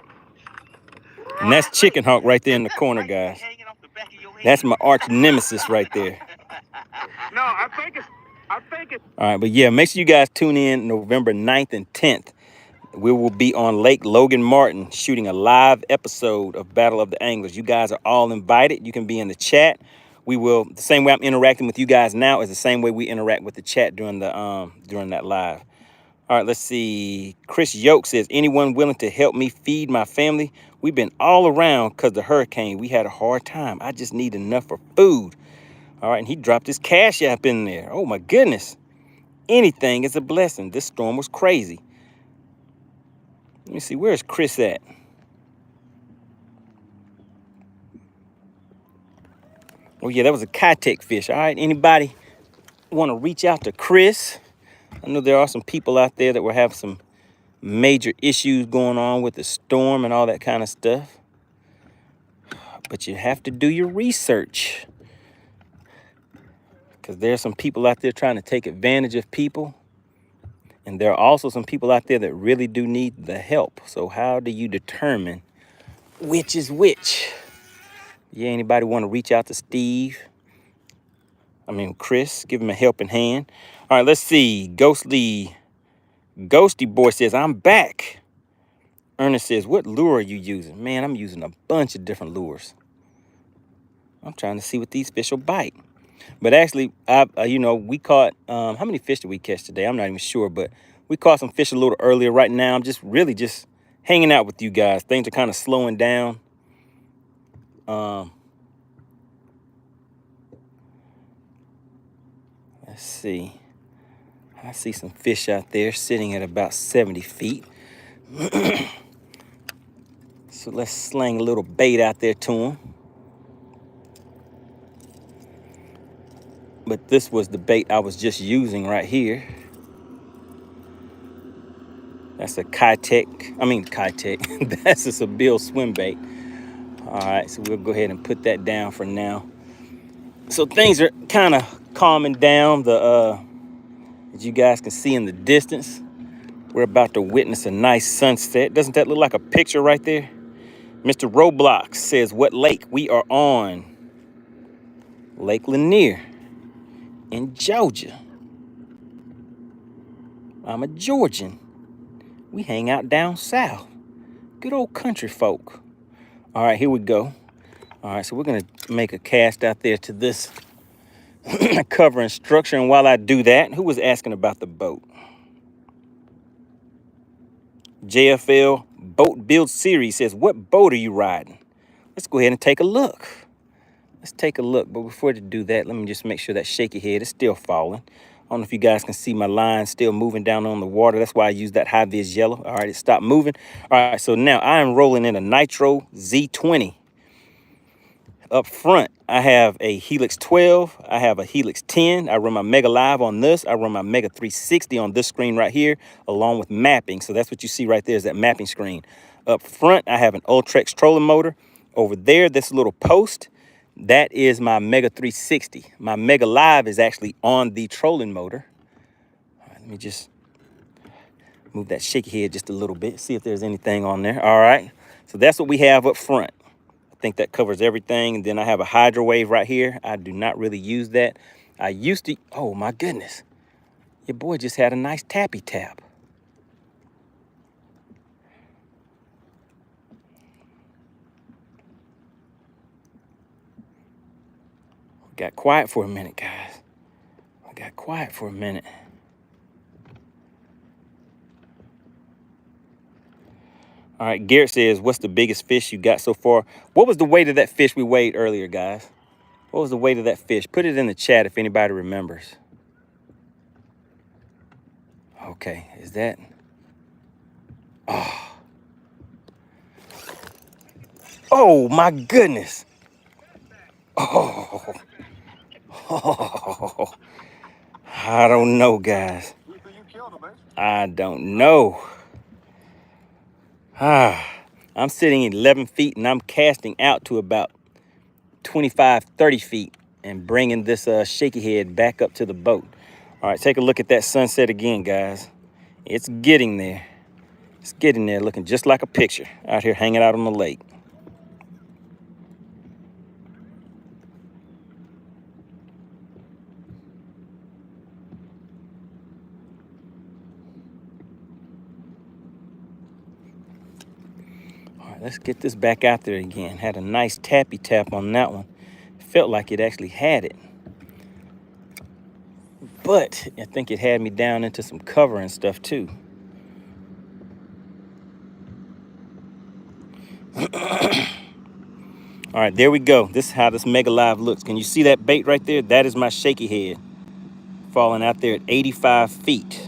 And that's Chicken Hawk right there in the corner, guys. Hanging off the back of your head. That's my arch nemesis right there. No, I think it's. All right, but yeah, make sure you guys tune in November 9th and 10th. We will be on Lake Logan Martin shooting a live episode of Battle of the Anglers. You guys are all invited. You can be in the chat. We will, the same way I'm interacting with you guys now is the same way we interact with the chat during that live. All right, let's see. Chris Yoke says, anyone willing to help me feed my family? We've been all around because the hurricane. We had a hard time. I just need enough for food. All right, and he dropped his Cash App in there. Oh, my goodness. Anything is a blessing. This storm was crazy. Let me see. Where's Chris at? Oh, yeah, that was a Kitech fish. All right, anybody want to reach out to Chris? I know there are some people out there that will have some major issues going on with the storm and all that kind of stuff. But you have to do your research. Because there are some people out there trying to take advantage of people. And there are also some people out there that really do need the help. So how do you determine which is which? Yeah, anybody want to reach out to Chris, give him a helping hand. All right, let's see. Ghosty Boy says, I'm back. Ernest says, what lure are you using? Man, I'm using a bunch of different lures. I'm trying to see what these fish will bite. But actually, we caught, how many fish did we catch today? I'm not even sure, but we caught some fish a little earlier. Right now, I'm just really hanging out with you guys. Things are kind of slowing down. Let's see. I see some fish out there sitting at about 70 feet. So let's sling a little bait out there to them. But this was the bait I was just using right here. That's a Kitech. That's a Sebile swim bait. All right, so we'll go ahead and put that down for now. So things are kind of calming down. As you guys can see in the distance, we're about to witness a nice sunset. Doesn't that look like a picture right there? Mr. Roblox says, what lake? We are on Lake Lanier in Georgia. I'm a Georgian. We hang out down south. Good old country folk. All right, here we go. All right, so we're going to make a cast out there to this covering structure. And while I do that, who was asking about the boat? JFL Boat Build Series says, what boat are you riding? Let's go ahead and take a look. Let's take a look. But before to do that, let me just make sure that shaky head is still falling. I don't know if you guys can see my line still moving down on the water. That's why I use that high vis yellow. All right, it stopped moving. All right, so now I am rolling in a Nitro Z20. Up front, I have a Helix 12. I have a Helix 10. I run my Mega Live on this. I run my Mega 360 on this screen right here, along with mapping. So that's what you see right there is that mapping screen. Up front, I have an Ultrex trolling motor. Over there, this little post, that is my Mega 360. My Mega Live is actually on the trolling motor. All right, let me just move that shaky head just a little bit, see if there's anything on there. All right, so that's what we have up front. I think that covers everything. And then I have a Hydro Wave right here. I do not really use that. I used to, oh my goodness. Your boy just had a nice tappy tap. Got quiet for a minute, guys. I got quiet for a minute. All right, Garrett says, what's the biggest fish you got so far? What was the weight of that fish we weighed earlier, guys? What was the weight of that fish? Put it in the chat if anybody remembers. Okay, is that? Oh, Oh my goodness. Oh, oh. I don't know, guys. I don't know. I'm sitting at 11 feet and I'm casting out to about 25, 30 feet and bringing this shaky head back up to the boat. All right, take a look at that sunset again, guys. It's getting there. It's getting there, looking just like a picture out here hanging out on the lake. All right, let's get this back out there again. Had a nice tappy tap on that one. Felt like it actually had it. But I think it had me down into some cover and stuff too. All right, there we go. This is how this Mega Live looks. Can you see that bait right there? That is my shaky head falling out there at 85 feet.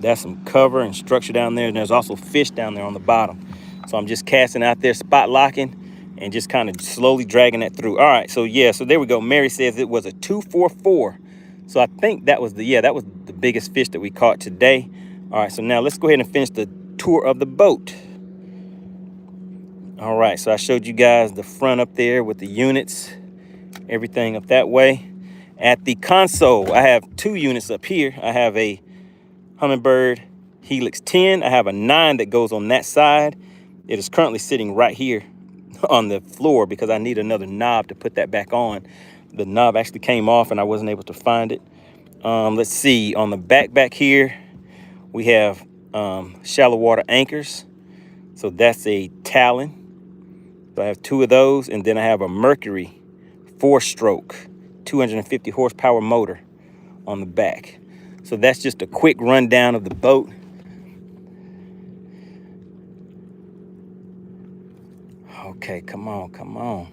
That's some cover and structure down there. And there's also fish down there on the bottom. So I'm just casting out there, spot locking, and just kind of slowly dragging that through. All right, so yeah, so there we go. Mary says it was a 244. So I think that was that was the biggest fish that we caught today. All right, so now let's go ahead and finish the tour of the boat. All right, so I showed you guys the front up there with the units, everything up that way. At the console, I have 2 units up here. I have a Humminbird Helix 10. I have a 9 that goes on that side. It is currently sitting right here on the floor because I need another knob to put that back on. The knob actually came off and I wasn't able to find it. Let's see, on the back here, we have shallow water anchors. So that's a Talon. So I have 2 of those, and then I have a Mercury 4-stroke 250 horsepower motor on the back. So that's just a quick rundown of the boat. Okay, come on, come on.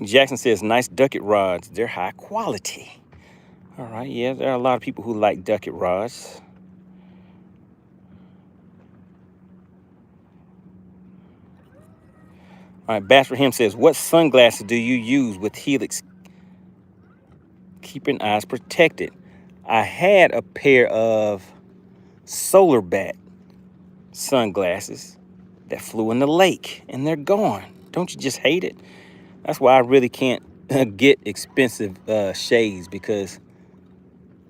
Jackson says, nice ducket rods. They're high quality. All right, yeah, there are a lot of people who like ducket rods. All right, Bass for him says, what sunglasses do you use with Helix keeping eyes protected? I had a pair of solar bat sunglasses that flew in the lake and they're gone. Don't you just hate it? That's why I really can't get expensive shades, because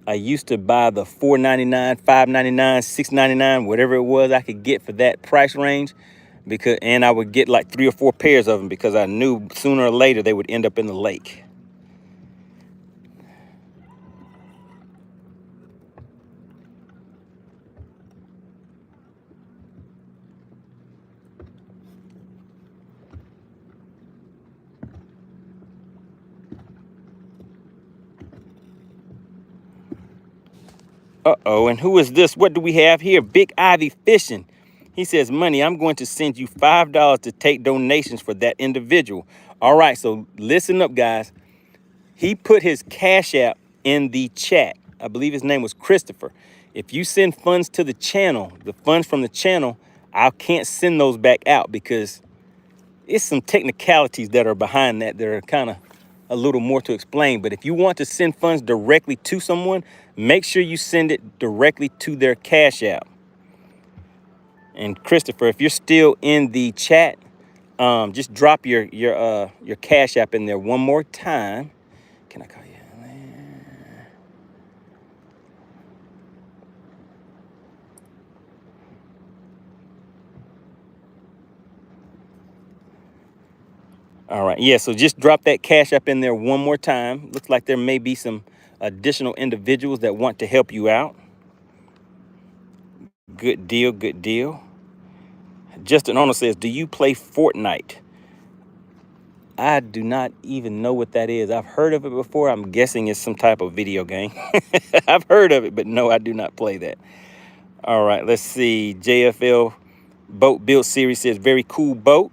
I used to buy the $4.99, $5.99, $6.99, whatever it was I could get for that price range, and I would get like 3 or 4 pairs of them because I knew sooner or later they would end up in the lake. Uh-oh, and who is this? What do we have here? Big Ivy Fishing. He says, Money, I'm going to send you $5 to take donations for that individual. All right, so listen up, guys. He put his Cash App in the chat. I believe his name was Christopher. If you send funds to the channel, the funds from the channel, I can't send those back out because it's some technicalities that are behind that. That are kind of a little more to explain. But if you want to send funds directly to someone, make sure you send it directly to their Cash App. And Christopher, if you're still in the chat, just drop your Cash App in there one more time. Can I call you? All right, yeah, so just drop that Cash App in there one more time. Looks like there may be some additional individuals that want to help you out. Good deal, good deal. Justin Arnold says, do you play Fortnite? I do not even know what that is. I've heard of it before. I'm guessing it's some type of video game. I've heard of it, but no, I do not play that. All right, let's see. JFL Boat Build Series says, very cool boat.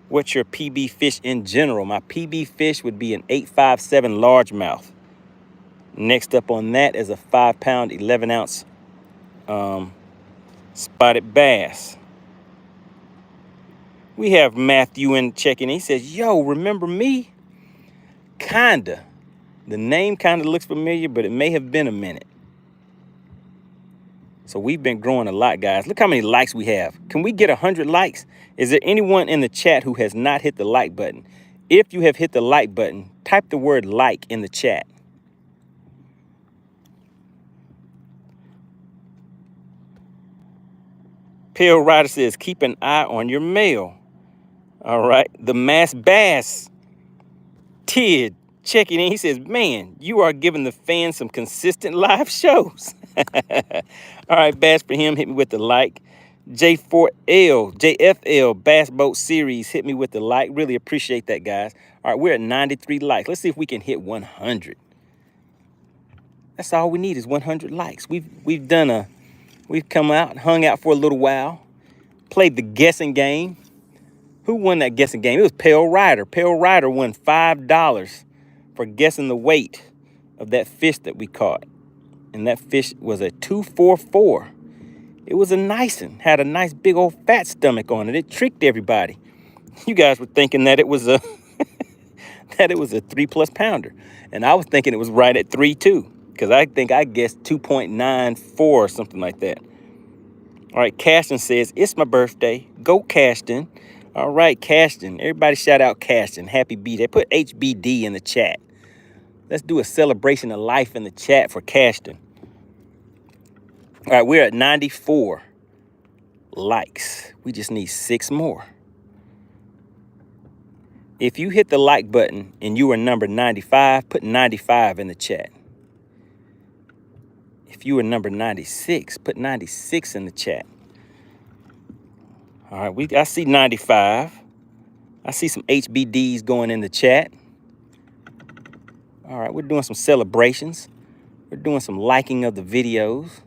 What's your PB fish in general? My PB fish would be an 857 largemouth. Next up on that is a 5-pound, 11-ounce spotted bass. We have Matthew in checking in. He says, yo, remember me? Kinda. The name kind of looks familiar, but it may have been a minute. So we've been growing a lot, guys. Look how many likes we have. Can we get 100 likes? Is there anyone in the chat who has not hit the like button? If you have hit the like button, type the word like in the chat. Pale Rider says, keep an eye on your mail. All right. The Mass Bass Tid checking in. He says, man, you are giving the fans some consistent live shows. All right, Bass for him, hit me with the like. JFL Bass Boat Series, hit me with the like. Really appreciate that, guys. All right, we're at 93 likes. Let's see if we can hit 100. That's all we need is 100 likes. We've come out and hung out for a little while, played the guessing game. Who won that guessing game? It was Pale Rider. Pale Rider won $5 for guessing the weight of that fish that we caught. And that fish was a 244. It was a nice one. Had a nice big old fat stomach on it. It tricked everybody. You guys were thinking that it was a that it was a 3+ pounder. And I was thinking it was right at 3 too. Because I think I guessed 2.94 or something like that. All right, Cashton says, it's my birthday. Go Cashton. All right, Cashton. Everybody shout out Cashton. Happy B-Day. Put HBD in the chat. Let's do a celebration of life in the chat for Cashton. All right, we're at 94 likes. We just need 6 more. If you hit the like button and you are number 95, put 95 in the chat. If you are number 96, put 96 in the chat. All right, I see 95. I see some HBDs going in the chat. All right, we're doing some celebrations. We're doing some liking of the videos.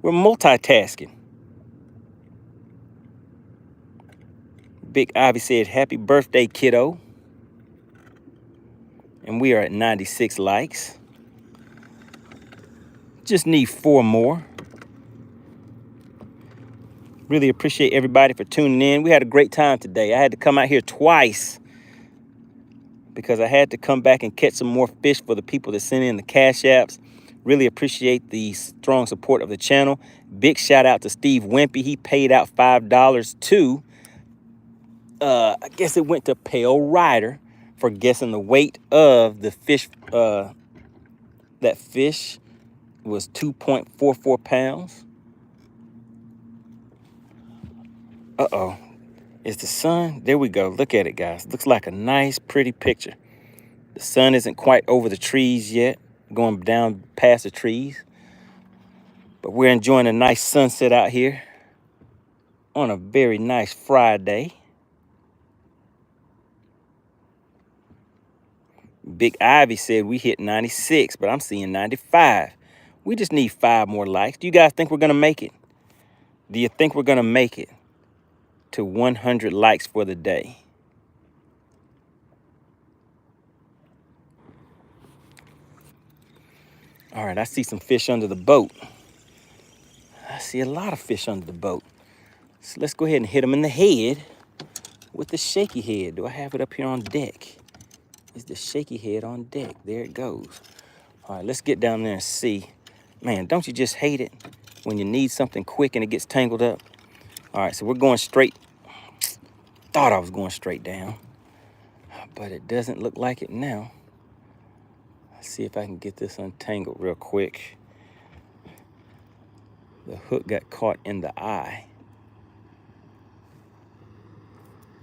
We're multitasking. Big Ivy said, happy birthday, kiddo. And we are at 96 likes. Just need 4 more. Really appreciate everybody for tuning in. We had a great time today. I had to come out here twice because I had to come back and catch some more fish for the people that sent in the cash apps. Really appreciate the strong support of the channel. Big shout out to Steve Wimpy. He paid out $5 to, I guess it went to Pale Rider for guessing the weight of the fish. That fish was 2.44 pounds. Uh-oh. Is the sun? There we go. Look at it, guys. Looks like a nice, pretty picture. The sun isn't quite over the trees yet, going down past the trees. But we're enjoying a nice sunset out here on a very nice Friday. Big Ivy said we hit 96, but I'm seeing 95. We just need 5 more likes. Do you guys think we're going to make it? Do you think we're going to make it to 100 likes for the day? All right, I see some fish under the boat. I see a lot of fish under the boat. So let's go ahead and hit them in the head with the shaky head. Do I have it up here on deck? Is the shaky head on deck? There it goes. All right, let's get down there and see. Man, don't you just hate it when you need something quick and it gets tangled up? All right, so we're going straight. Thought I was going straight down, but it doesn't look like it now. Let's see if I can get this untangled real quick. The hook got caught in the eye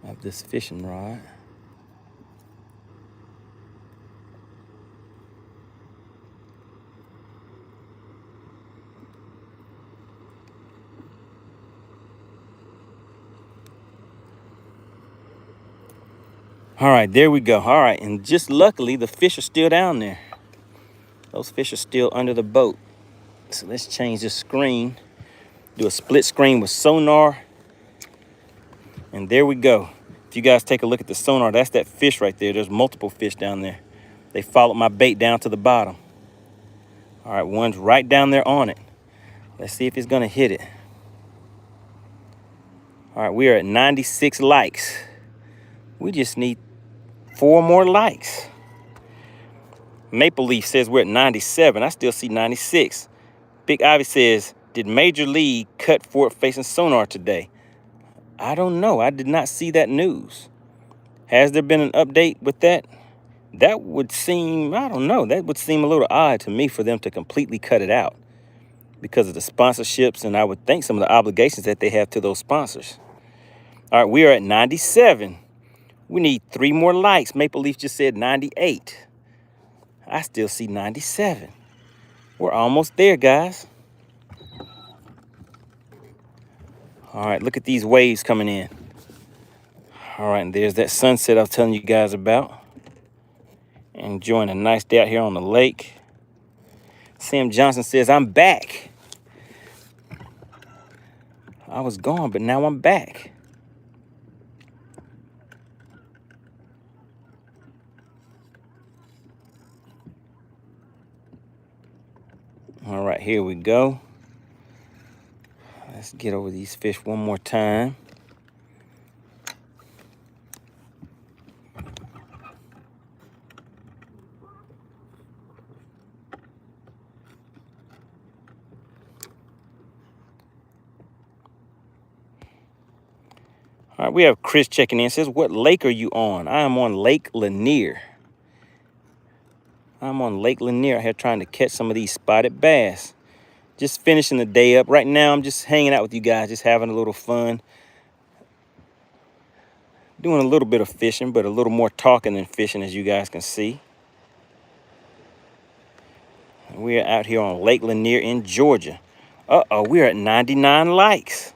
of this fishing rod. All right, there we go. All right, and just luckily, the fish are still down there. Those fish are still under the boat. So let's change the screen. Do a split screen with sonar. And there we go. If you guys take a look at the sonar, that's that fish right there. There's multiple fish down there. They followed my bait down to the bottom. All right, one's right down there on it. Let's see if it's gonna hit it. All right, we are at 96 likes. We just need 4 more likes. Maple Leaf says we're at 97. I still see 96. Big Ivy says, did Major League cut forward-facing sonar today? I don't know. I did not see that news. Has there been an update with that? That would seem, I don't know, that would seem a little odd to me for them to completely cut it out because of the sponsorships, and I would think some of the obligations that they have to those sponsors. All right, we are at 97. We need 3 more likes. Maple Leaf just said 98. I still see 97. We're almost there, guys. All right, look at these waves coming in. All right, and there's that sunset I was telling you guys about. Enjoying a nice day out here on the lake. Sam Johnson says, I'm back. I was gone, but now I'm back. All right, here we go. Let's get over these fish one more time. All right, we have Chris checking in. Says, what lake are you on? I am on Lake Lanier. I'm on Lake Lanier out here trying to catch some of these spotted bass. Just finishing the day up. Right now, I'm just hanging out with you guys, just having a little fun. Doing a little bit of fishing, but a little more talking than fishing, as you guys can see. We're out here on Lake Lanier in Georgia. Uh-oh, we're at 99 likes.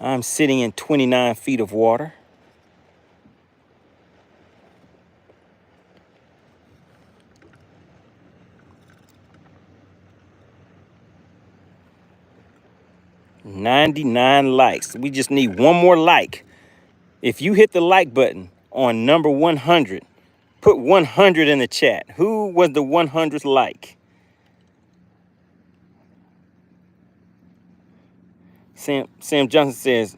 I'm sitting in 29 feet of water. $99 likes. We just need 1 more like. If you hit the like button on number 100, put 100 in the chat. Who was the 100th like? Sam Johnson says,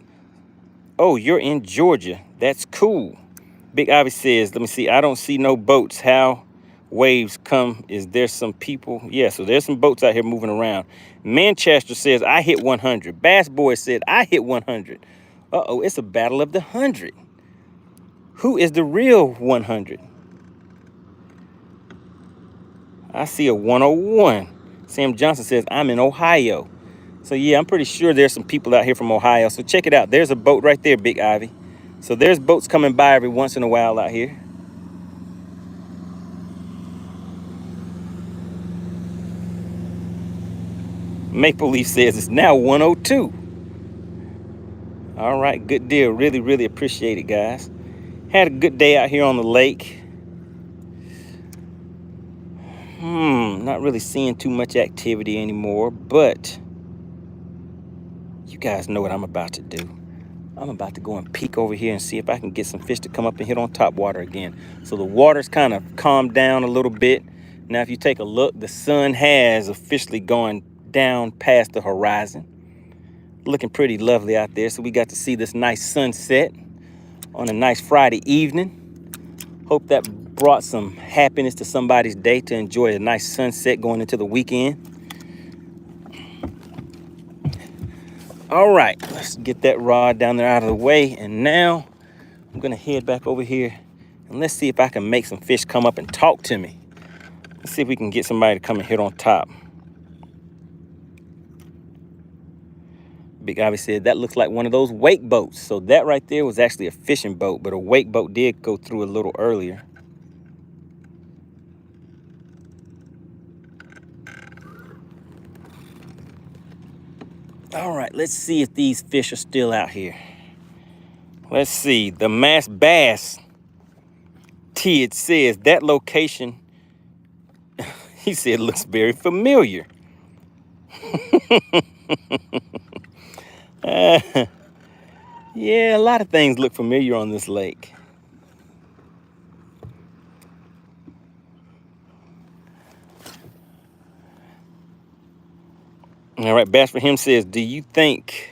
oh, you're in Georgia. That's cool. Big Ivy says, let me see. I don't see no boats. How waves come? Is there some people? Yeah, so there's some boats out here moving around. Manchester says, I hit 100. Bass Boy said, I hit 100. Uh-oh, it's a battle of the 100. Who is the real 100? I see a 101. Sam Johnson says, I'm in Ohio. So, yeah, I'm pretty sure there's some people out here from Ohio. So check it out. There's a boat right there, Big Ivy. So there's boats coming by every once in a while out here. Maple Leaf says it's now 102. All right, good deal. Really, really appreciate it, guys. Had a good day out here on the lake. Not really seeing too much activity anymore, but you guys know what I'm about to do. I'm about to go and peek over here and see if I can get some fish to come up and hit on top water again. So the water's kind of calmed down a little bit. Now, if you take a look, the sun has officially gone down past the horizon. Looking pretty lovely out there. So we got to see this nice sunset on a nice Friday evening. Hope that brought some happiness to somebody's day to enjoy a nice sunset going into the weekend. All right, let's get that rod down there out of the way. And now I'm gonna head back over here and let's see if I can make some fish come up and talk to me. Let's see if we can get somebody to come and hit on top. Big Ivy said that looks like one of those wake boats. So that right there was actually a fishing boat, but a wake boat did go through a little earlier. All right, let's see if these fish are still out here. Let's see, the Mass Bass Tid says that location, he said, looks very familiar. Yeah, a lot of things look familiar on this lake. All right, Bass for him says, do you think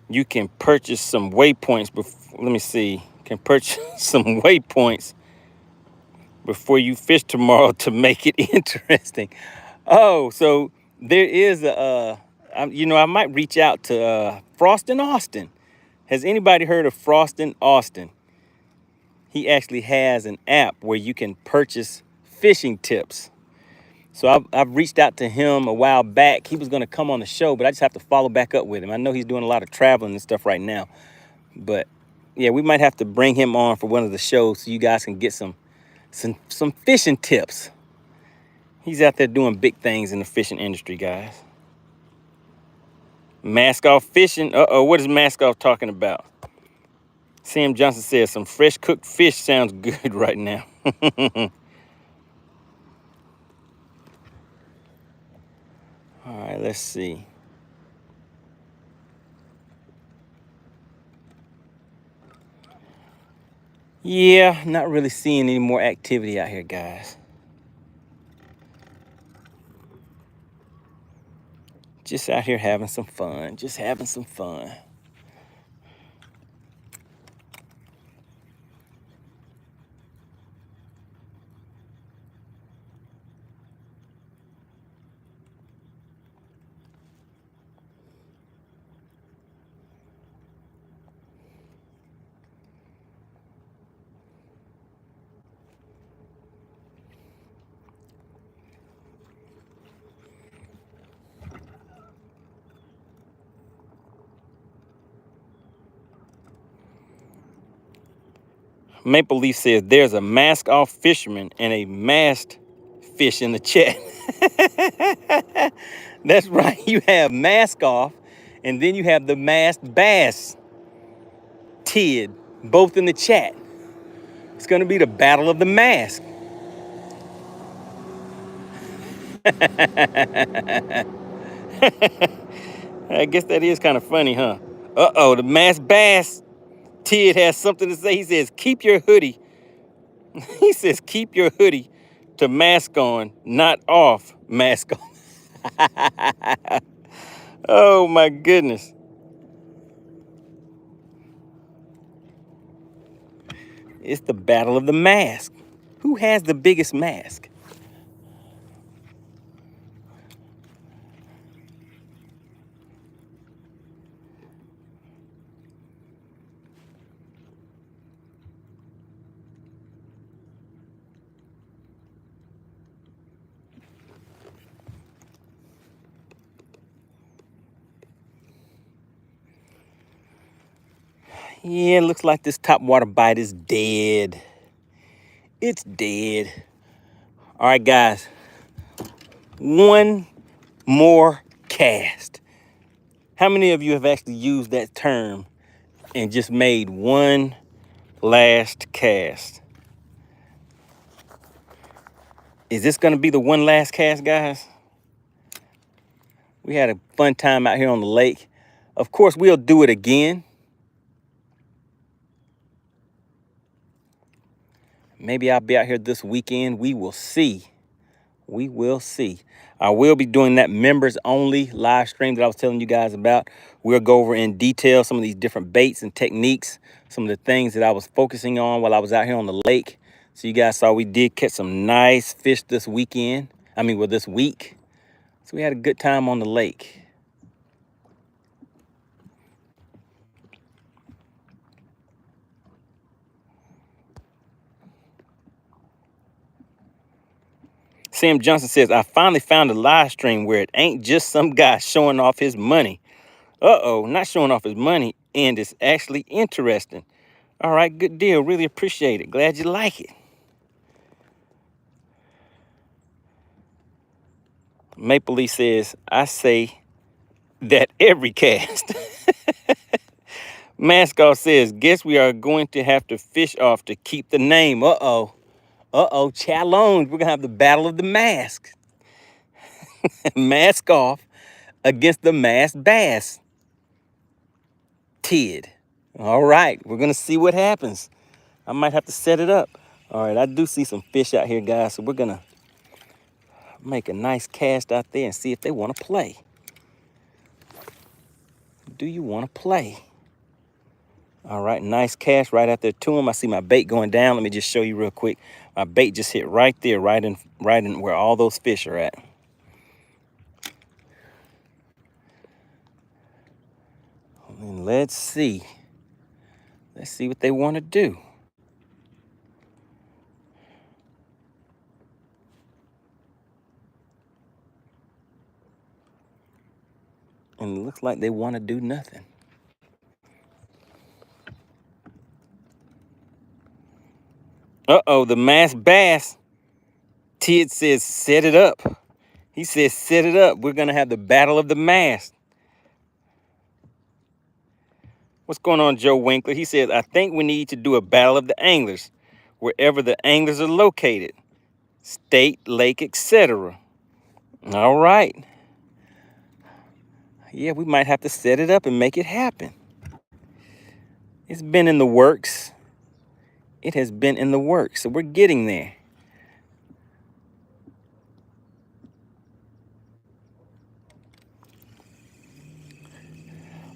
you can purchase some waypoints before, let me see, can purchase some waypoints before you fish tomorrow to make it interesting? Oh, so there is you know, I might reach out to Frost in Austin. Has anybody heard of Frost in Austin? He actually has an app where you can purchase fishing tips. So I've reached out to him a while back. He was going to come on the show, but I just have to follow back up with him. I know he's doing a lot of traveling and stuff right now. But yeah, we might have to bring him on for one of the shows so you guys can get some fishing tips. He's out there doing big things in the fishing industry, guys. Mask off fishing. Uh-oh, what is mask off talking about? Sam Johnson says some fresh cooked fish sounds good right now. All right, let's see. Yeah, not really seeing any more activity out here, guys. Just out here having some fun. Just having some fun. Maple Leaf says there's a mask off fisherman and a masked fish in the chat. That's right. You have mask off and then you have the masked bass tid, both in the chat. It's going to be the battle of the mask. I guess that is kind of funny, huh? Uh-oh, the masked bass tid has something to say. He says, keep your hoodie. He says, keep your hoodie to mask on, not off mask on. Oh, my goodness. It's the battle of the mask. Who has the biggest mask? Yeah, it looks like this topwater bite is dead. It's dead. All right, guys. One more cast. How many of you have actually used that term and just made one last cast? Is this going to be the one last cast, guys? We had a fun time out here on the lake. Of course, we'll do it again. Maybe I'll be out here this weekend. We will see. We will see. I will be doing that members only live stream that I was telling you guys about. We'll go over in detail some of these different baits and techniques, some of the things that I was focusing on while I was out here on the lake. So you guys saw we did catch some nice fish this weekend. This week. So we had a good time on the lake. Sam Johnson says, I finally found a live stream where it ain't just some guy showing off his money. Uh-oh, not showing off his money, and it's actually interesting. All right, good deal. Really appreciate it. Glad you like it. Maple Leaf says, I say that every cast. Mascot says, guess we are going to have to fish off to keep the name. Uh-oh. Uh-oh, challenge. We're going to have the battle of the mask. Mask off against the masked bass. Tid. All right, we're going to see what happens. I might have to set it up. All right, I do see some fish out here, guys, so we're going to make a nice cast out there and see if they want to play. do you want to play? All right, nice cast right out there to him. I see my bait going down. Let me just show you real quick. My bait just hit right there, right in where all those fish are at. And let's see. Let's see what they want to do. And it looks like they want to do nothing. Uh-oh, the masked bass. Tid says, set it up. He says, set it up. We're going to have the battle of the mask. What's going on, Joe Winkler? He says, I think we need to do a battle of the anglers, wherever the anglers are located. State, lake, etc. All right. Yeah, we might have to set it up and make it happen. It's been in the works. It has been in the works, so we're getting there.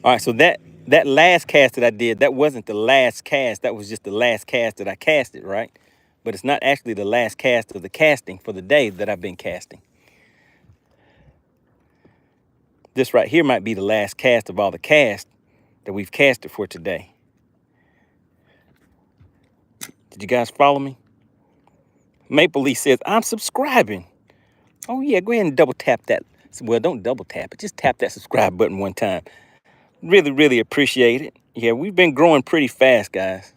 All right, so that last cast that I did, that wasn't the last cast. That was just the last cast that I casted, right? But it's not actually the last cast of the casting for the day that I've been casting. This right here might be the last cast of all the casts that we've casted for today. Did you guys follow me? Maple Leaf says, I'm subscribing. Oh, yeah, go ahead and double tap that. Well, don't double tap it. Just tap that subscribe button one time. Really, really appreciate it. Yeah, we've been growing pretty fast, guys.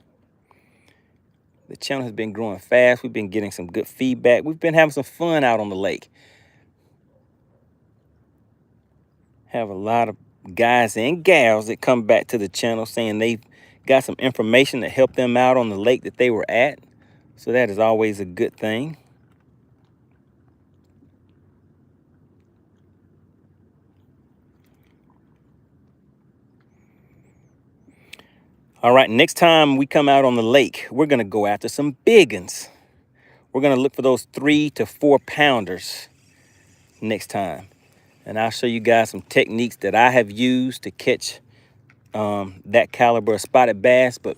The channel has been growing fast. We've been getting some good feedback. We've been having some fun out on the lake. Have a lot of guys and gals that come back to the channel saying they've got some information that helped them out on the lake that they were at. So that is always a good thing. All right, next time we come out on the lake, we're going to go after some big uns. We're going to look for those 3 to 4 pounders next time. And I'll show you guys some techniques that I have used to catch that caliber of spotted bass. But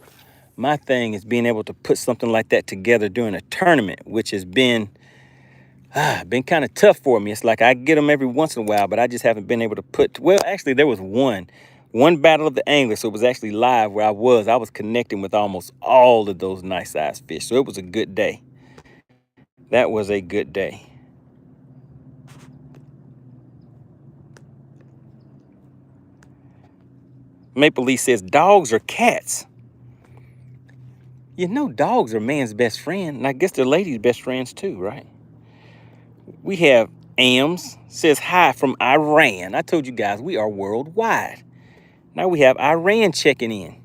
my thing is being able to put something like that together during a tournament, which has been kind of tough for me. It's like I get them every once in a while, but I just haven't been able to put, well, actually there was one battle of the anglers. So it was actually live where I was connecting with almost all of those nice sized fish. So it was a good day. That was a good day. Maple Leaf says, dogs or cats? You know, dogs are man's best friend, and I guess they're ladies' best friends too, right? We have Ams says, hi from Iran. I told you guys we are worldwide. Now we have Iran checking in.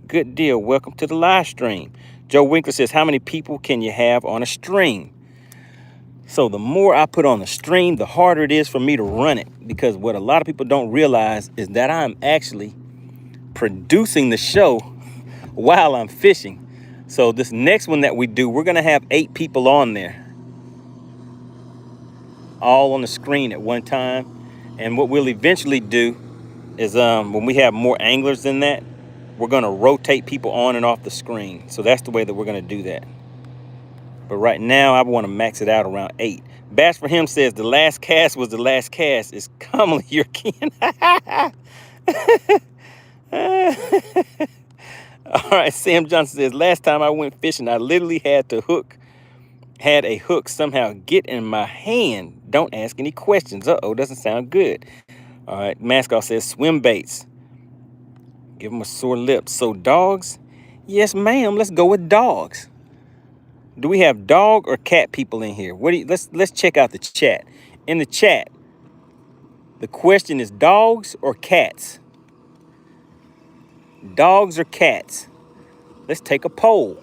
Good deal. Welcome to the live stream. Joe Winkler says, how many people can you have on a stream? So the more I put on the stream, the harder it is for me to run it. Because what a lot of people don't realize is that I'm actually producing the show while I'm fishing. So this next one that we do, we're going to have 8 people on there, all on the screen at one time. And what we'll eventually do is when we have more anglers than that, we're going to rotate people on and off the screen. So that's the way that we're going to do that. But right now, I want to max it out around 8. Bass for him says, the last cast was the last cast. It's commonly your kin. All right, Sam Johnson says, last time I went fishing, I literally had a hook somehow get in my hand. Don't ask any questions. Uh-oh, doesn't sound good. All right, Mascot says, swim baits. Give them a sore lip. So dogs? Yes, ma'am. Let's go with dogs. Do we have dog or cat people in here? Let's check out the chat. In the chat, the question is dogs or cats? Dogs or cats? Let's take a poll.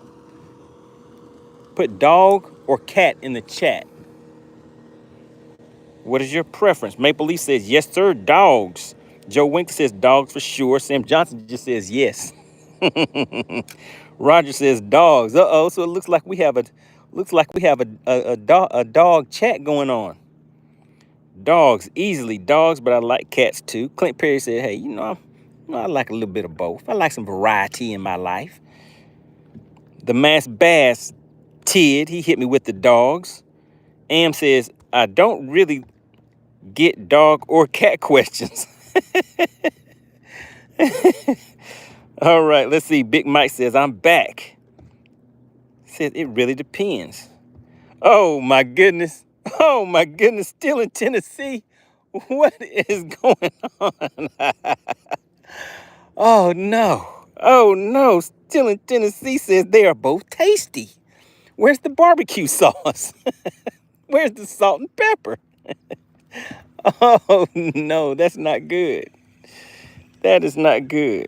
Put dog or cat in the chat. What is your preference? Maple Leaf says, yes, sir, dogs. Joe Wink says dogs for sure. Sam Johnson just says yes. Roger says dogs. Uh-oh, so it looks like we have a dog chat going on. Dogs, easily dogs, but I like cats too. Clint Perry said, hey, I like a little bit of both. I like some variety in my life. The Mass Bass Tid, he hit me with the dogs. Am says, I don't really get dog or cat questions. All right, let's see. Big Mike says, I'm back. Says, it really depends. Oh, my goodness. Oh, my goodness. Still in Tennessee. What is going on? Oh, no. Oh, no. Still in Tennessee says they are both tasty. Where's the barbecue sauce? Where's the salt and pepper? Oh, no, that's not good. That is not good.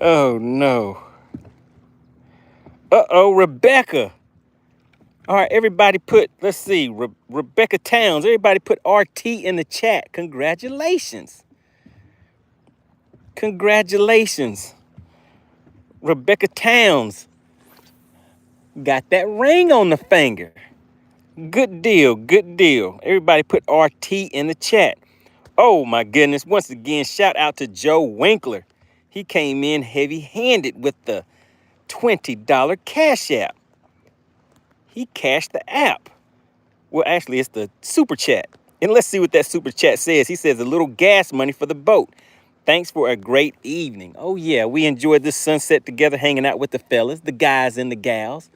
Oh, no. Uh-oh, Rebecca. All right, everybody put, let's see, Rebecca Towns. Everybody put RT in the chat. Congratulations. Congratulations. Rebecca Towns got that ring on the finger. Good deal, good deal. Everybody put RT in the chat. Oh my goodness, once again, shout out to Joe Winkler. He came in heavy-handed with the $20 Cash App. He cashed the app. Well, actually, it's the super chat. And let's see what that super chat says. He says, a little gas money for the boat. Thanks for a great evening. Oh yeah, we enjoyed this sunset together, hanging out with the fellas, the guys and the gals.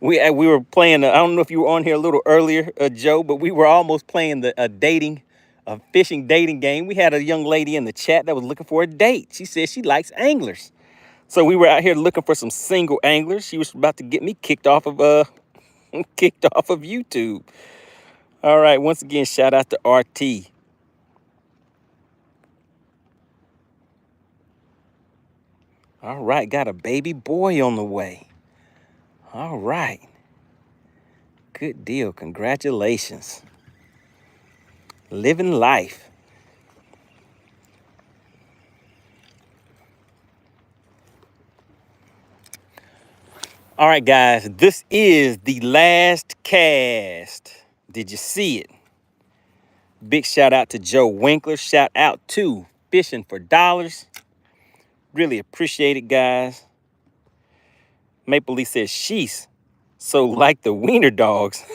We were playing, I don't know if you were on here a little earlier, Joe, but we were almost playing a fishing dating game. We had a young lady in the chat that was looking for a date. She said she likes anglers. So we were out here looking for some single anglers. She was about to get me kicked off of YouTube. All right, once again, shout out to RT. All right, got a baby boy on the way. All right. Good deal. Congratulations. Living life. All right, guys, this is the last cast. Did you see it? Big shout out to Joe Winkler. Shout out to Fishing for Dollars. Really appreciate it, guys. Maple Leaf says, sheesh, so like the wiener dogs.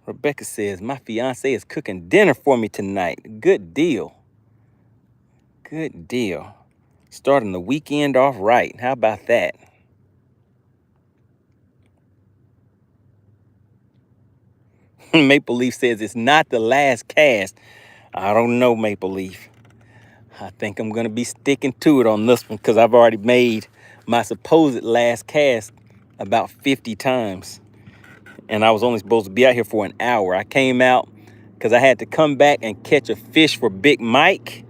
Rebecca says, my fiance is cooking dinner for me tonight. Good deal. Good deal. Starting the weekend off right. How about that? Maple Leaf says it's not the last cast. I don't know, Maple Leaf. I think I'm going to be sticking to it on this one because I've already made my supposed last cast about 50 times. And I was only supposed to be out here for an hour. I came out because I had to come back and catch a fish for Big Mike.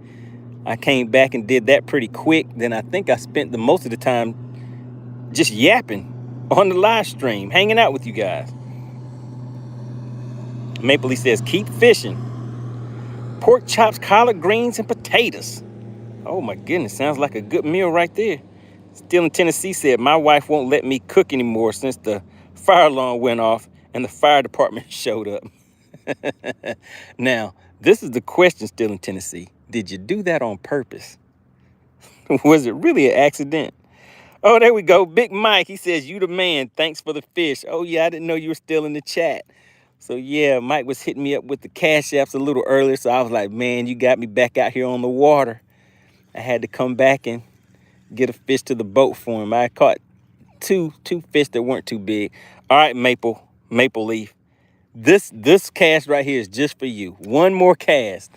I came back and did that pretty quick. Then I think I spent the most of the time just yapping on the live stream, hanging out with you guys. Maple Leaf says, keep fishing. Pork chops, collard greens, and potatoes. Oh my goodness, sounds like a good meal right there. Still in Tennessee said, my wife won't let me cook anymore since the fire alarm went off and the fire department showed up. Now, this is the question still in Tennessee. Did you do that on purpose? Was it really an accident? Oh, there we go. Big Mike, he says, you the man. Thanks for the fish. Oh, yeah, I didn't know you were still in the chat. So, yeah, Mike was hitting me up with the Cash Apps a little earlier. So I was like, man, you got me back out here on the water. I had to come back and get a fish to the boat for him. I caught two fish that weren't too big. All right, Maple Leaf. This cast right here is just for you. One more cast.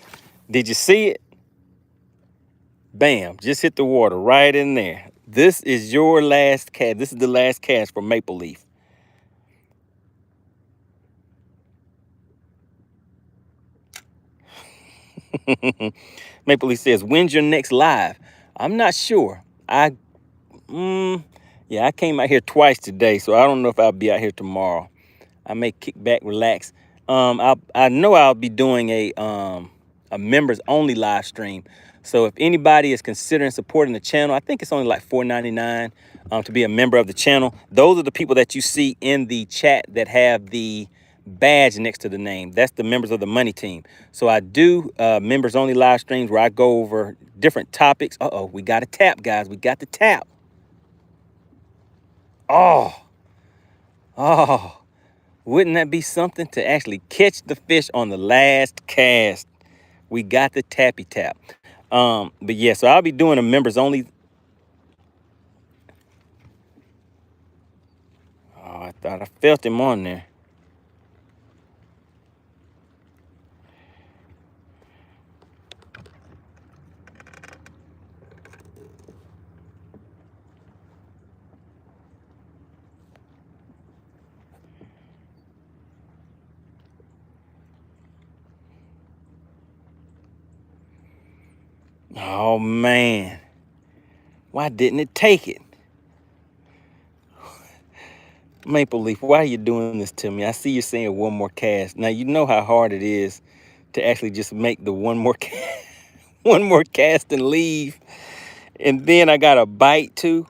Did you see it? Bam, just hit the water right in there. This is your last cast. This is the last cast for Maple Leaf. Maple Leaf says, when's your next live? I'm not sure. Yeah, I came out here twice today, so I don't know if I'll be out here tomorrow. I may kick back, relax. I know I'll be doing a members only live stream. So if anybody is considering supporting the channel, I think it's only like $4.99 to be a member of the channel. Those are the people that you see in the chat that have the badge next to the name. That's the members of the Money Team. So I do members only live streams where I go over different topics. Uh-oh, we got a tap, guys. We got the tap. Oh, wouldn't that be something to actually catch the fish on the last cast? We got the tappy tap. But yeah, so I'll be doing a members only. Oh, I thought I felt him on there. Oh man, why didn't it take it? Maple Leaf, why are you doing this to me? I see you saying one more cast. Now you know how hard it is to actually just make the one more cast and leave. And then I got a bite too.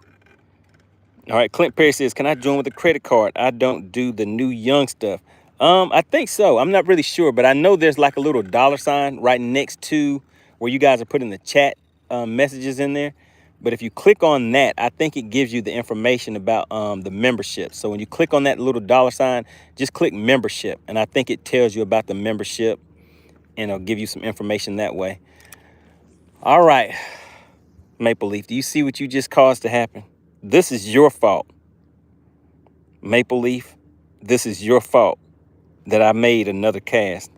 All right, Clint Perry says, can I join with a credit card? I don't do the new young stuff. I think so. I'm not really sure, but I know there's like a little $ right next to where you guys are putting the chat messages in there. But if you click on that, I think it gives you the information about the membership. So when you click on that little $, just click membership. And I think it tells you about the membership and it'll give you some information that way. All right, Maple Leaf, do you see what you just caused to happen? This is your fault. Maple Leaf, this is your fault that I made another cast.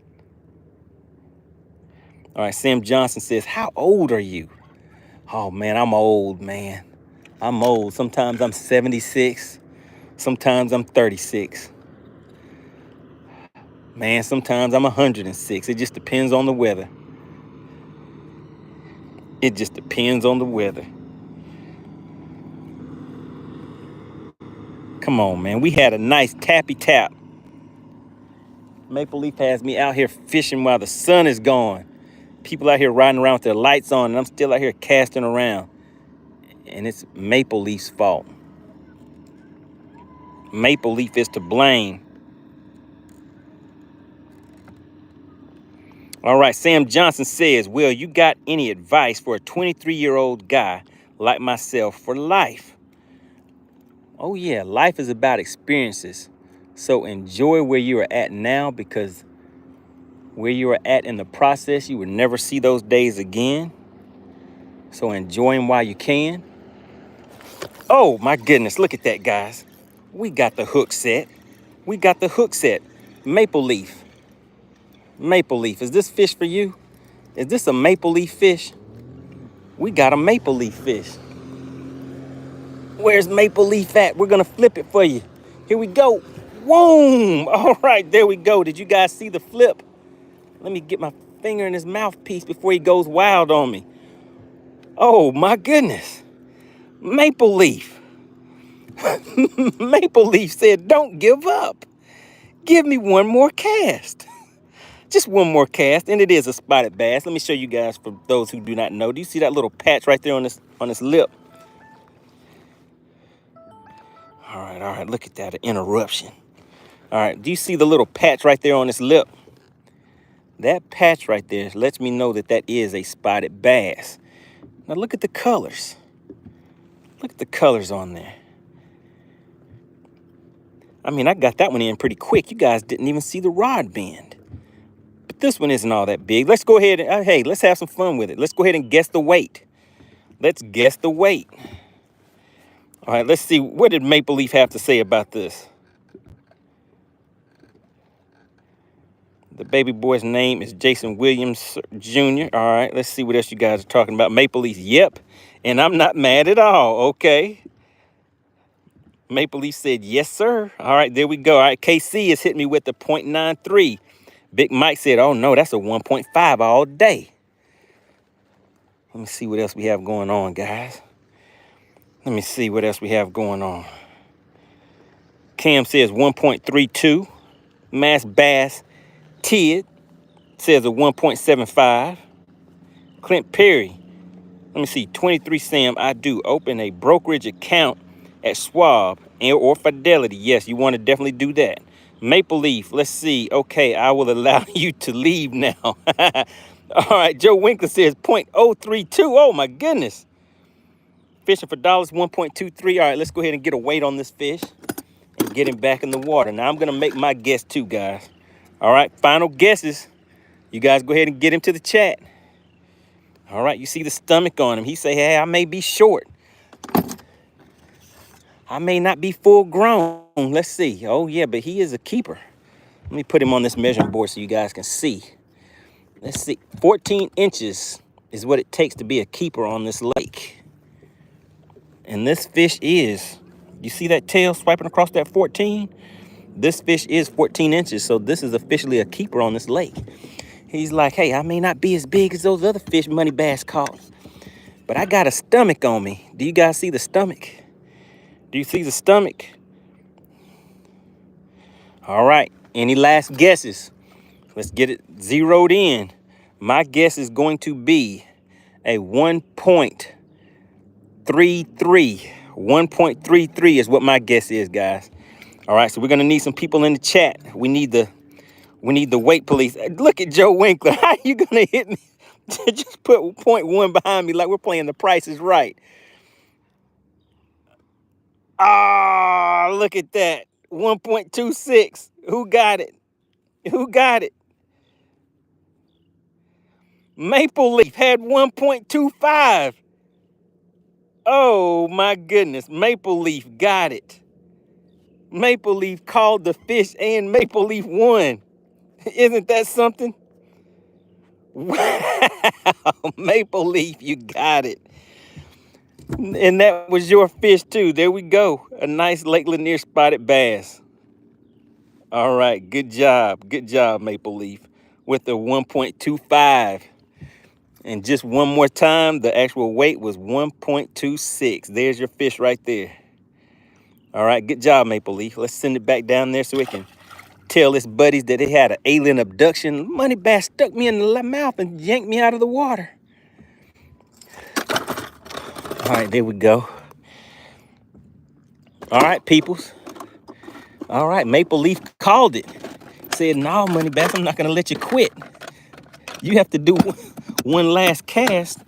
All right, Sam Johnson says, how old are you? Oh, man, I'm old, man. I'm old. Sometimes I'm 76. Sometimes I'm 36. Man, sometimes I'm 106. It just depends on the weather. It just depends on the weather. Come on, man. We had a nice tappy tap. Maple Leaf has me out here fishing while the sun is gone. People out here riding around with their lights on, and I'm still out here casting around. And it's Maple Leaf's fault. Maple Leaf is to blame. All right, Sam Johnson says, Will, you got any advice for a 23-year-old guy like myself for life? Oh, yeah, life is about experiences. So enjoy where you are at now, because where you are at in the process, you will never see those days again. So enjoy them while you can. Oh, my goodness, look at that, guys. We got the hook set. We got the hook set. Maple Leaf. Maple Leaf, is this fish for you? Is this a Maple Leaf fish? We got a Maple Leaf fish. Where's Maple Leaf at? We're gonna flip it for you. Here we go. Boom! All right, there we go. Did you guys see the flip? Let me get my finger in his mouthpiece before he goes wild on me. Oh my goodness. Maple Leaf. Maple Leaf said, don't give up. Give me one more cast. Just one more cast, and it is a spotted bass. Let me show you guys for those who do not know. Do you see that little patch right there on this lip? All right, look at that, an interruption. All right, do you see the little patch right there on this lip? That patch right there lets me know that that is a spotted bass. Now look at the colors. Look at the colors on there. I mean, I got that one in pretty quick. You guys didn't even see the rod bend. But this one isn't all that big. Let's go ahead and, hey, let's have some fun with it. Let's go ahead and guess the weight. Let's guess the weight. All right, let's see. What did Maple Leaf have to say about this? The baby boy's name is Jason Williams Jr. All right, let's see what else you guys are talking about. Maple Leaf, yep. And I'm not mad at all, okay. Maple Leaf said, yes, sir. All right, there we go. All right, KC is hitting me with the 0.93. Big Mike said, oh, no, that's a 1.5 all day. Let me see what else we have going on, guys. Let me see what else we have going on. Cam says 1.32. Mass Bass Tid says a 1.75. Clint Perry Let me see. 23 Sam, I do. Open a brokerage account at Schwab or Fidelity. Yes, you want to definitely do that. Maple Leaf, let's see. Okay, I will allow you to leave now. All right, Joe Winkler says 0.032. Oh, my goodness. Fishing for dollars, 1.23. All right, let's go ahead and get a weight on this fish and get him back in the water. Now, I'm going to make my guess too, guys. All right, final guesses. You guys go ahead and get him to the chat. All right, you see the stomach on him. He say, hey, I may be short. I may not be full grown. Let's see. Oh, yeah, but he is a keeper. Let me put him on this measuring board so you guys can see. Let's see. 14 inches is what it takes to be a keeper on this lake. And this fish is, you see that tail swiping across that 14? This fish is 14 inches, so this is officially a keeper on this lake. He's like, hey, I may not be as big as those other fish MoneyBass caught, but I got a stomach on me. Do you guys see the stomach? Do you see the stomach? All right, any last guesses? Let's get it zeroed in. My guess is going to be a 1.33. 1.33 is what my guess is, guys. All right, so we're gonna need some people in the chat. We need the weight police. Look at Joe Winkler. How you gonna hit me? Just put 0.1 behind me like we're playing The Price is Right. Ah, look at that. 1.26. Who got it? Who got it? Maple Leaf had 1.25. Oh my goodness. Maple Leaf got it. Maple Leaf called the fish and Maple Leaf won. Isn't that something? Wow. Maple Leaf, you got it. And that was your fish too. There we go. A nice Lake Lanier spotted bass. All right, good job. Good job, Maple Leaf, with the 1.25. And just one more time, the actual weight was 1.26. There's your fish right there. All right, good job, Maple Leaf. Let's send it back down there so we can tell his buddies that they had an alien abduction. MoneyBass stuck me in the mouth and yanked me out of the water. All right, there we go. All right, peoples. All right, Maple Leaf called it. Said, no, MoneyBass, I'm not going to let you quit. You have to do one last cast.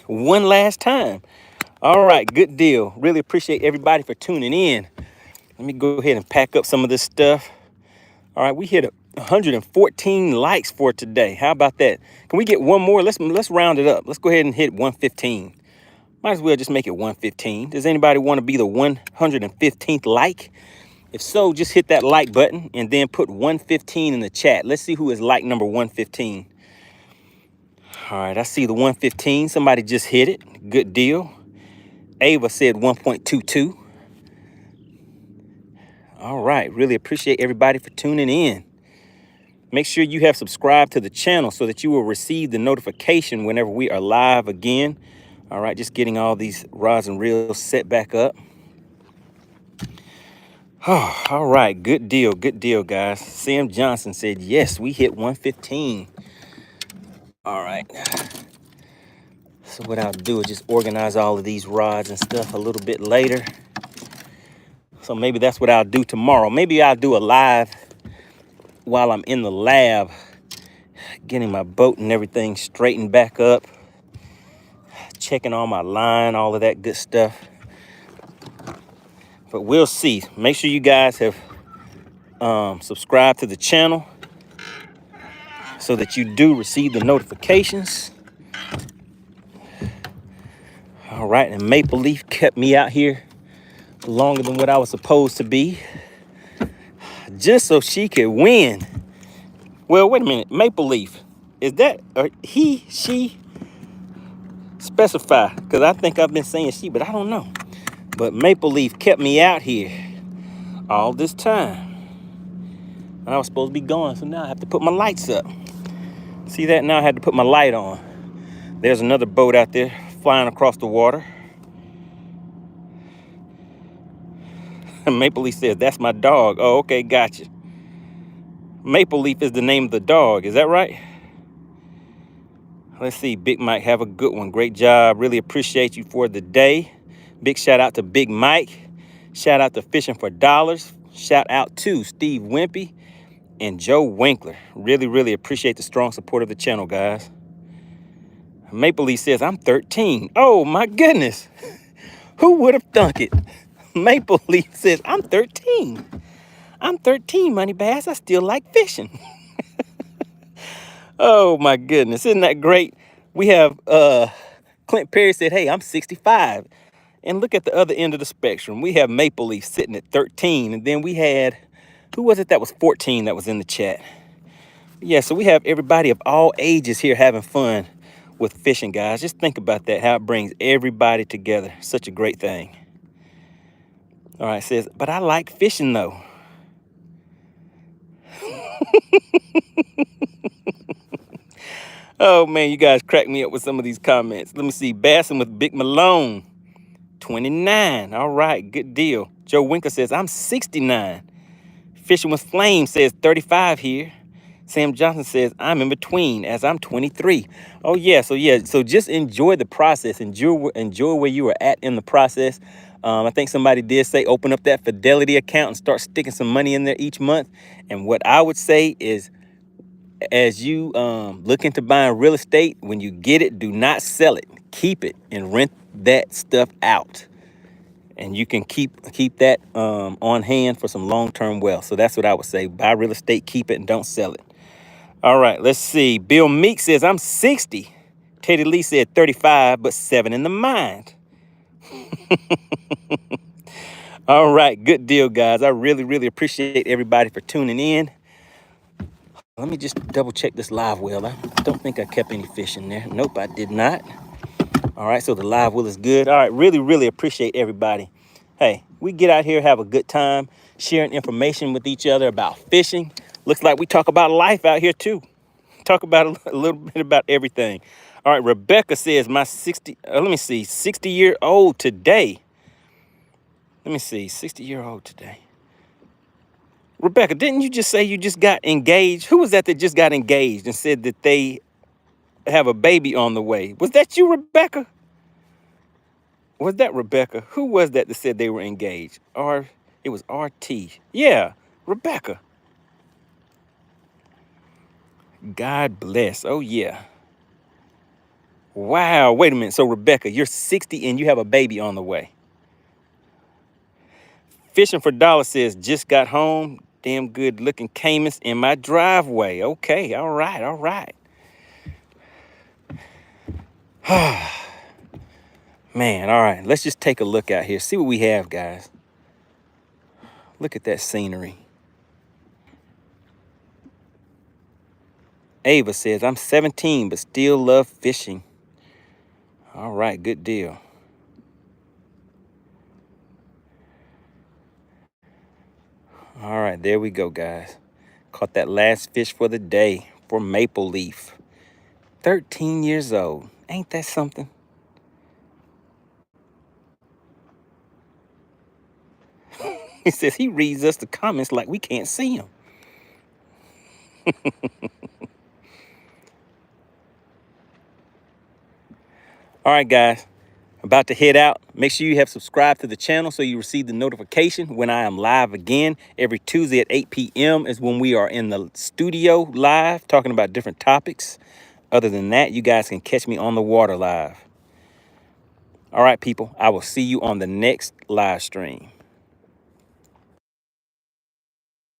One last time. All right, good deal. Really appreciate everybody for tuning in. Let me go ahead and pack up some of this stuff. All right, we hit 114 likes for today. How about that? Can we get one more? Let's round it up. Let's go ahead and hit 115. Might as well just make it 115. Does anybody want to be the 115th like? If so, just hit that like button and then put 115 in the chat. Let's see who is like number 115. All right, I see the 115. Somebody just hit it. Good deal. Ava said 1.22. All right, really appreciate everybody for tuning in. Make sure you have subscribed to the channel so that you will receive the notification whenever we are live again. All right, just getting all these rods and reels set back up. Oh, all right, good deal, guys. Sam Johnson said, yes, we hit 115. All right. So what I'll do is just organize all of these rods and stuff a little bit later. So maybe that's what I'll do tomorrow. Maybe I'll do a live while I'm in the lab, getting my boat and everything straightened back up, checking on my line, all of that good stuff. But we'll see. Make sure you guys have subscribed to the channel so that you do receive the notifications. All right, and Maple Leaf kept me out here longer than what I was supposed to be, just so she could win. Well, wait a minute. Maple Leaf, is that he, she? Specify, because I think I've been saying she, but I don't know. But Maple Leaf kept me out here all this time. And I was supposed to be gone, so now I have to put my lights up. See that? Now I had to put my light on. There's another boat out there flying across the water. Maple Leaf says, that's my dog. Oh, okay, gotcha. Maple Leaf is the name of the dog. Is that right? Let's see, Big Mike, have a good one. Great job. Really appreciate you for the day. Big shout out to Big Mike. Shout out to Fishing for Dollars. Shout out to Steve Wimpy and Joe Winkler. Really appreciate the strong support of the channel, guys. Maple Leaf says, I'm 13. Oh, my goodness. Who would have thunk it? Maple Leaf says, I'm 13. I'm 13, MoneyBass. I still like fishing. Oh, my goodness. Isn't that great? We have Clint Perry said, hey, I'm 65. And look at the other end of the spectrum. We have Maple Leaf sitting at 13. And then we had, who was it that was 14 that was in the chat? Yeah, so we have everybody of all ages here having fun with fishing, guys. Just think about that, how it brings everybody together. Such a great thing. All right, it says, but I like fishing, though. Oh, man, you guys crack me up with some of these comments. Let me see. Bassing with Big Malone, 29. All right, good deal. Joe Winker says, I'm 69. Fishing with Flame says 35 here. Sam Johnson says, I'm in between as I'm 23. Oh, yeah. So just enjoy the process. Enjoy where you are at in the process. I think somebody did say open up that Fidelity account and start sticking some money in there each month. And what I would say is, as you look into buying real estate, when you get it, do not sell it. Keep it and rent that stuff out. And you can keep that on hand for some long-term wealth. So that's what I would say. Buy real estate, keep it, and don't sell it. All right, let's see. Bill Meek says, I'm 60. Teddy Lee said 35, but 7 in the mind. All right, good deal, guys. I really appreciate everybody for tuning in. Let me just double check this live well. I don't think I kept any fish in there. Nope, I did not. All right, so the live well is good. All right, really appreciate everybody. Hey, we get out here, have a good time, sharing information with each other about fishing. Looks like we talk about life out here too. Talk about a little bit about everything. All right, Rebecca says my 60-year-old today. Let me see, 60-year-old today. Rebecca, didn't you just say you just got engaged? Who was that just got engaged and said that they have a baby on the way? Was that you, Rebecca? Was that Rebecca? Who was that said they were engaged? It was RT. Yeah, Rebecca. God bless. Oh, yeah. Wow. Wait a minute. So, Rebecca, you're 60 and you have a baby on the way. Fishing for Dollars says, just got home. Damn good looking caimans in my driveway. Okay. All right. Man, all right. Let's just take a look out here. See what we have, guys. Look at that scenery. Ava says, I'm 17, but still love fishing. All right, good deal. All right, there we go, guys. Caught that last fish for the day for Maple Leaf. 13 years old. Ain't that something? He says he reads us the comments like we can't see him. All right, guys. About to head out. Make sure you have subscribed to the channel so you receive the notification when I am live again. Every Tuesday at 8 p.m. is when we are in the studio live talking about different topics. Other than that, you guys can catch me on the water live. All right, people. I will see you on the next live stream.